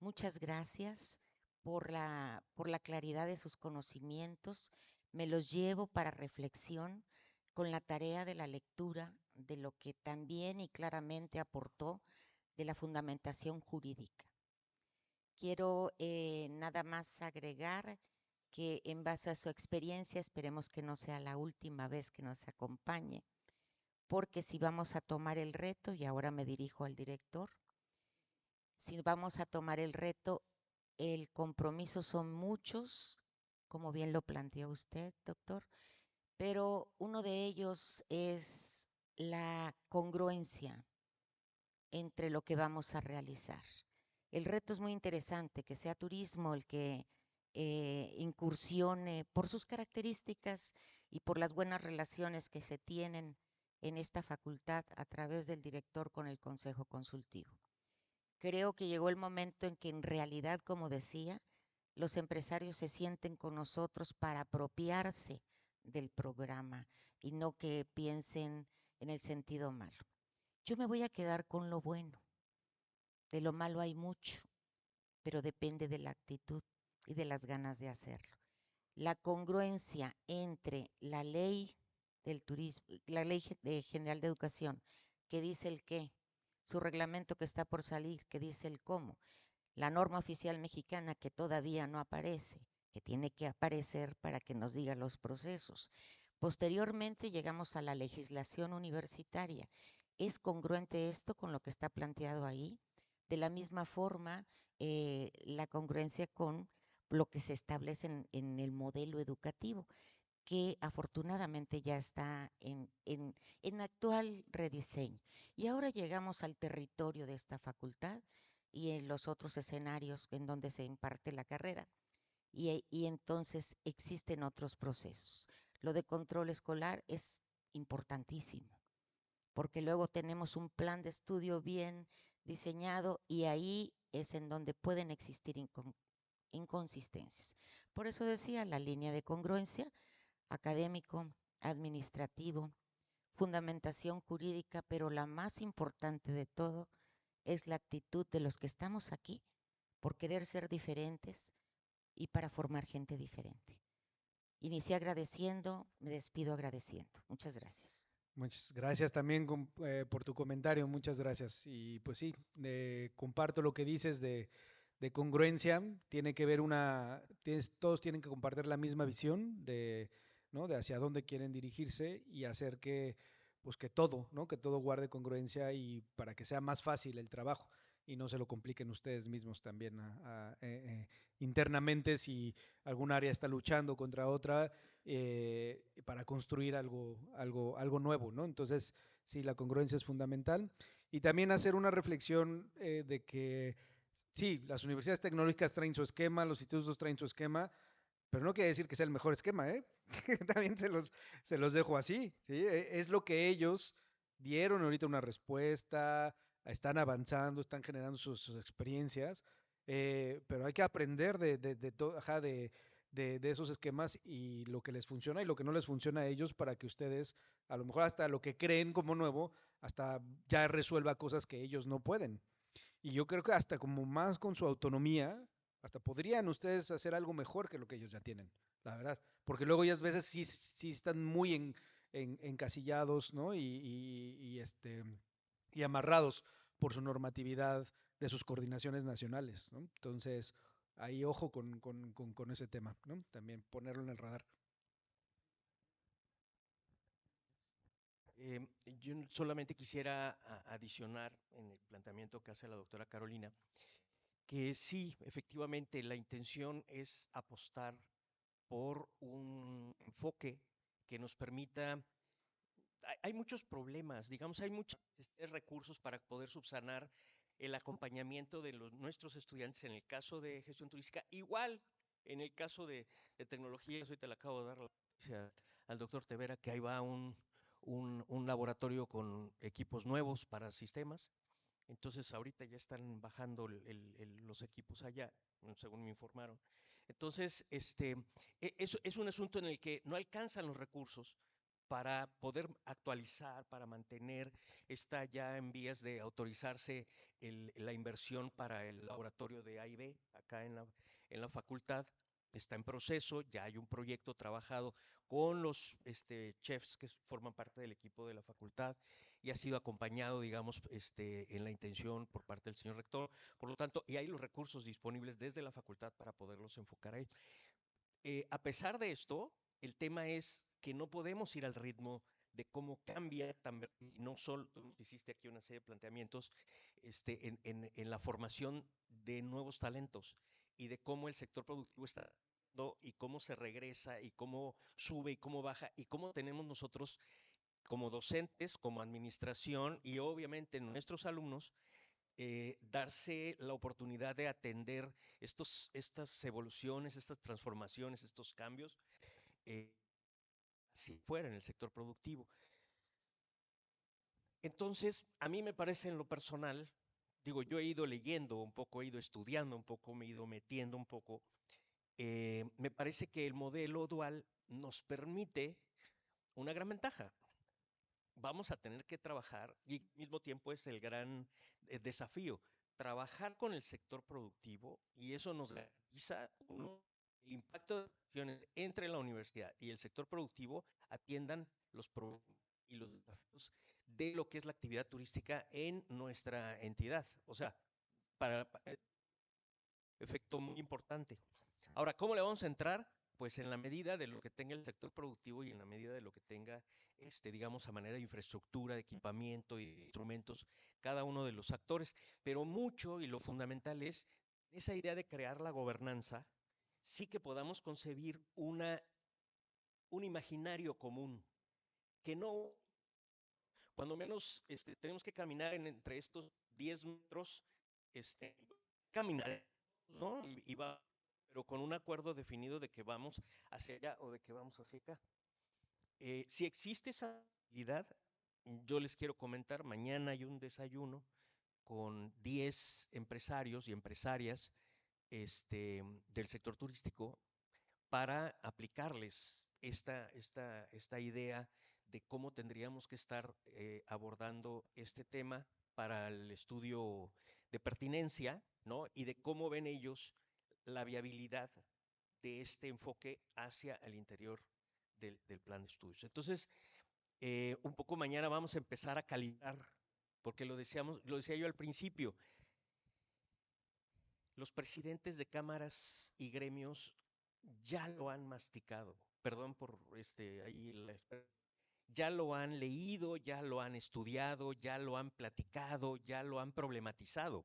Muchas gracias por la claridad de sus conocimientos. Me los llevo para reflexión con la tarea de la lectura de lo que también y claramente aportó de la fundamentación jurídica. Quiero nada más agregar que en base a su experiencia, esperemos que no sea la última vez que nos acompañe, porque si vamos a tomar el reto, y ahora me dirijo al director, si vamos a tomar el reto, el compromiso son muchos, como bien lo planteó usted, doctor, pero uno de ellos es la congruencia entre lo que vamos a realizar. El reto es muy interesante, que sea turismo el que incursione por sus características y por las buenas relaciones que se tienen en esta facultad a través del director con el Consejo Consultivo. Creo que llegó el momento en que en realidad, como decía, los empresarios se sienten con nosotros para apropiarse del programa y no que piensen en el sentido malo. Yo me voy a quedar con lo bueno. De lo malo hay mucho, pero depende de la actitud y de las ganas de hacerlo. La congruencia entre la ley del turismo, la ley general de educación, que dice el qué, su reglamento que está por salir, que dice el cómo, la norma oficial mexicana que todavía no aparece, que tiene que aparecer para que nos diga los procesos. Posteriormente llegamos a la legislación universitaria. ¿Es congruente esto con lo que está planteado ahí? De la misma forma, la congruencia con lo que se establece en el modelo educativo, que afortunadamente ya está en actual rediseño. Y ahora llegamos al territorio de esta facultad y en los otros escenarios en donde se imparte la carrera. Y entonces existen otros procesos. Lo de control escolar es importantísimo, porque luego tenemos un plan de estudio bien diseñado y ahí es en donde pueden existir inconsistencias. Por eso decía la línea de congruencia, académico, administrativo, fundamentación jurídica, pero la más importante de todo es la actitud de los que estamos aquí por querer ser diferentes y para formar gente diferente. Inicié agradeciendo, me despido agradeciendo. Muchas gracias. Muchas gracias también por tu comentario, muchas gracias. Y pues sí, comparto lo que dices de congruencia, tiene que ver todos tienen que compartir la misma visión ¿no? De hacia dónde quieren dirigirse y hacer que, pues que todo, ¿no? Que todo guarde congruencia y para que sea más fácil el trabajo y no se lo compliquen ustedes mismos también internamente si algún área está luchando contra otra para construir algo nuevo, ¿no? Entonces, sí, la congruencia es fundamental. Y también hacer una reflexión de que, sí, las universidades tecnológicas traen su esquema, los institutos traen su esquema, pero no quiere decir que sea el mejor esquema, ¿eh? También se los dejo así, ¿sí? Es lo que ellos dieron ahorita una respuesta, están avanzando, están generando sus experiencias, pero hay que aprender de esos esquemas y lo que les funciona y lo que no les funciona a ellos para que ustedes, a lo mejor hasta lo que creen como nuevo, hasta ya resuelva cosas que ellos no pueden. Y yo creo que hasta como más con su autonomía, hasta podrían ustedes hacer algo mejor que lo que ellos ya tienen, la verdad. Porque luego ya a veces sí están muy encasillados, ¿no? Y amarrados por su normatividad de sus coordinaciones nacionales, ¿no? Entonces, ahí ojo con ese tema, ¿no? También ponerlo en el radar. Eh, yo solamente quisiera adicionar en el planteamiento que hace la doctora Carolina, que sí, efectivamente, la intención es apostar por un enfoque que nos permita, hay muchos problemas, digamos, hay muchos recursos para poder subsanar el acompañamiento de nuestros estudiantes en el caso de gestión turística, igual en el caso de tecnologías. Ahorita le acabo de dar la noticia al doctor Tevera que ahí va un laboratorio con equipos nuevos para sistemas. Entonces ahorita ya están bajando los equipos allá, según me informaron. Entonces, es un asunto en el que no alcanzan los recursos para poder actualizar, para mantener, está ya en vías de autorizarse la inversión para el laboratorio de A&B acá en la facultad. Está en proceso, ya hay un proyecto trabajado con los chefs que forman parte del equipo de la facultad y ha sido acompañado, digamos, en la intención por parte del señor rector. Por lo tanto, y hay los recursos disponibles desde la facultad para poderlos enfocar ahí. A pesar de esto, el tema es que no podemos ir al ritmo de cómo cambia también, y no solo, tú hiciste aquí una serie de planteamientos en la formación de nuevos talentos y de cómo el sector productivo está y cómo se regresa y cómo sube y cómo baja y cómo tenemos nosotros como docentes, como administración y obviamente nuestros alumnos darse la oportunidad de atender estas evoluciones, estas transformaciones, estos cambios, si fuera en el sector productivo. Entonces, a mí me parece en lo personal, digo, yo he ido leyendo un poco, he ido estudiando un poco, me he ido metiendo un poco, me parece que el modelo dual nos permite una gran ventaja. Vamos a tener que trabajar, y al mismo tiempo es el gran desafío, trabajar con el sector productivo, y eso nos garantiza el impacto de las acciones entre la universidad y el sector productivo atiendan los problemas y los desafíos de lo que es la actividad turística en nuestra entidad. O sea, para efecto muy importante. Ahora, ¿cómo le vamos a entrar? Pues en la medida de lo que tenga el sector productivo y en la medida de lo que tenga, digamos, a manera de infraestructura, de equipamiento y de instrumentos, cada uno de los actores. Pero mucho y lo fundamental es esa idea de crear la gobernanza, sí que podamos concebir un imaginario común, que no, cuando menos tenemos que caminar entre estos 10 metros, caminar, ¿no? Y va, pero con un acuerdo definido de que vamos hacia allá o de que vamos hacia acá. Si existe esa habilidad, yo les quiero comentar, mañana hay un desayuno con 10 empresarios y empresarias del sector turístico para aplicarles esta idea de cómo tendríamos que estar abordando este tema para el estudio de pertinencia, ¿no? Y de cómo ven ellos la viabilidad de este enfoque hacia el interior del plan de estudios. Entonces, un poco mañana vamos a empezar a calibrar, porque lo decía yo al principio, los presidentes de cámaras y gremios ya lo han masticado. Perdón por ahí ya lo han leído, ya lo han estudiado, ya lo han platicado, ya lo han problematizado.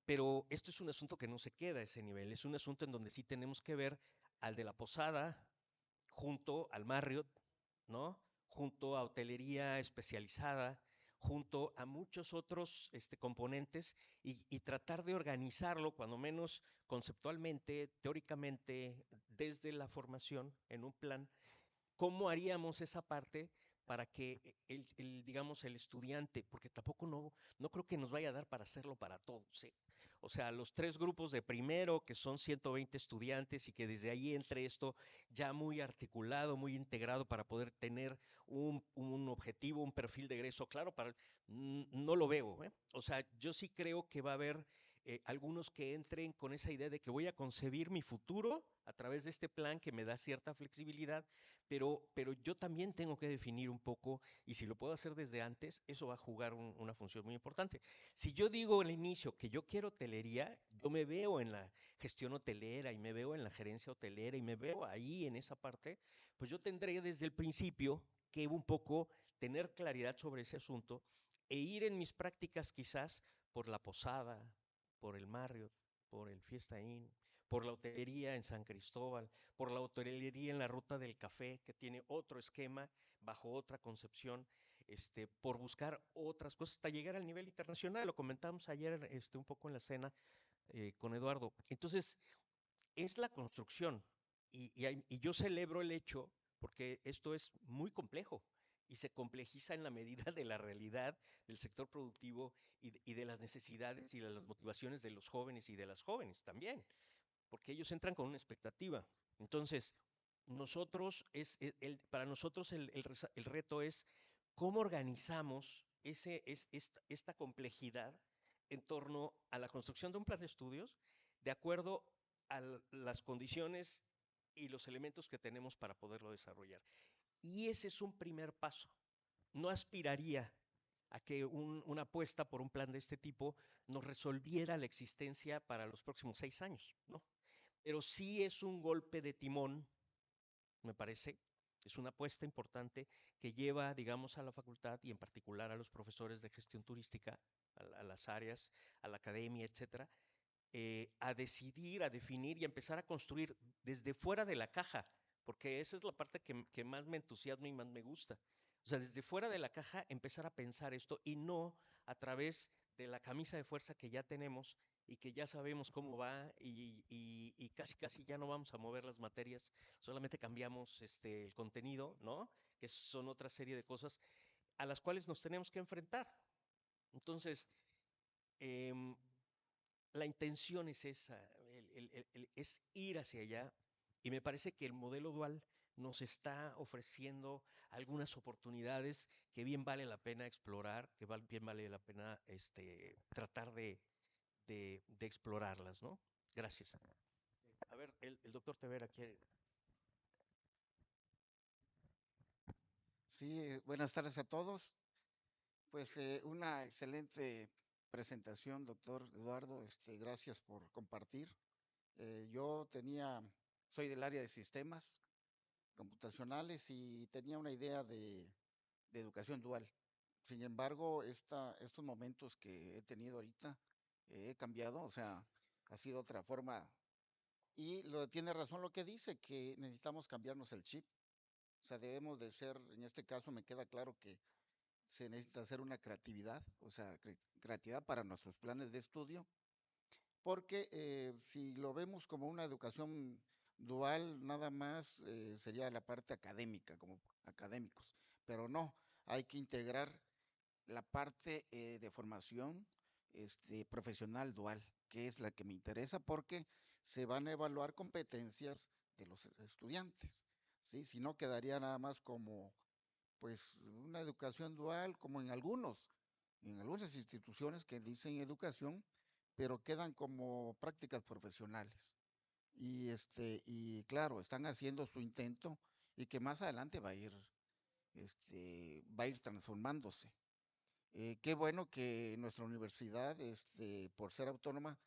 Pero esto es un asunto que no se queda a ese nivel, es un asunto en donde sí tenemos que ver al de la posada junto al Marriott, ¿no? Junto a hotelería especializada, junto a muchos otros componentes y tratar de organizarlo, cuando menos conceptualmente, teóricamente, desde la formación en un plan. ¿Cómo haríamos esa parte para que digamos, el estudiante, porque tampoco no creo que nos vaya a dar para hacerlo para todos, ¿eh? O sea, los 3 grupos de primero, que son 120 estudiantes y que desde ahí entre esto ya muy articulado, muy integrado para poder tener un objetivo, un perfil de egreso claro, no lo veo, ¿eh? O sea, yo sí creo que va a haber algunos que entren con esa idea de que voy a concebir mi futuro a través de este plan que me da cierta flexibilidad, pero yo también tengo que definir un poco, y si lo puedo hacer desde antes, eso va a jugar una función muy importante. Si yo digo al inicio que yo quiero hotelería, yo me veo en la gestión hotelera y me veo en la gerencia hotelera y me veo ahí en esa parte, pues yo tendré desde el principio que un poco tener claridad sobre ese asunto e ir en mis prácticas quizás por la posada, por el Marriott, por el Fiesta Inn, por la hotelería en San Cristóbal, por la hotelería en la Ruta del Café, que tiene otro esquema, bajo otra concepción, por buscar otras cosas, hasta llegar al nivel internacional. Lo comentamos ayer un poco en la cena con Eduardo. Entonces, es la construcción, y yo celebro el hecho, porque esto es muy complejo, y se complejiza en la medida de la realidad del sector productivo y de las necesidades y de las motivaciones de los jóvenes y de las jóvenes también, porque ellos entran con una expectativa. Entonces, para nosotros el reto es cómo organizamos esta complejidad en torno a la construcción de un plan de estudios de acuerdo a las condiciones y los elementos que tenemos para poderlo desarrollar. Y ese es un primer paso. No aspiraría a que una apuesta por un plan de este tipo nos resolviera la existencia para los próximos 6 años, ¿no? Pero sí es un golpe de timón, me parece, es una apuesta importante que lleva, digamos, a la facultad y en particular a los profesores de gestión turística, a las áreas, a la academia, etcétera, a decidir, a definir y a empezar a construir desde fuera de la caja, porque esa es la parte que más me entusiasma y más me gusta. O sea, desde fuera de la caja empezar a pensar esto y no a través de la camisa de fuerza que ya tenemos y que ya sabemos cómo va y casi casi ya no vamos a mover las materias, solamente cambiamos el contenido, ¿no? Que son otra serie de cosas a las cuales nos tenemos que enfrentar. Entonces, em, la intención es esa, es ir hacia allá y me parece que el modelo dual nos está ofreciendo algunas oportunidades que bien vale la pena explorar, que bien vale la pena tratar de explorarlas, ¿no? Gracias. A ver, el doctor Tevera quiere. Sí, buenas tardes a todos. Pues una excelente presentación, doctor Eduardo. Gracias por compartir. Yo soy del área de sistemas computacionales y tenía una idea de educación dual. Sin embargo, estos momentos que he tenido ahorita, he cambiado, o sea, ha sido otra forma. Y tiene razón lo que dice, que necesitamos cambiarnos el chip. O sea, debemos de ser, en este caso me queda claro que se necesita hacer una creatividad, o sea, creatividad para nuestros planes de estudio, porque si lo vemos como una educación dual, nada más sería la parte académica, como académicos, pero no, hay que integrar la parte de formación profesional dual, que es la que me interesa porque se van a evaluar competencias de los estudiantes, ¿sí? Si no quedaría nada más como pues una educación dual como en algunas instituciones que dicen educación, pero quedan como prácticas profesionales. Y claro, están haciendo su intento y que más adelante va a ir transformándose. Qué bueno que nuestra universidad, por ser autónoma,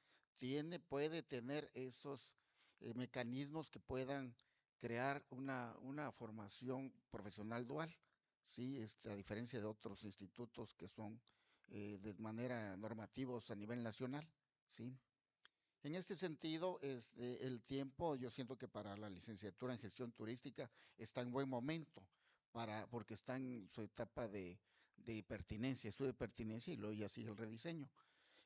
puede tener esos mecanismos que puedan crear una formación profesional dual, sí, a diferencia de otros institutos que son de manera normativos a nivel nacional, sí. En este sentido, el tiempo, yo siento que para la licenciatura en gestión turística está en buen momento, porque está en su etapa de pertinencia, estudio de pertinencia y luego ya sigue el rediseño.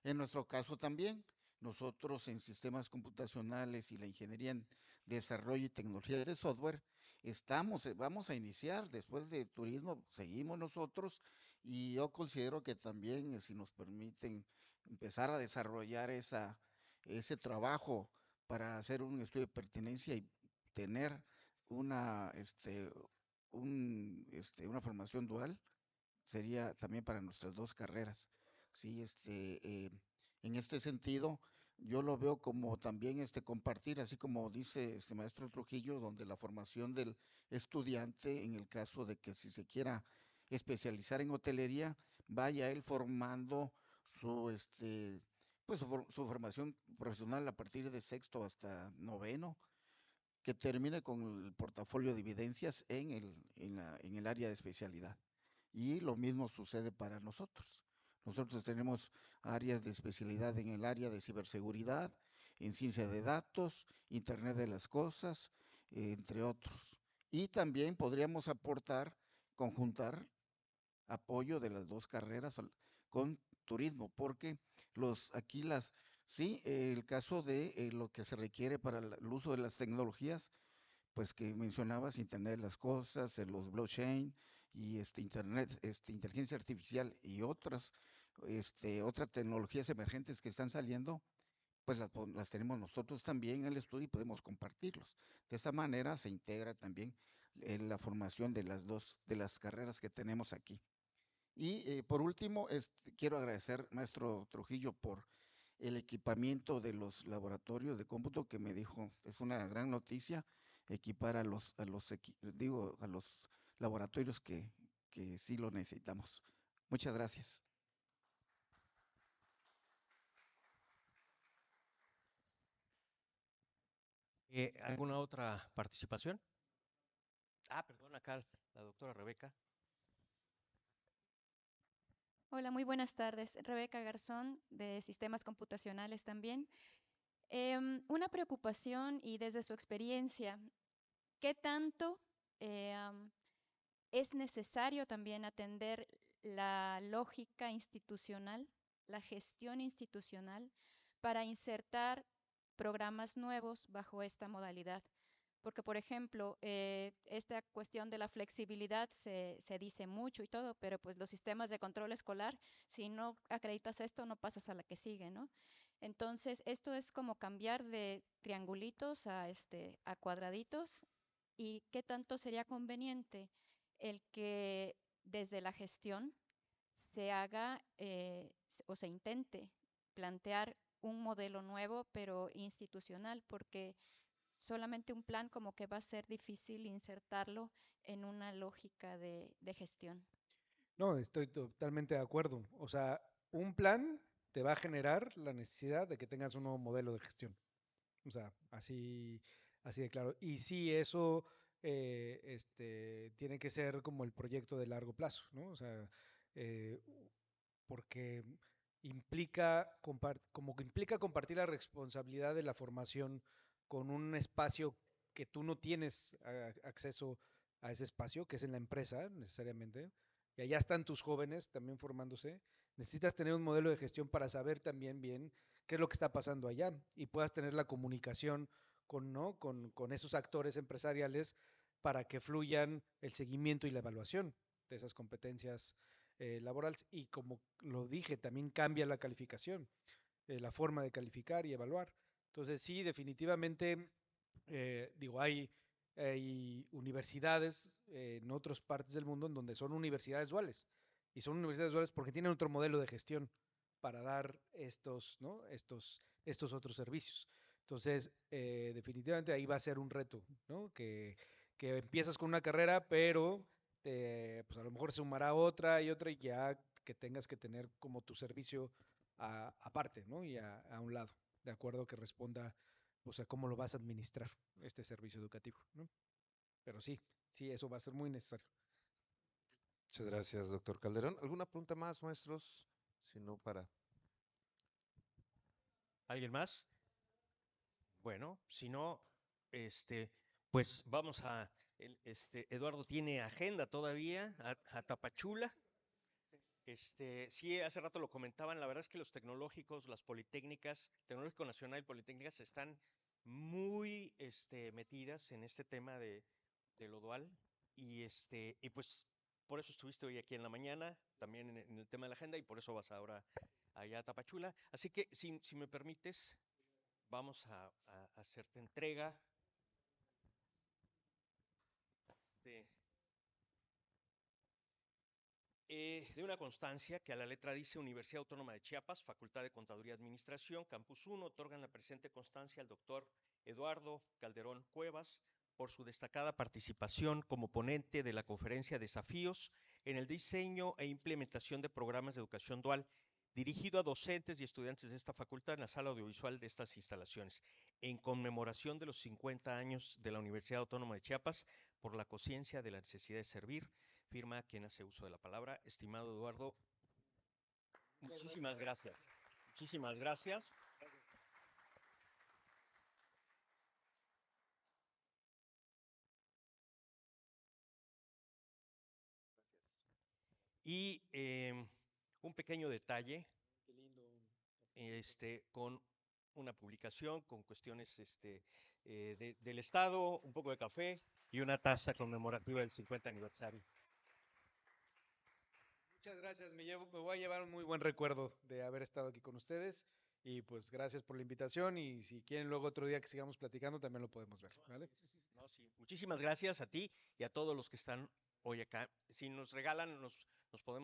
En nuestro caso también, nosotros en sistemas computacionales y la ingeniería en desarrollo y tecnología de software, vamos a iniciar después de turismo, seguimos nosotros y yo considero que también si nos permiten empezar a desarrollar ese trabajo para hacer un estudio de pertinencia y tener una, una formación dual, sería también para nuestras dos carreras. Sí, en este sentido, yo lo veo como también compartir, así como dice este maestro Trujillo, donde la formación del estudiante, en el caso de que si se quiera especializar en hotelería, vaya él formando su formación profesional a partir de sexto hasta noveno, que termine con el portafolio de evidencias en el área de especialidad. Y lo mismo sucede para nosotros. Nosotros tenemos áreas de especialidad en el área de ciberseguridad, en ciencia de datos, Internet de las cosas, entre otros. Y también podríamos conjuntar apoyo de las dos carreras con turismo, porque sí, el caso de lo que se requiere para el uso de las tecnologías, pues que mencionabas, Internet de las cosas, los blockchain y Internet, inteligencia artificial y otras tecnologías emergentes que están saliendo, pues las tenemos nosotros también en el estudio y podemos compartirlos. De esta manera se integra también la formación de las carreras que tenemos aquí. Y por último, quiero agradecer, maestro Trujillo, por el equipamiento de los laboratorios de cómputo que me dijo, es una gran noticia equipar a los laboratorios que sí lo necesitamos. Muchas gracias. ¿Alguna otra participación? Perdón, acá la doctora Rebeca. Hola, muy buenas tardes. Rebeca Garzón, de Sistemas Computacionales también. Una preocupación y desde su experiencia, ¿qué tanto es necesario también atender la lógica institucional, la gestión institucional, para insertar programas nuevos bajo esta modalidad? Porque, por ejemplo, esta cuestión de la flexibilidad se dice mucho y todo, pero pues los sistemas de control escolar, si no acreditas esto, no pasas a la que sigue, ¿no? Entonces, esto es como cambiar de triangulitos a cuadraditos. ¿Y qué tanto sería conveniente el que desde la gestión se haga o se intente plantear un modelo nuevo, pero institucional? Porque solamente un plan como que va a ser difícil insertarlo en una lógica de gestión. No, estoy totalmente de acuerdo. O sea, un plan te va a generar la necesidad de que tengas un nuevo modelo de gestión. O sea, así de claro. Y sí, eso tiene que ser como el proyecto de largo plazo, ¿no? O sea, eh, porque como que implica compartir la responsabilidad de la formación con un espacio que tú no tienes acceso a ese espacio, que es en la empresa necesariamente, y allá están tus jóvenes también formándose. Necesitas tener un modelo de gestión para saber también bien qué es lo que está pasando allá y puedas tener la comunicación con, ¿no? con esos actores empresariales para que fluyan el seguimiento y la evaluación de esas competencias laborales. Y como lo dije, también cambia la calificación, la forma de calificar y evaluar. Entonces sí, definitivamente, digo, hay universidades en otras partes del mundo en donde son universidades duales. Y son universidades duales porque tienen otro modelo de gestión para dar estos, ¿no? estos otros servicios. Entonces, definitivamente ahí va a ser un reto, ¿no? Que empiezas con una carrera, pero pues a lo mejor se sumará otra y otra y ya que tengas que tener como tu servicio aparte, ¿no? Y a un lado, de acuerdo que responda, o sea, cómo lo vas a administrar este servicio educativo, ¿no? Pero sí, sí, eso va a ser muy necesario. Muchas gracias, doctor Calderón. ¿Alguna pregunta más, maestros? Si no, para... ¿Alguien más? Bueno, si no, pues vamos Eduardo tiene agenda todavía a Tapachula. Sí, hace rato lo comentaban, la verdad es que los tecnológicos, las politécnicas, Tecnológico Nacional y Politécnicas están muy metidas en este tema de lo dual y pues por eso estuviste hoy aquí en la mañana, también en el tema de la agenda y por eso vas ahora allá a Tapachula. Así que si me permites, vamos a hacerte entrega de, de una constancia que a la letra dice Universidad Autónoma de Chiapas, Facultad de Contaduría y Administración, Campus 1, otorgan la presente constancia al doctor Eduardo Calderón Cuevas por su destacada participación como ponente de la conferencia Desafíos en el diseño e implementación de programas de educación dual dirigido a docentes y estudiantes de esta facultad en la sala audiovisual de estas instalaciones, en conmemoración de los 50 años de la Universidad Autónoma de Chiapas por la conciencia de la necesidad de servir. Firma quien hace uso de la palabra. Estimado Eduardo, muchísimas gracias. Muchísimas gracias. Y un pequeño detalle, con una publicación, con cuestiones del Estado, un poco de café y una taza conmemorativa del 50 aniversario. Muchas gracias, me voy a llevar un muy buen recuerdo de haber estado aquí con ustedes y pues gracias por la invitación y si quieren luego otro día que sigamos platicando también lo podemos ver, ¿vale? No, sí. Muchísimas gracias a ti y a todos los que están hoy acá. Si nos regalan, nos podemos